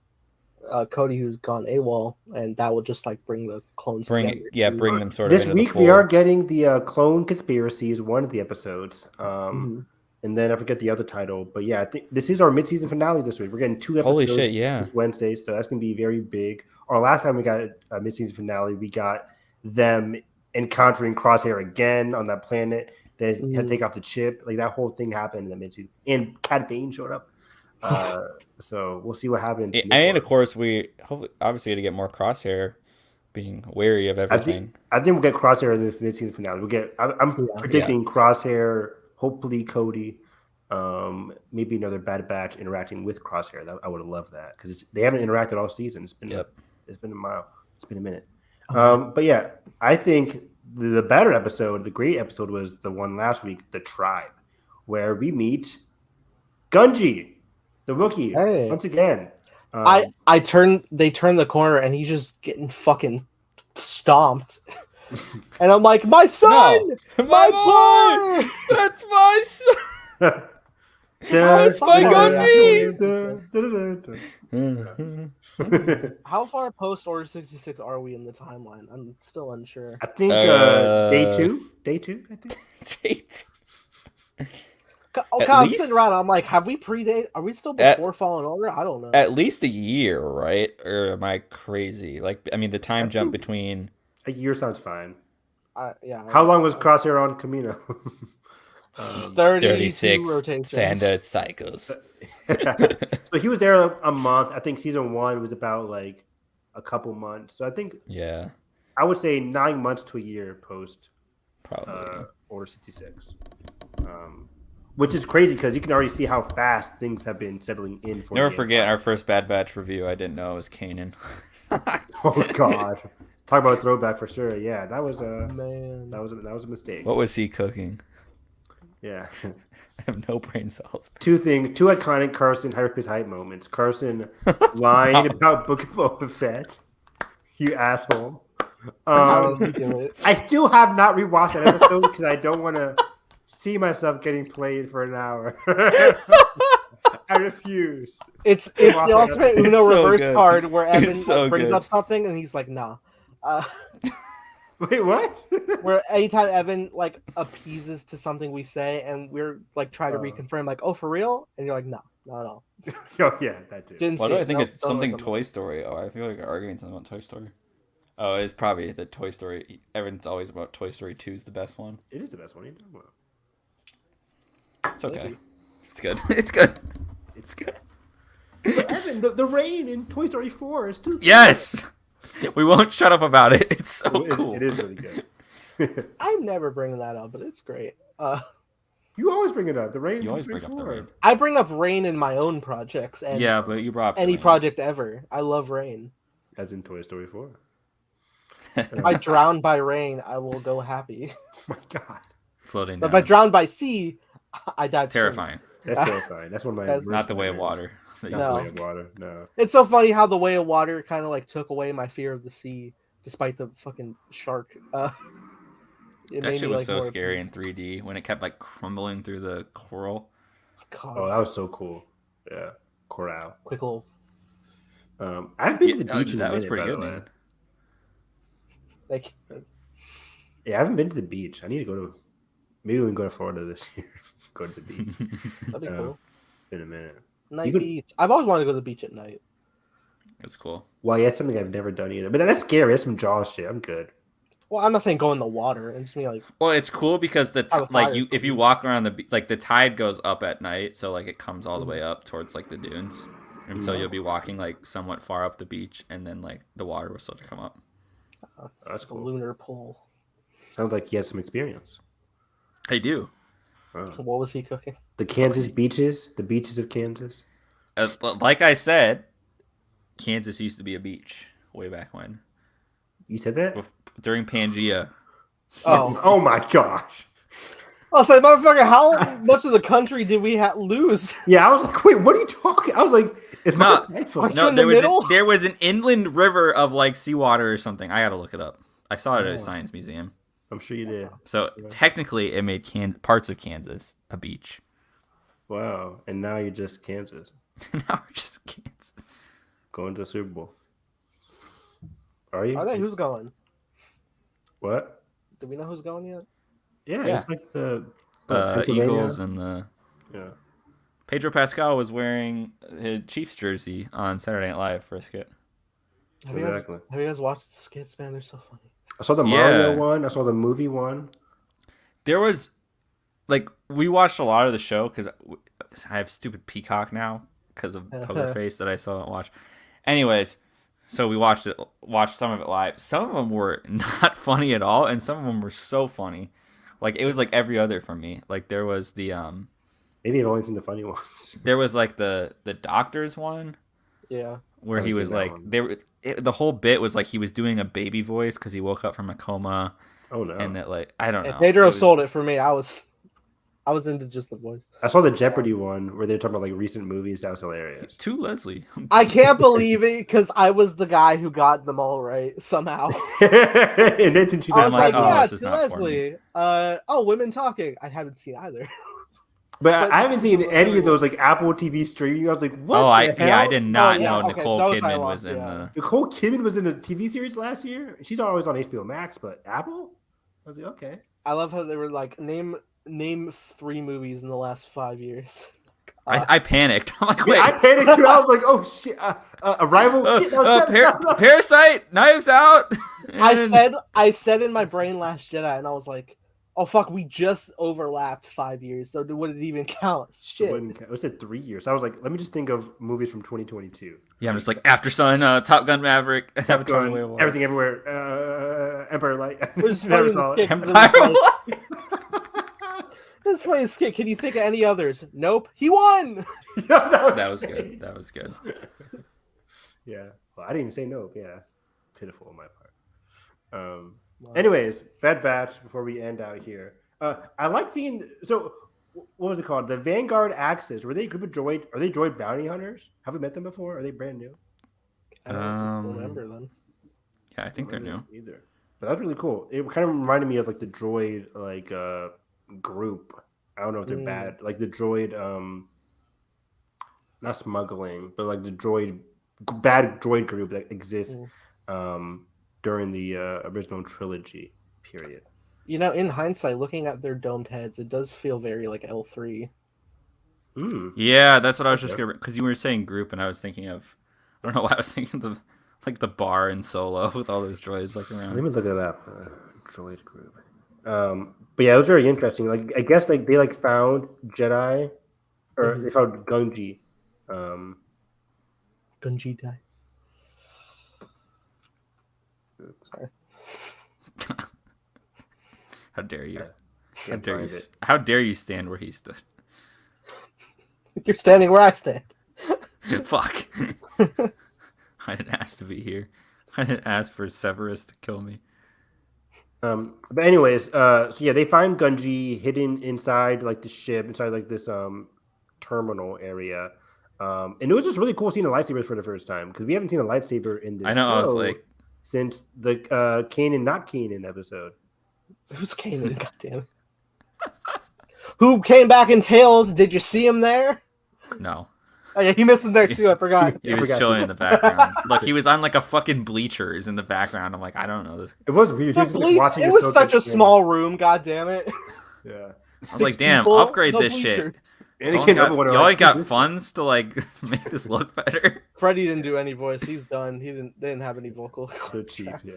[SPEAKER 2] Cody, who's gone AWOL, and that will just like bring the clones together.
[SPEAKER 1] Bring them sort
[SPEAKER 3] of.
[SPEAKER 1] This
[SPEAKER 3] week we are getting the clone conspiracies, one of the episodes, and then I forget the other title, but yeah, I think this is our mid-season finale this week. We're getting 2 episodes.
[SPEAKER 1] Holy shit! Yeah,
[SPEAKER 3] this Wednesday, so that's gonna be very big. Our last time we got a mid-season finale, we got them encountering Crosshair again on that planet. They had to take off the chip. Like that whole thing happened in the mid-season, and Cad Bane showed up. So we'll see what happens.
[SPEAKER 1] And of course, we obviously to get more Crosshair being wary of everything.
[SPEAKER 3] I think we'll get Crosshair in the mid-season finale. I'm predicting Crosshair, hopefully Cody, maybe another Bad Batch interacting with Crosshair. I would have loved that because they haven't interacted all season. It's been a mile. It's been a minute. But yeah, I think the better episode, the great episode, was the one last week, The Tribe, where we meet Gunji, the rookie, once again.
[SPEAKER 2] They turn the corner and he's just getting fucking stomped. And I'm like, my son!
[SPEAKER 1] No, my boy! That's my son! That's my Gunji!
[SPEAKER 2] How far post Order 66 are we in the timeline? I'm still unsure.
[SPEAKER 3] I think day two. I think.
[SPEAKER 1] Day 2.
[SPEAKER 2] I'm sitting around. I'm like, have we predate? Are we still before Fallen Order? I don't know.
[SPEAKER 1] At least a year, right? Or am I crazy? Like, I mean, the time jump between
[SPEAKER 3] a year sounds fine.
[SPEAKER 2] Yeah.
[SPEAKER 3] How long was Crosshair on Camino?
[SPEAKER 1] 36 standard cycles.
[SPEAKER 3] So he was there a month. I think season 1 was about like a couple months. So I think I would say 9 months to a year post
[SPEAKER 1] probably
[SPEAKER 3] Order 66. Which is crazy because you can already see how fast things have been settling in.
[SPEAKER 1] Never forget our first Bad Batch review. I didn't know it was Kanan.
[SPEAKER 3] Oh God! Talk about a throwback for sure. Yeah, that was that was a mistake.
[SPEAKER 1] What was he cooking?
[SPEAKER 3] Yeah,
[SPEAKER 1] I have no brain cells.
[SPEAKER 3] Two iconic Carson Hyperspace hype moments. Carson lying about Book of Boba Fett. You asshole. I still have not rewatched that episode because I don't want to see myself getting played for an hour. I refuse.
[SPEAKER 2] It's the ultimate Uno reverse card where Evan brings up something and he's like, nah.
[SPEAKER 3] Wait, what?
[SPEAKER 2] Where anytime Evan like appeases to something we say and we're like trying to reconfirm, like, oh, for real? And you're like, no.
[SPEAKER 3] Oh yeah, that too.
[SPEAKER 1] Why do I think it's something Toy Story? Oh, I feel like we're arguing something about Toy Story. Oh, it's probably the Toy Story. Evan's always about Toy Story 2 is the best one.
[SPEAKER 3] It is the best one. What are you talking about?
[SPEAKER 1] It's okay.
[SPEAKER 2] Maybe.
[SPEAKER 1] It's good. It's good. It's good.
[SPEAKER 3] But Evan, the rain in Toy Story 4 is too cool.
[SPEAKER 1] Yes! We won't shut up about it. It's so cool.
[SPEAKER 3] It is really good.
[SPEAKER 2] I'm never bringing that up, but it's great.
[SPEAKER 3] You always bring it up. The rain.
[SPEAKER 1] You always bring up the rain.
[SPEAKER 2] I bring up rain in my own projects. And
[SPEAKER 1] Yeah, but you brought up
[SPEAKER 2] any
[SPEAKER 1] rain.
[SPEAKER 2] project ever. I love rain.
[SPEAKER 3] As in Toy Story 4.
[SPEAKER 2] If I drown by rain, I will go happy.
[SPEAKER 3] Oh my god.
[SPEAKER 1] Floating
[SPEAKER 2] But
[SPEAKER 1] down.
[SPEAKER 2] if I drown by sea, I die.
[SPEAKER 1] Terrifying.
[SPEAKER 3] That's terrifying. That's one of my
[SPEAKER 2] That's-
[SPEAKER 3] worst
[SPEAKER 1] Not the way of
[SPEAKER 3] nightmares.
[SPEAKER 1] water.
[SPEAKER 3] Not
[SPEAKER 2] No.
[SPEAKER 3] the way of water. No.
[SPEAKER 2] It's so funny how the way of water kind of like took away my fear of the sea, despite the fucking shark. It
[SPEAKER 1] That
[SPEAKER 2] made
[SPEAKER 1] shit
[SPEAKER 2] me,
[SPEAKER 1] was
[SPEAKER 2] like,
[SPEAKER 1] so
[SPEAKER 2] more
[SPEAKER 1] scary in
[SPEAKER 2] appeased.
[SPEAKER 1] 3D when it kept like crumbling through the coral.
[SPEAKER 2] God,
[SPEAKER 3] Oh, that was so cool. Yeah. Corral.
[SPEAKER 2] quick little.
[SPEAKER 3] I've been to the beach in
[SPEAKER 1] that
[SPEAKER 3] a
[SPEAKER 1] was
[SPEAKER 3] minute,
[SPEAKER 1] pretty
[SPEAKER 3] by the
[SPEAKER 1] good,
[SPEAKER 3] way.
[SPEAKER 1] man.
[SPEAKER 2] Like,
[SPEAKER 3] Yeah, I haven't been to the beach. I need to go to. Maybe we can go to Florida this year. Go to the beach.
[SPEAKER 2] that'd be cool.
[SPEAKER 3] In a minute.
[SPEAKER 2] Night
[SPEAKER 3] could-
[SPEAKER 2] beach. I've always wanted to go to the beach at night.
[SPEAKER 1] That's cool.
[SPEAKER 3] Well, yeah, it's something I've never done either. But that's scary. That's some Jaws shit. I'm good.
[SPEAKER 2] Well, I'm not saying go in the water. It's just me like
[SPEAKER 1] Well, it's cool because
[SPEAKER 2] Have a
[SPEAKER 1] like
[SPEAKER 2] fire
[SPEAKER 1] you if you walk around like the tide goes up at night, so like it comes all the way up towards like the dunes, and so you'll be walking like somewhat far up the beach, and then like the water will start to come up.
[SPEAKER 3] Oh, that's
[SPEAKER 2] a
[SPEAKER 3] cool.
[SPEAKER 2] lunar pool.
[SPEAKER 3] Sounds like you had some experience.
[SPEAKER 1] I do.
[SPEAKER 3] Wow.
[SPEAKER 2] What was he cooking?
[SPEAKER 3] The Kansas beaches, the beaches of Kansas.
[SPEAKER 1] Like I said, Kansas used to be a beach way back when
[SPEAKER 3] You said that?
[SPEAKER 1] during Pangea.
[SPEAKER 3] Oh my gosh.
[SPEAKER 2] I was like, motherfucker, how much of the country did we lose?
[SPEAKER 3] Yeah, I was like, wait, what are you talking? I was like, it's
[SPEAKER 1] No,
[SPEAKER 3] my iPhone.
[SPEAKER 2] Aren't you
[SPEAKER 1] No,
[SPEAKER 2] in the middle?
[SPEAKER 1] there was an inland river of like seawater or something. I gotta look it up. I saw it at a science museum.
[SPEAKER 3] I'm sure you did.
[SPEAKER 1] So technically, it made parts of Kansas a beach.
[SPEAKER 3] Wow. And now you're just Kansas.
[SPEAKER 1] Now we're just Kansas.
[SPEAKER 3] Going to the Super Bowl. Are you?
[SPEAKER 2] Are they? Who's going?
[SPEAKER 3] What?
[SPEAKER 2] Do we know who's going yet?
[SPEAKER 3] Yeah,
[SPEAKER 1] Yeah.
[SPEAKER 3] it's like the Pennsylvania.
[SPEAKER 1] Eagles and the
[SPEAKER 3] Yeah.
[SPEAKER 1] Pedro Pascal was wearing his Chiefs jersey on Saturday Night Live for a skit.
[SPEAKER 3] Exactly.
[SPEAKER 2] Have you guys watched the skits, man? They're so funny.
[SPEAKER 3] I saw the
[SPEAKER 1] Yeah.
[SPEAKER 3] Mario one. I saw the movie one.
[SPEAKER 1] There was, like, we watched a lot of the show because I have stupid Peacock now because of Poker Face that I still don't watch. Anyways, so we watched some of it live. Some of them were not funny at all, and some of them were so funny. Like, it was like every other for me. Like, there was the
[SPEAKER 3] Maybe I've only seen the funny ones.
[SPEAKER 1] there was like the doctor's one
[SPEAKER 2] Yeah.
[SPEAKER 1] where he
[SPEAKER 3] Haven't
[SPEAKER 1] was
[SPEAKER 3] seen that
[SPEAKER 1] like
[SPEAKER 3] one.
[SPEAKER 1] the whole bit was like he was doing a baby voice because he woke up from a coma,
[SPEAKER 3] Oh no.
[SPEAKER 1] and that like I don't know.
[SPEAKER 2] And Pedro
[SPEAKER 1] It was-
[SPEAKER 2] sold it for me. I was into just the voice.
[SPEAKER 3] I saw the Jeopardy one where they're talking about like recent movies. That was hilarious.
[SPEAKER 1] To Leslie.
[SPEAKER 2] I can't believe it because I was the guy who got them all right somehow.
[SPEAKER 3] And Nathan, she's
[SPEAKER 2] I
[SPEAKER 1] I'm
[SPEAKER 2] was
[SPEAKER 1] like,
[SPEAKER 2] like,
[SPEAKER 1] oh,
[SPEAKER 2] yeah,
[SPEAKER 1] this is
[SPEAKER 2] to
[SPEAKER 1] not for me.
[SPEAKER 2] Leslie. Women talking. I haven't seen either.
[SPEAKER 3] but I haven't seen any of those like Apple TV streaming. I was like, what?
[SPEAKER 1] I
[SPEAKER 3] the hell?
[SPEAKER 1] did not
[SPEAKER 2] yeah,
[SPEAKER 1] know
[SPEAKER 2] okay,
[SPEAKER 1] Nicole
[SPEAKER 2] those I
[SPEAKER 1] Kidman
[SPEAKER 2] lost,
[SPEAKER 1] was in
[SPEAKER 2] yeah.
[SPEAKER 1] the.
[SPEAKER 3] Nicole Kidman was in a TV series last year. She's always on HBO Max, but Apple? I was like, okay.
[SPEAKER 2] I love how they were like, name 3 movies in the last 5 years.
[SPEAKER 1] I panicked. I'm like,
[SPEAKER 3] I,
[SPEAKER 1] wait.
[SPEAKER 3] mean, I panicked too. I was like, oh shit. Arrival. Shit, that was
[SPEAKER 1] Parasite, Knives Out.
[SPEAKER 2] I said in my brain Last Jedi, and I was like, oh fuck, we just overlapped 5 years, so would it even count? Shit.
[SPEAKER 3] It said 3 years. So I was like, let me just think of movies from 2022.
[SPEAKER 1] Yeah, I'm just like After Sun, Top Gun Maverick,
[SPEAKER 3] Top
[SPEAKER 1] Avatar:
[SPEAKER 3] Gun,
[SPEAKER 1] Way of Water.
[SPEAKER 3] Everything Everywhere, Empire Light.
[SPEAKER 2] Which is
[SPEAKER 3] Never
[SPEAKER 2] funny in the
[SPEAKER 3] saw
[SPEAKER 2] skit,
[SPEAKER 3] it.
[SPEAKER 2] 'cause it
[SPEAKER 1] Empire
[SPEAKER 2] was like, this funny skit. Can you think of any others? Nope. He won.
[SPEAKER 3] Yeah,
[SPEAKER 1] That was good. That was good.
[SPEAKER 3] Yeah. Well, I didn't even say no. Yeah, that's pitiful on my part.
[SPEAKER 2] Wow.
[SPEAKER 3] Anyways, Bad Batch. Before we end out here, I like seeing. So, what was it called? The Vanguard Axis. Were they a group of droid? Are they droid bounty hunters? Have we met them before? Are they brand new?
[SPEAKER 2] I don't remember them.
[SPEAKER 1] Yeah, I think they're new.
[SPEAKER 3] Either. But that's really cool. It kind of reminded me of like the droid group. I don't know if they're bad. Like the droid, not smuggling, but like the bad droid group that exists during the original trilogy period.
[SPEAKER 2] You know, in hindsight, looking at their domed heads, it does feel very like L3.
[SPEAKER 1] Yeah, that's what I was just gonna, because you were saying group, and I was thinking of, I don't know why I was thinking of the bar in Solo with all those droids like around.
[SPEAKER 3] Let me look it up. Droid group. But yeah, it was very interesting. Like I guess like they like found Jedi, or they found Gungi.
[SPEAKER 2] Gungi died. Sorry.
[SPEAKER 1] How dare you?
[SPEAKER 3] Yeah,
[SPEAKER 1] How dare you stand where he stood?
[SPEAKER 2] You're standing where I stand.
[SPEAKER 1] Fuck. I didn't ask to be here. I didn't ask for Severus to kill me.
[SPEAKER 3] But anyways, so yeah, they find Gungi hidden inside like the ship, inside like this terminal area. And it was just really cool seeing the lightsabers for the first time because we haven't seen a lightsaber in this
[SPEAKER 1] I know.
[SPEAKER 3] show
[SPEAKER 1] I was like,
[SPEAKER 3] since the Kanan not Kanan episode.
[SPEAKER 2] It was Kanan, goddamn. Who came back in Tails? Did you see him there?
[SPEAKER 1] no.
[SPEAKER 2] Oh yeah, he missed him there too. I forgot.
[SPEAKER 1] He was chilling in the background. Look, he was on like a fucking bleachers in the background. I'm like, I don't know this.
[SPEAKER 3] It was weird. He was just, like, watching
[SPEAKER 2] it was such a small room. God damn it.
[SPEAKER 3] Yeah.
[SPEAKER 1] I was like, damn, upgrade this shit.
[SPEAKER 3] And
[SPEAKER 1] y'all got funds to like make this look better.
[SPEAKER 2] Freddie didn't do any voice. He's done. They didn't have any vocal.
[SPEAKER 3] They're cheap, yeah.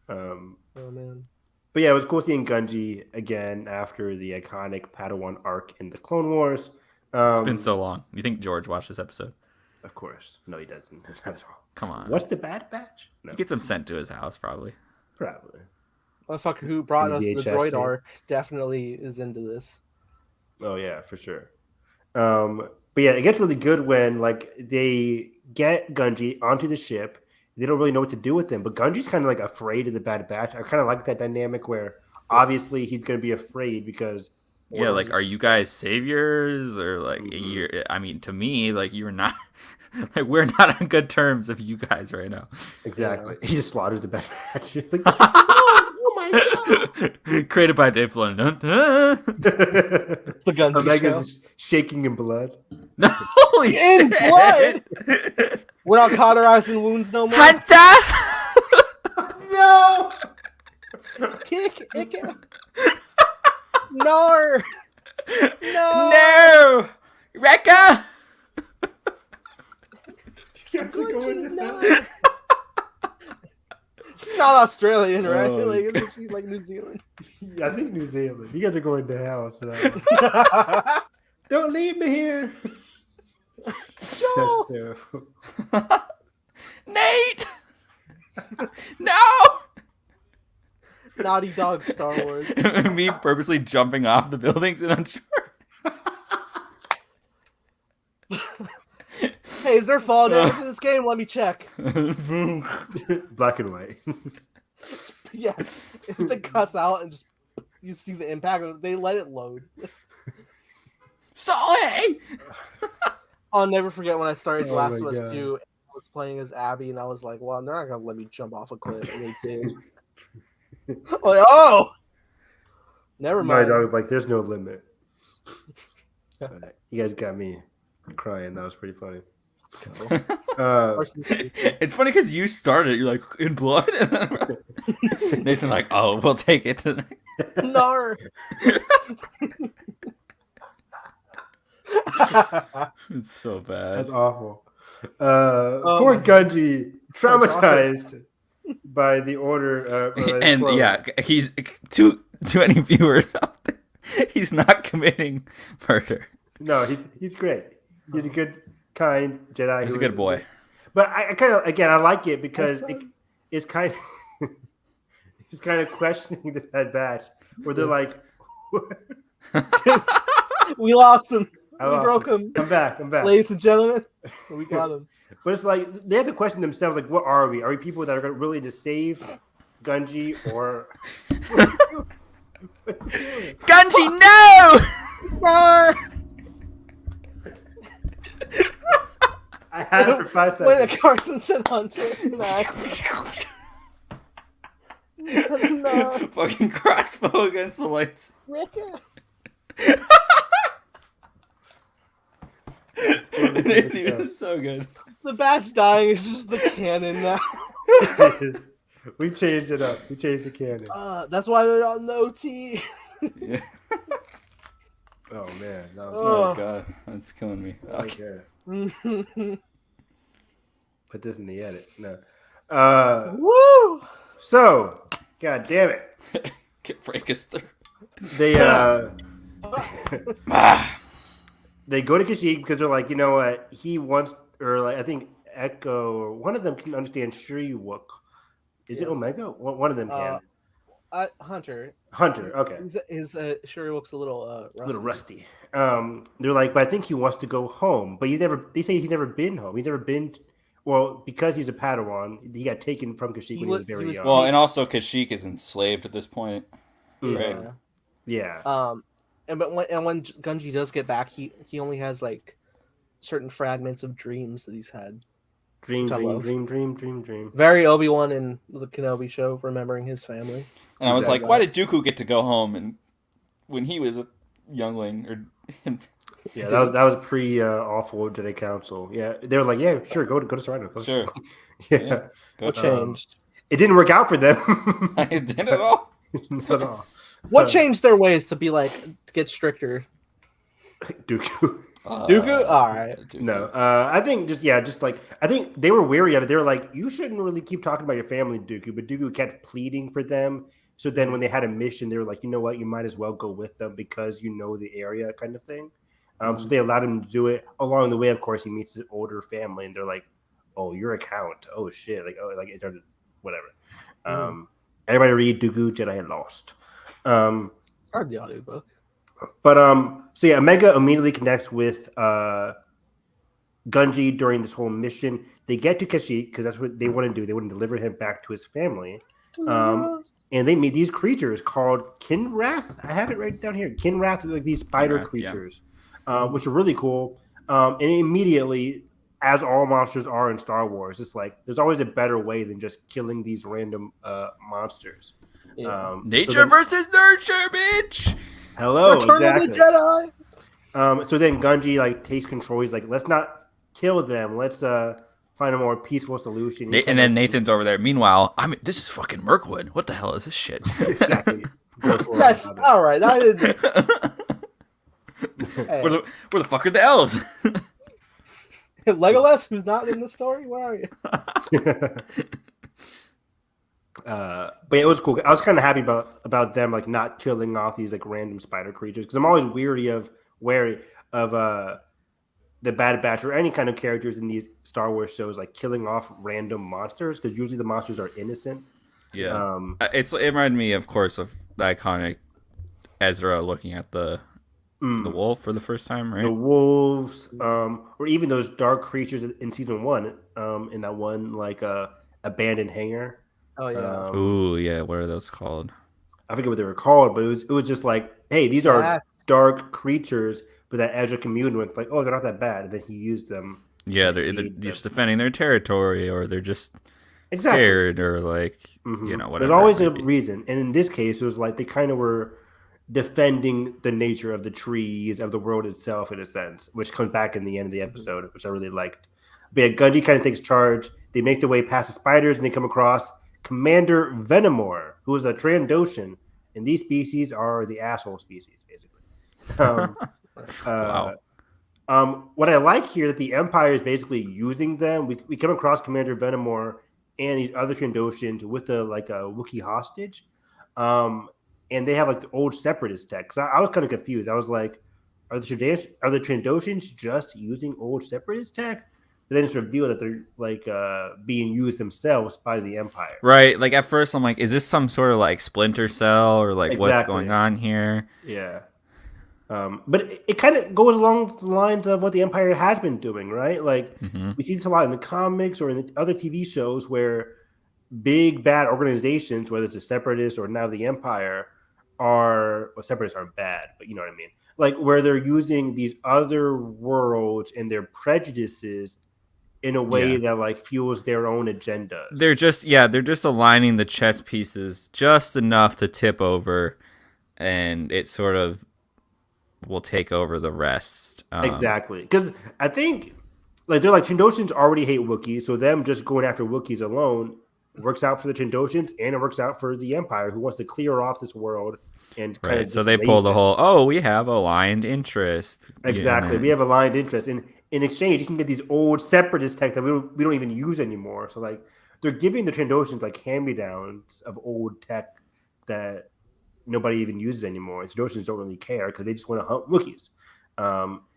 [SPEAKER 2] Oh man.
[SPEAKER 3] But yeah, it was cool seeing Gungi again after the iconic Padawan arc in the Clone Wars.
[SPEAKER 1] It's been so long. You think George watched this episode?
[SPEAKER 3] Of course. No, he doesn't. Not at all.
[SPEAKER 1] Come on.
[SPEAKER 3] What's the Bad Batch? No.
[SPEAKER 1] He gets him sent to his house, probably.
[SPEAKER 3] Probably.
[SPEAKER 2] Motherfucker who brought us the
[SPEAKER 3] VHS
[SPEAKER 2] droid arc definitely is into this.
[SPEAKER 3] Oh yeah, for sure. But yeah, it gets really good when like they get Gungi onto the ship. They don't really know what to do with him, but Gungi's kind of like afraid of the Bad Batch. I kind of like that dynamic where obviously he's going to be afraid because.
[SPEAKER 1] Yeah, like, are you guys saviors or like? You're, I mean, to me, like you're not. Like we're not on good terms with you guys right now.
[SPEAKER 3] Exactly. Yeah. He just slaughters the Bad Batch. Like, oh my god!
[SPEAKER 1] Created by Dave Filoni.
[SPEAKER 2] It's the Gungi
[SPEAKER 3] Omega's shaking in blood.
[SPEAKER 1] No, holy
[SPEAKER 2] in
[SPEAKER 1] shit.
[SPEAKER 2] Blood. We're not cauterizing wounds no more.
[SPEAKER 1] Hunter.
[SPEAKER 3] No.
[SPEAKER 2] Tick. No.
[SPEAKER 1] No. Rekka.
[SPEAKER 2] She's not Australian, right?
[SPEAKER 1] Oh,
[SPEAKER 2] like, isn't she like New Zealand?
[SPEAKER 3] Yeah, I think New Zealand. You guys are going to hell for that. Don't leave me here. That's terrible.
[SPEAKER 1] Nate. No.
[SPEAKER 2] Naughty Dog Star Wars.
[SPEAKER 1] Me purposely jumping off the buildings in Uncharted.
[SPEAKER 2] Hey, is there fall damage in this game? Let me check.
[SPEAKER 3] Black and white.
[SPEAKER 2] Yeah, if the cuts out and just you see the impact, they let it load.
[SPEAKER 1] Sully!
[SPEAKER 2] I'll never forget when I started The Last of Us 2. I was playing as Abby, and I was like, well, they're not going to let me jump off a cliff. And they did. I'm like, oh! Never mind.
[SPEAKER 3] My dog was like, there's no limit. You guys got me crying. That was pretty funny.
[SPEAKER 1] It's funny because you started. You're like, in blood? Nathan like, oh, we'll take it tonight.
[SPEAKER 2] No.
[SPEAKER 1] It's so bad.
[SPEAKER 3] That's awful. Poor Gungi, traumatized by the order.
[SPEAKER 1] And yeah, he's to any viewers out there, he's not committing murder.
[SPEAKER 3] No, he's great. He's a good, kind Jedi.
[SPEAKER 1] He's a good boy.
[SPEAKER 3] But I kind of, again, I like it because it's kind of he's kind of questioning the Bad Batch, where they're like,
[SPEAKER 2] we lost him.
[SPEAKER 3] We
[SPEAKER 2] broke him.
[SPEAKER 3] I'm back.
[SPEAKER 2] Ladies and gentlemen, we got him.
[SPEAKER 3] But it's like they have to question themselves, like, what are we? Are we people that are really to save Gungi or
[SPEAKER 1] Gungi, no!
[SPEAKER 2] No!
[SPEAKER 3] I had it for 5 seconds.
[SPEAKER 2] Wait, the Carson said Hunter. No.
[SPEAKER 1] Fucking crossbow against the lights. It was so good.
[SPEAKER 2] The batch dying is just the canon now.
[SPEAKER 3] We changed it up. We changed the canon.
[SPEAKER 2] That's why they're on the OT.
[SPEAKER 1] Yeah.
[SPEAKER 3] Oh man.
[SPEAKER 1] Oh god, that's killing me.
[SPEAKER 3] Okay. Put this in the edit. No.
[SPEAKER 2] Woo!
[SPEAKER 3] So, god damn it.
[SPEAKER 1] Break us through.
[SPEAKER 3] They
[SPEAKER 1] Ah.
[SPEAKER 3] they go to Kashyyyk because they're like, you know what? He wants, or like I think Echo or one of them can understand Shriwook. Is it Omega? One of them can.
[SPEAKER 2] Hunter.
[SPEAKER 3] Okay.
[SPEAKER 2] His Shuriwook's a little
[SPEAKER 3] rusty. They're like, but I think he wants to go home. But they say he's never been home. He's never been. Well, because he's a Padawan, he got taken from Kashyyyk when he was very young.
[SPEAKER 1] Well, and also Kashyyyk is enslaved at this point, right?
[SPEAKER 3] Yeah.
[SPEAKER 2] And when Gungi does get back, he only has like certain fragments of dreams that he's had.
[SPEAKER 3] Dream.
[SPEAKER 2] Very Obi-Wan in the Kenobi show, remembering his family.
[SPEAKER 1] And I was like, why did Dooku get to go home and when he was a youngling?
[SPEAKER 3] Yeah, that was pre awful Jedi Council. Yeah, they were like, yeah, sure, go to Sereno.
[SPEAKER 1] Sure.
[SPEAKER 3] Yeah.
[SPEAKER 2] What changed?
[SPEAKER 3] It didn't work out for them.
[SPEAKER 1] It didn't at all.
[SPEAKER 3] Not at all.
[SPEAKER 2] What changed their ways to be like to get stricter?
[SPEAKER 3] Dooku.
[SPEAKER 2] Dooku? All right.
[SPEAKER 3] Dooku. No, I think I think they were wary of it. They were like, you shouldn't really keep talking about your family, Dooku. But Dooku kept pleading for them. So then when they had a mission, they were like, you know what? You might as well go with them because you know the area kind of thing. So they allowed him to do it. Along the way, of course, he meets his older family. And they're like, oh, you're a count. Oh, shit. It started, whatever. Everybody read Dooku, Jedi had lost.
[SPEAKER 2] Start the audiobook.
[SPEAKER 3] But so yeah, Omega immediately connects with Gungi during this whole mission. They get to Kashyyyk because that's what they want to do. They want to deliver him back to his family. And they meet these creatures called Kinrath. I have it right down here. Kinrath are like these spider creatures, which are really cool. And immediately, as all monsters are in Star Wars, it's like there's always a better way than just killing these random monsters.
[SPEAKER 2] Yeah.
[SPEAKER 1] Nature versus nurture, bitch.
[SPEAKER 3] Hello,
[SPEAKER 2] Return of the Jedi.
[SPEAKER 3] So then Gungi takes control. He's like, let's not kill them. Let's find a more peaceful solution.
[SPEAKER 1] And then Nathan's over there. Meanwhile, this is fucking Mirkwood. What the hell is this shit?
[SPEAKER 3] Exactly.
[SPEAKER 2] That's all right. I didn't. Hey.
[SPEAKER 1] Where the fuck are the elves?
[SPEAKER 2] Legolas, who's not in the story, where are you?
[SPEAKER 3] But it was cool. I was kind of happy about them not killing off these random spider creatures because I'm always wary of the Bad Batch or any kind of characters in these Star Wars shows killing off random monsters because usually the monsters are innocent.
[SPEAKER 1] Yeah, it reminded me, of course, of the iconic Ezra looking at the wolf for the first time, right?
[SPEAKER 3] The wolves, or even those dark creatures in season 1, in that one abandoned hangar.
[SPEAKER 2] Oh yeah.
[SPEAKER 1] Ooh, yeah. What are those called?
[SPEAKER 3] I forget what they were called, but it was just hey, these are dark creatures, but that Ezra communed with, oh, they're not that bad, and then he used them.
[SPEAKER 1] Yeah, they're just defending their territory, or they're just scared, or whatever.
[SPEAKER 3] There's always a reason, and in this case, it was they kind of were defending the nature of the trees, of the world itself, in a sense, which comes back in the end of the episode, which I really liked. But yeah, Gungi kind of takes charge. They make their way past the spiders, and they come across Commander Venomore, who is a Trandoshan, and these species are the asshole species, basically.
[SPEAKER 1] Wow.
[SPEAKER 3] What I like here that the Empire is basically using them. We come across Commander Venomore and these other Trandoshans with a Wookiee hostage, and they have the old Separatist tech. Because I was kind of confused. I was like, are the Trandoshans just using old Separatist tech? But then it's revealed that they're being used themselves by the Empire.
[SPEAKER 1] Right. At first I'm like, is this some sort of Splinter Cell or what's going on here?
[SPEAKER 3] Yeah. But it kind of goes along the lines of what the Empire has been doing, right? We see this a lot in the comics or in the other TV shows where big bad organizations, whether it's the Separatists or now the Empire, Separatists aren't bad, but you know what I mean. Where they're using these other worlds and their prejudices in a way that fuels their own agendas.
[SPEAKER 1] They're just aligning the chess pieces just enough to tip over, and it sort of will take over the rest.
[SPEAKER 3] Exactly, because I think they're Trandoshans already hate Wookiees, so them just going after Wookiees alone works out for the Trandoshans, and it works out for the Empire, who wants to clear off this world. And
[SPEAKER 1] so they pull the whole, we have aligned interest.
[SPEAKER 3] Exactly, we have aligned interest, and in exchange, you can get these old Separatist tech that we don't even use anymore. So they're giving the Trandoshans hand-me-downs of old tech that nobody even uses anymore. Trandoshan's don't really care because they just want to hunt Wookiees.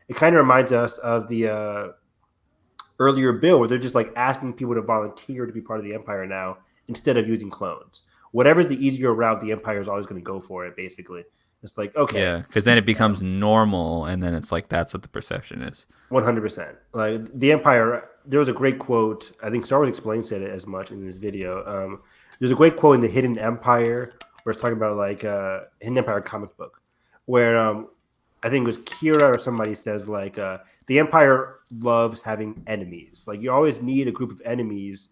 [SPEAKER 3] It kind of reminds us of the earlier bill where they're just like asking people to volunteer to be part of the Empire now instead of using clones. Whatever's the easier route, the Empire is always going to go for it, basically. It's like, okay.
[SPEAKER 1] Yeah, because then it becomes normal, and then it's like that's what the perception is.
[SPEAKER 3] 100%. Like the Empire, there was a great quote. I think Star Wars Explains said it as much in this video. There's a great quote in the Hidden Empire where it's talking about like Hidden Empire comic book, where I think it was Kira or somebody says like the Empire loves having enemies. Like you always need a group of enemies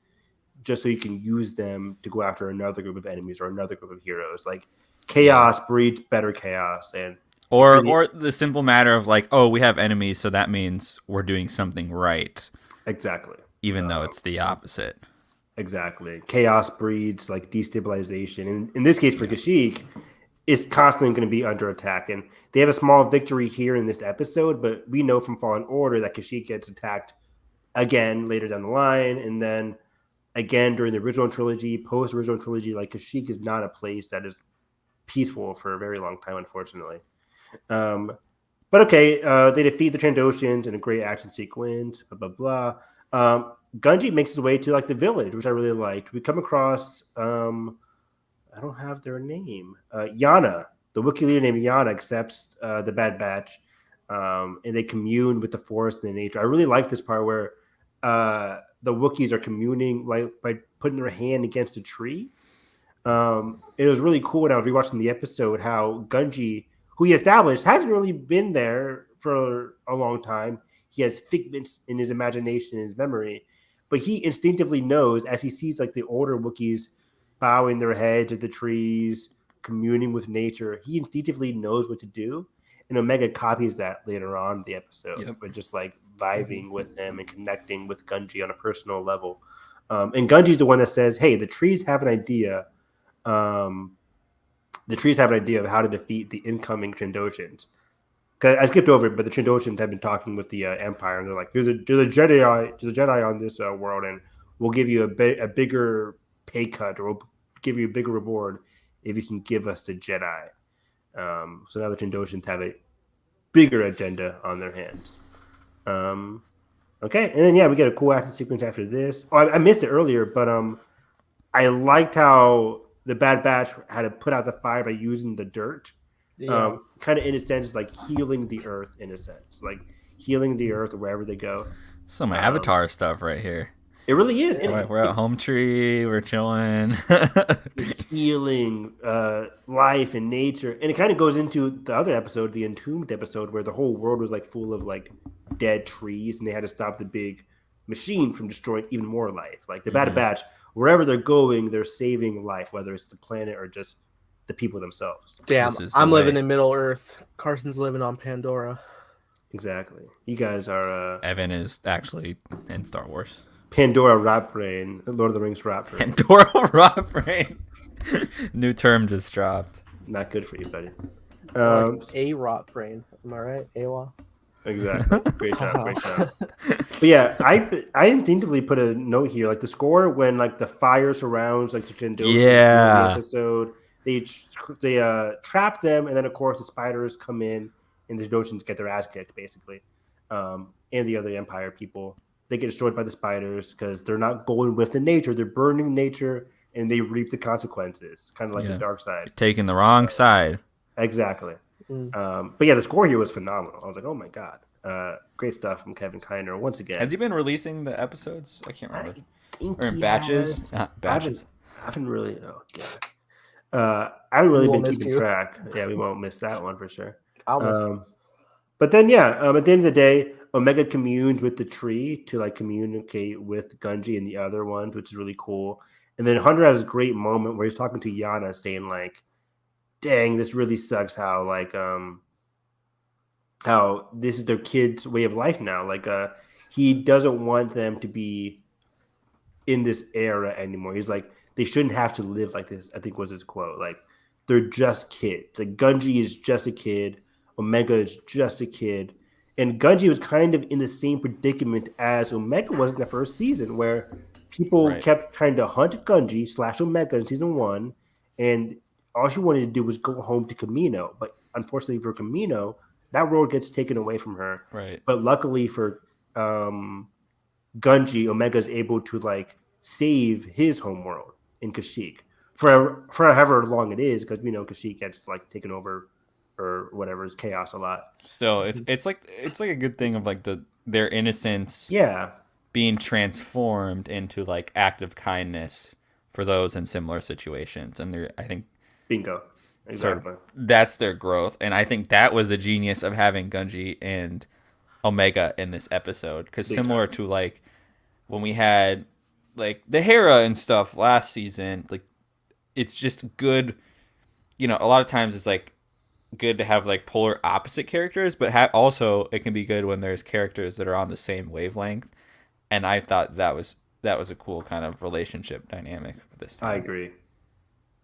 [SPEAKER 3] just so you can use them to go after another group of enemies or another group of heroes. Like chaos breeds better chaos, and
[SPEAKER 1] or the simple matter of like, oh, we have enemies, so that means we're doing something right.
[SPEAKER 3] Exactly.
[SPEAKER 1] Even though it's the opposite.
[SPEAKER 3] Exactly. Chaos breeds like destabilization. And in this case for Kashyyyk, it's constantly going to be under attack. And they have a small victory here in this episode, but we know from Fallen Order that Kashyyyk gets attacked again later down the line. And then again during the original trilogy, post-original trilogy, like Kashyyyk is not a place that is peaceful for a very long time, unfortunately. But okay, they defeat the Trandoshans in a great action sequence, blah, blah, blah. Gungi makes his way to like the village, which I really liked. We come across, I don't have their name. Yana, the Wookiee leader named Yana, accepts the Bad Batch, and they commune with the forest and the nature. I really like this part where the Wookiees are communing by putting their hand against a tree. It was really cool when I was rewatching the episode how Gungi, who he established, hasn't really been there for a long time. He has figments in his imagination, in his memory, but he instinctively knows as he sees like the older Wookiees bowing their heads at the trees, communing with nature. He instinctively knows what to do, and Omega copies that later on in the episode, but just like vibing with him and connecting with Gungi on a personal level. And Gungi's the one that says, "Hey, the trees have an idea. The trees have an idea of how to defeat the incoming Trandoshans." Because I skipped over it, but the Trandoshans have been talking with the Empire, and they're like, "There's a Jedi on this world, and we'll give you a bigger pay cut, or we'll give you a bigger reward if you can give us the Jedi." So now the Trandoshans have a bigger agenda on their hands. Okay, and then we get a cool action sequence after this. Oh, I missed it earlier, but I liked how the Bad Batch had to put out the fire by using the dirt. Kind of in a sense, like healing the earth in a sense, like healing the earth wherever they go.
[SPEAKER 1] Some Avatar stuff right here.
[SPEAKER 3] It really is.
[SPEAKER 1] We're at home tree. We're chilling.
[SPEAKER 3] Healing life and nature. And it kind of goes into the other episode, the Entombed episode, where the whole world was like full of like dead trees, and they had to stop the big machine from destroying even more life. Like the Bad Batch, wherever they're going, they're saving life, whether it's the planet or just the people themselves.
[SPEAKER 2] Damn, I'm living in Middle Earth. Carson's living on Pandora.
[SPEAKER 3] Exactly. You guys are...
[SPEAKER 1] Evan is actually in Star Wars.
[SPEAKER 3] Pandora Rat Brain. Lord of the Rings Rat Brain.
[SPEAKER 1] Pandora Rat Brain. New term just dropped.
[SPEAKER 3] Not good for you, buddy.
[SPEAKER 2] A Rot Brain. Am I right? AWA?
[SPEAKER 3] Exactly. Great job. Great job. But yeah, I instinctively put a note here. Like the score when like the fire surrounds like the Trandoshans episode. They trap them, and then of course the spiders come in, and the Trandoshans get their ass kicked, basically. And the other Empire people, they get destroyed by the spiders because they're not going with the nature; they're burning nature, and they reap the consequences, kind of like the dark side.
[SPEAKER 1] You're taking the wrong side.
[SPEAKER 3] Exactly. But yeah, the score here was phenomenal. I was like, oh my god, great stuff from Kevin Kiner once again.
[SPEAKER 1] Has he been releasing the episodes? I can't remember. Or in batches? Batches.
[SPEAKER 3] I haven't really. Oh god. I haven't really been keeping track. Yeah, we won't miss that one for sure. But then, at the end of the day, Omega communes with the tree to like communicate with Gungi and the other ones, which is really cool. And then Hunter has a great moment where he's talking to Yana, saying like, "Dang, this really sucks. How like how this is their kids' way of life now. Like he doesn't want them to be in this era anymore. He's like." They shouldn't have to live like this, I think was his quote. Like, they're just kids. Like, Gungi is just a kid. Omega is just a kid. And Gungi was kind of in the same predicament as Omega was in the first season, where people kept trying to hunt Gungi / Omega in season 1. And all she wanted to do was go home to Kamino. But unfortunately for Kamino, that world gets taken away from her.
[SPEAKER 1] Right.
[SPEAKER 3] But luckily for Gunji, Omega's able to like save his homeworld in Kashyyyk for however long it is, because we know Kashyyyk gets like taken over or whatever, is chaos a lot.
[SPEAKER 1] Still, it's like a good thing of like their innocence, being transformed into like act of kindness for those in similar situations, and I think
[SPEAKER 3] bingo, exactly.
[SPEAKER 1] That's their growth, and I think that was the genius of having Gunji and Omega in this episode, because similar to like when we had like the Hera and stuff last season, like it's just good. A lot of times it's like good to have like polar opposite characters, but also it can be good when there's characters that are on the same wavelength. And I thought that was a cool kind of relationship dynamic this time.
[SPEAKER 3] I agree,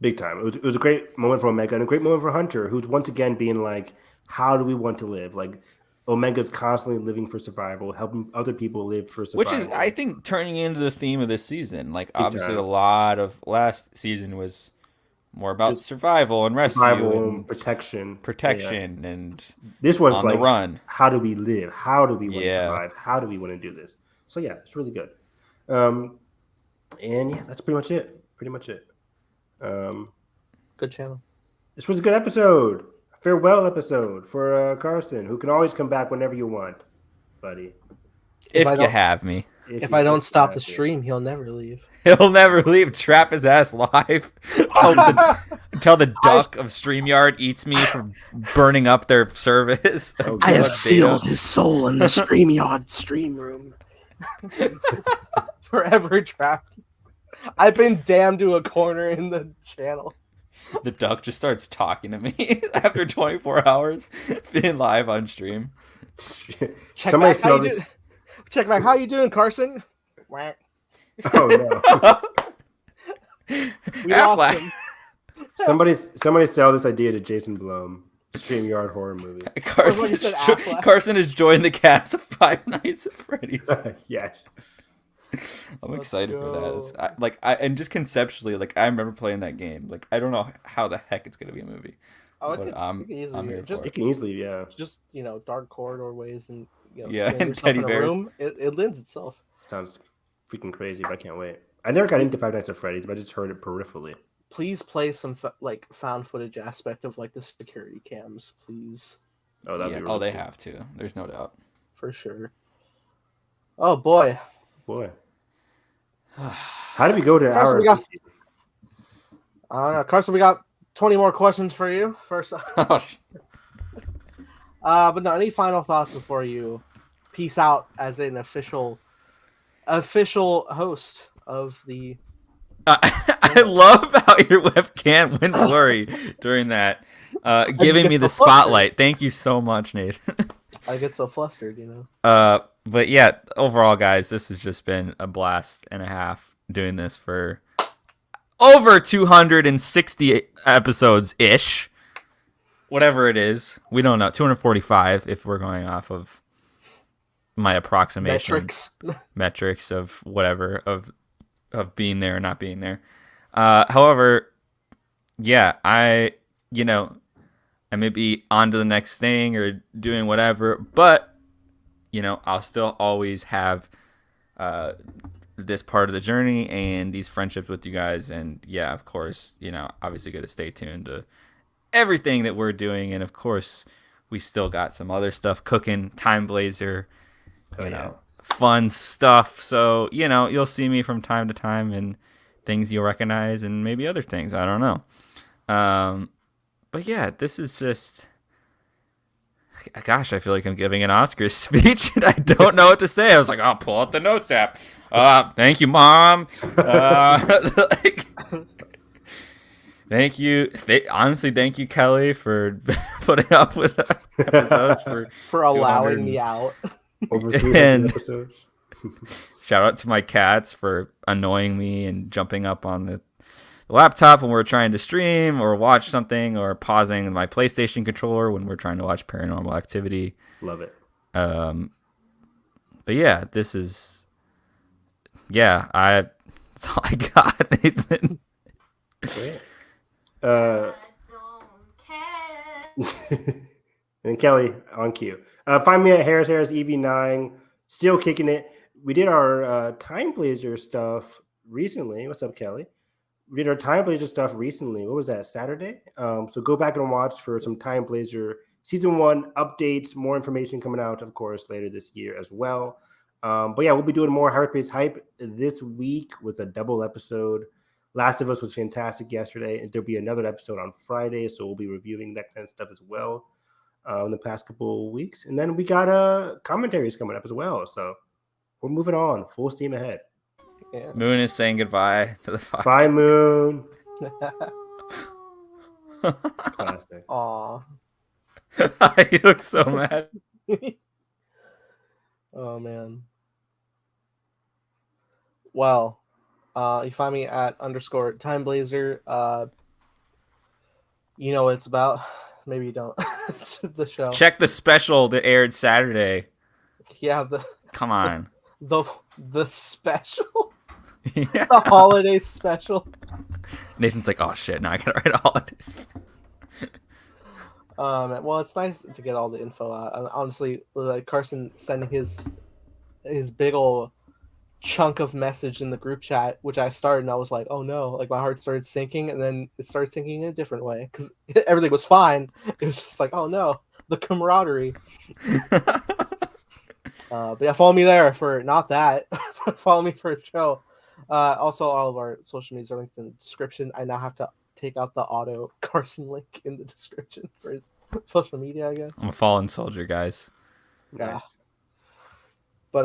[SPEAKER 3] big time. It was a great moment for Omega and a great moment for Hunter, who's once again being like, how do we want to live? Like Omega's constantly living for survival, helping other people live for survival.
[SPEAKER 1] Which is, I think, turning into the theme of this season. Like, obviously, a lot of last season was more about just survival and rescue and
[SPEAKER 3] protection,
[SPEAKER 1] and
[SPEAKER 3] this one's
[SPEAKER 1] on
[SPEAKER 3] like,
[SPEAKER 1] the run.
[SPEAKER 3] How do we live? How do we want to survive? How do we want to do this? So yeah, it's really good. And yeah, that's pretty much it.
[SPEAKER 2] Good channel.
[SPEAKER 3] This was a good episode. Farewell episode for Carson, who can always come back whenever you want, buddy.
[SPEAKER 1] If you have me.
[SPEAKER 2] If I don't stop the stream, he'll never leave.
[SPEAKER 1] He'll never leave. Trap his ass live until the duck of StreamYard eats me from burning up their service.
[SPEAKER 2] I have sealed his soul in the StreamYard stream room. Forever trapped. I've been damned to a corner in the channel.
[SPEAKER 1] The duck just starts talking to me after 24 hours being live on stream.
[SPEAKER 2] Check back, how you doing, Carson?
[SPEAKER 3] Oh no.
[SPEAKER 2] We lost him.
[SPEAKER 3] Somebody sell this idea to Jason Blum. StreamYard horror movie.
[SPEAKER 1] Carson has joined the cast of Five Nights at Freddy's.
[SPEAKER 3] Yes.
[SPEAKER 1] I'm excited for that. And just conceptually, like I remember playing that game. Like I don't know how the heck it's gonna be a movie.
[SPEAKER 2] Oh, it can easily, just dark corridor ways and
[SPEAKER 1] and teddy bears.
[SPEAKER 2] Room, it lends itself.
[SPEAKER 3] Sounds freaking crazy, but I can't wait. I never got into Five Nights at Freddy's, but I just heard it peripherally.
[SPEAKER 2] Please play some found footage aspect of like the security cams, please.
[SPEAKER 3] Oh, that'd be really
[SPEAKER 1] they
[SPEAKER 3] cool.
[SPEAKER 1] have to. There's no doubt.
[SPEAKER 2] For sure. Oh boy.
[SPEAKER 3] How did we go to
[SPEAKER 2] Carson, I don't know. Carson, we got 20 more questions for you. First off. But no, any final thoughts before you peace out as an official host of the
[SPEAKER 1] I love how your webcam went blurry during that. Giving me the spotlight. Thank you so much, Nathan.
[SPEAKER 2] I get so flustered,
[SPEAKER 1] But yeah, overall, guys, this has just been a blast and a half doing this for over 260 episodes-ish. Whatever it is. We don't know. 245 if we're going off of my approximation. Metrics of whatever, of being there or not being there. However, yeah, I may be on to the next thing or doing whatever, but I'll still always have this part of the journey and these friendships with you guys. And yeah, of course, obviously got to stay tuned to everything that we're doing. And of course, we still got some other stuff cooking, Time Blazer, fun stuff. So, you'll see me from time to time and things you'll recognize and maybe other things. I don't know. But yeah, this is just... Gosh, I feel like I'm giving an Oscars speech and I don't know what to say. I was like, I'll pull out the notes app. Thank you, Mom. Thank you. Honestly, thank you, Kelly, for putting up with episodes.
[SPEAKER 2] For allowing me out.
[SPEAKER 3] Over 300 episodes.
[SPEAKER 1] Shout out to my cats for annoying me and jumping up on the laptop when we're trying to stream or watch something, or pausing my PlayStation controller when we're trying to watch Paranormal Activity.
[SPEAKER 3] Love it.
[SPEAKER 1] But yeah, this is... Yeah, that's all I got, Nathan.
[SPEAKER 3] Great. I don't care. And Kelly on cue. Find me at Harris EV9. Still kicking it. We did our Time Blazer stuff recently. What's up, Kelly? We did our Time Blazer stuff recently. What was that, Saturday? So go back and watch for some Time Blazer Season 1 updates. More information coming out, of course, later this year as well. But yeah, we'll be doing more Hyperspace hype this week with a double episode. Last of Us was fantastic yesterday, and there'll be another episode on Friday, so we'll be reviewing that kind of stuff as well in the past couple of weeks. And then we got commentaries coming up as well, so we're moving on, full steam ahead.
[SPEAKER 1] Yeah. Moon is saying goodbye to the podcast.
[SPEAKER 3] Bye, Moon. Classic.
[SPEAKER 2] Aw.
[SPEAKER 1] He looks so mad.
[SPEAKER 2] Oh, man. Well, you find me at _TimeBlazer. You know what it's about. Maybe you don't. It's the show.
[SPEAKER 1] Check the special that aired Saturday.
[SPEAKER 2] Yeah,
[SPEAKER 1] come on.
[SPEAKER 2] The special?
[SPEAKER 1] Yeah.
[SPEAKER 2] The holiday special.
[SPEAKER 1] Nathan's like, oh shit, now I gotta write a holiday special.
[SPEAKER 2] Well, it's nice to get all the info out. And honestly, like Carson sending his big ol' chunk of message in the group chat, which I started, and I was like, oh no, like my heart started sinking, and then it started sinking in a different way because everything was fine. It was just like, oh no, the camaraderie. But yeah, follow me there for not that. Follow me for a show. Also, all of our social medias are linked in the description. I now have to take out the auto Carson link in the description for his social media, I guess.
[SPEAKER 1] I'm a fallen soldier, guys.
[SPEAKER 2] Yeah. But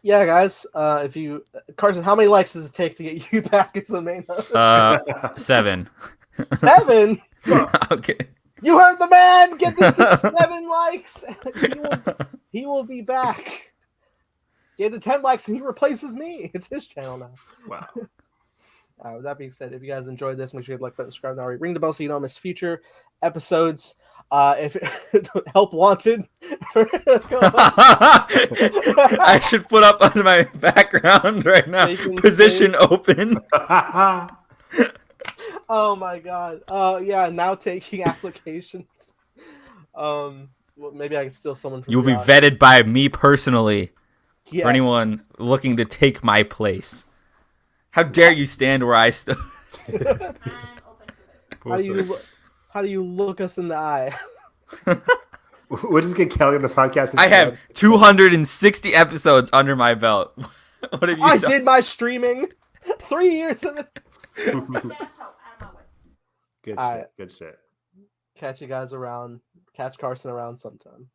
[SPEAKER 2] yeah, guys. If you Carson, how many likes does it take to get you back as the main host?
[SPEAKER 1] 7.
[SPEAKER 2] 7?
[SPEAKER 1] Okay.
[SPEAKER 2] You heard the man. Get this to 7 likes. He will be back. Get the 10 likes and he replaces me. It's his channel now.
[SPEAKER 3] Wow.
[SPEAKER 2] With that being said, if you guys enjoyed this, make sure you like, button, subscribe, and already ring the bell so you don't miss future episodes. If help wanted,
[SPEAKER 1] I should put up on my background right now. Position open.
[SPEAKER 2] Oh my god. Yeah, now taking applications. Well, maybe I can steal someone from
[SPEAKER 1] You'll be vetted by me personally.
[SPEAKER 2] Yes.
[SPEAKER 1] For anyone looking to take my place. How dare you stand where I stood?
[SPEAKER 2] How do you look us in the eye?
[SPEAKER 3] We'll just get Kelly on the podcast.
[SPEAKER 1] I have 260 episodes under my belt. What have you done?
[SPEAKER 2] Did my streaming. 3 years of it.
[SPEAKER 3] Good shit. Good shit.
[SPEAKER 2] Catch you guys around. Catch Carson around sometime.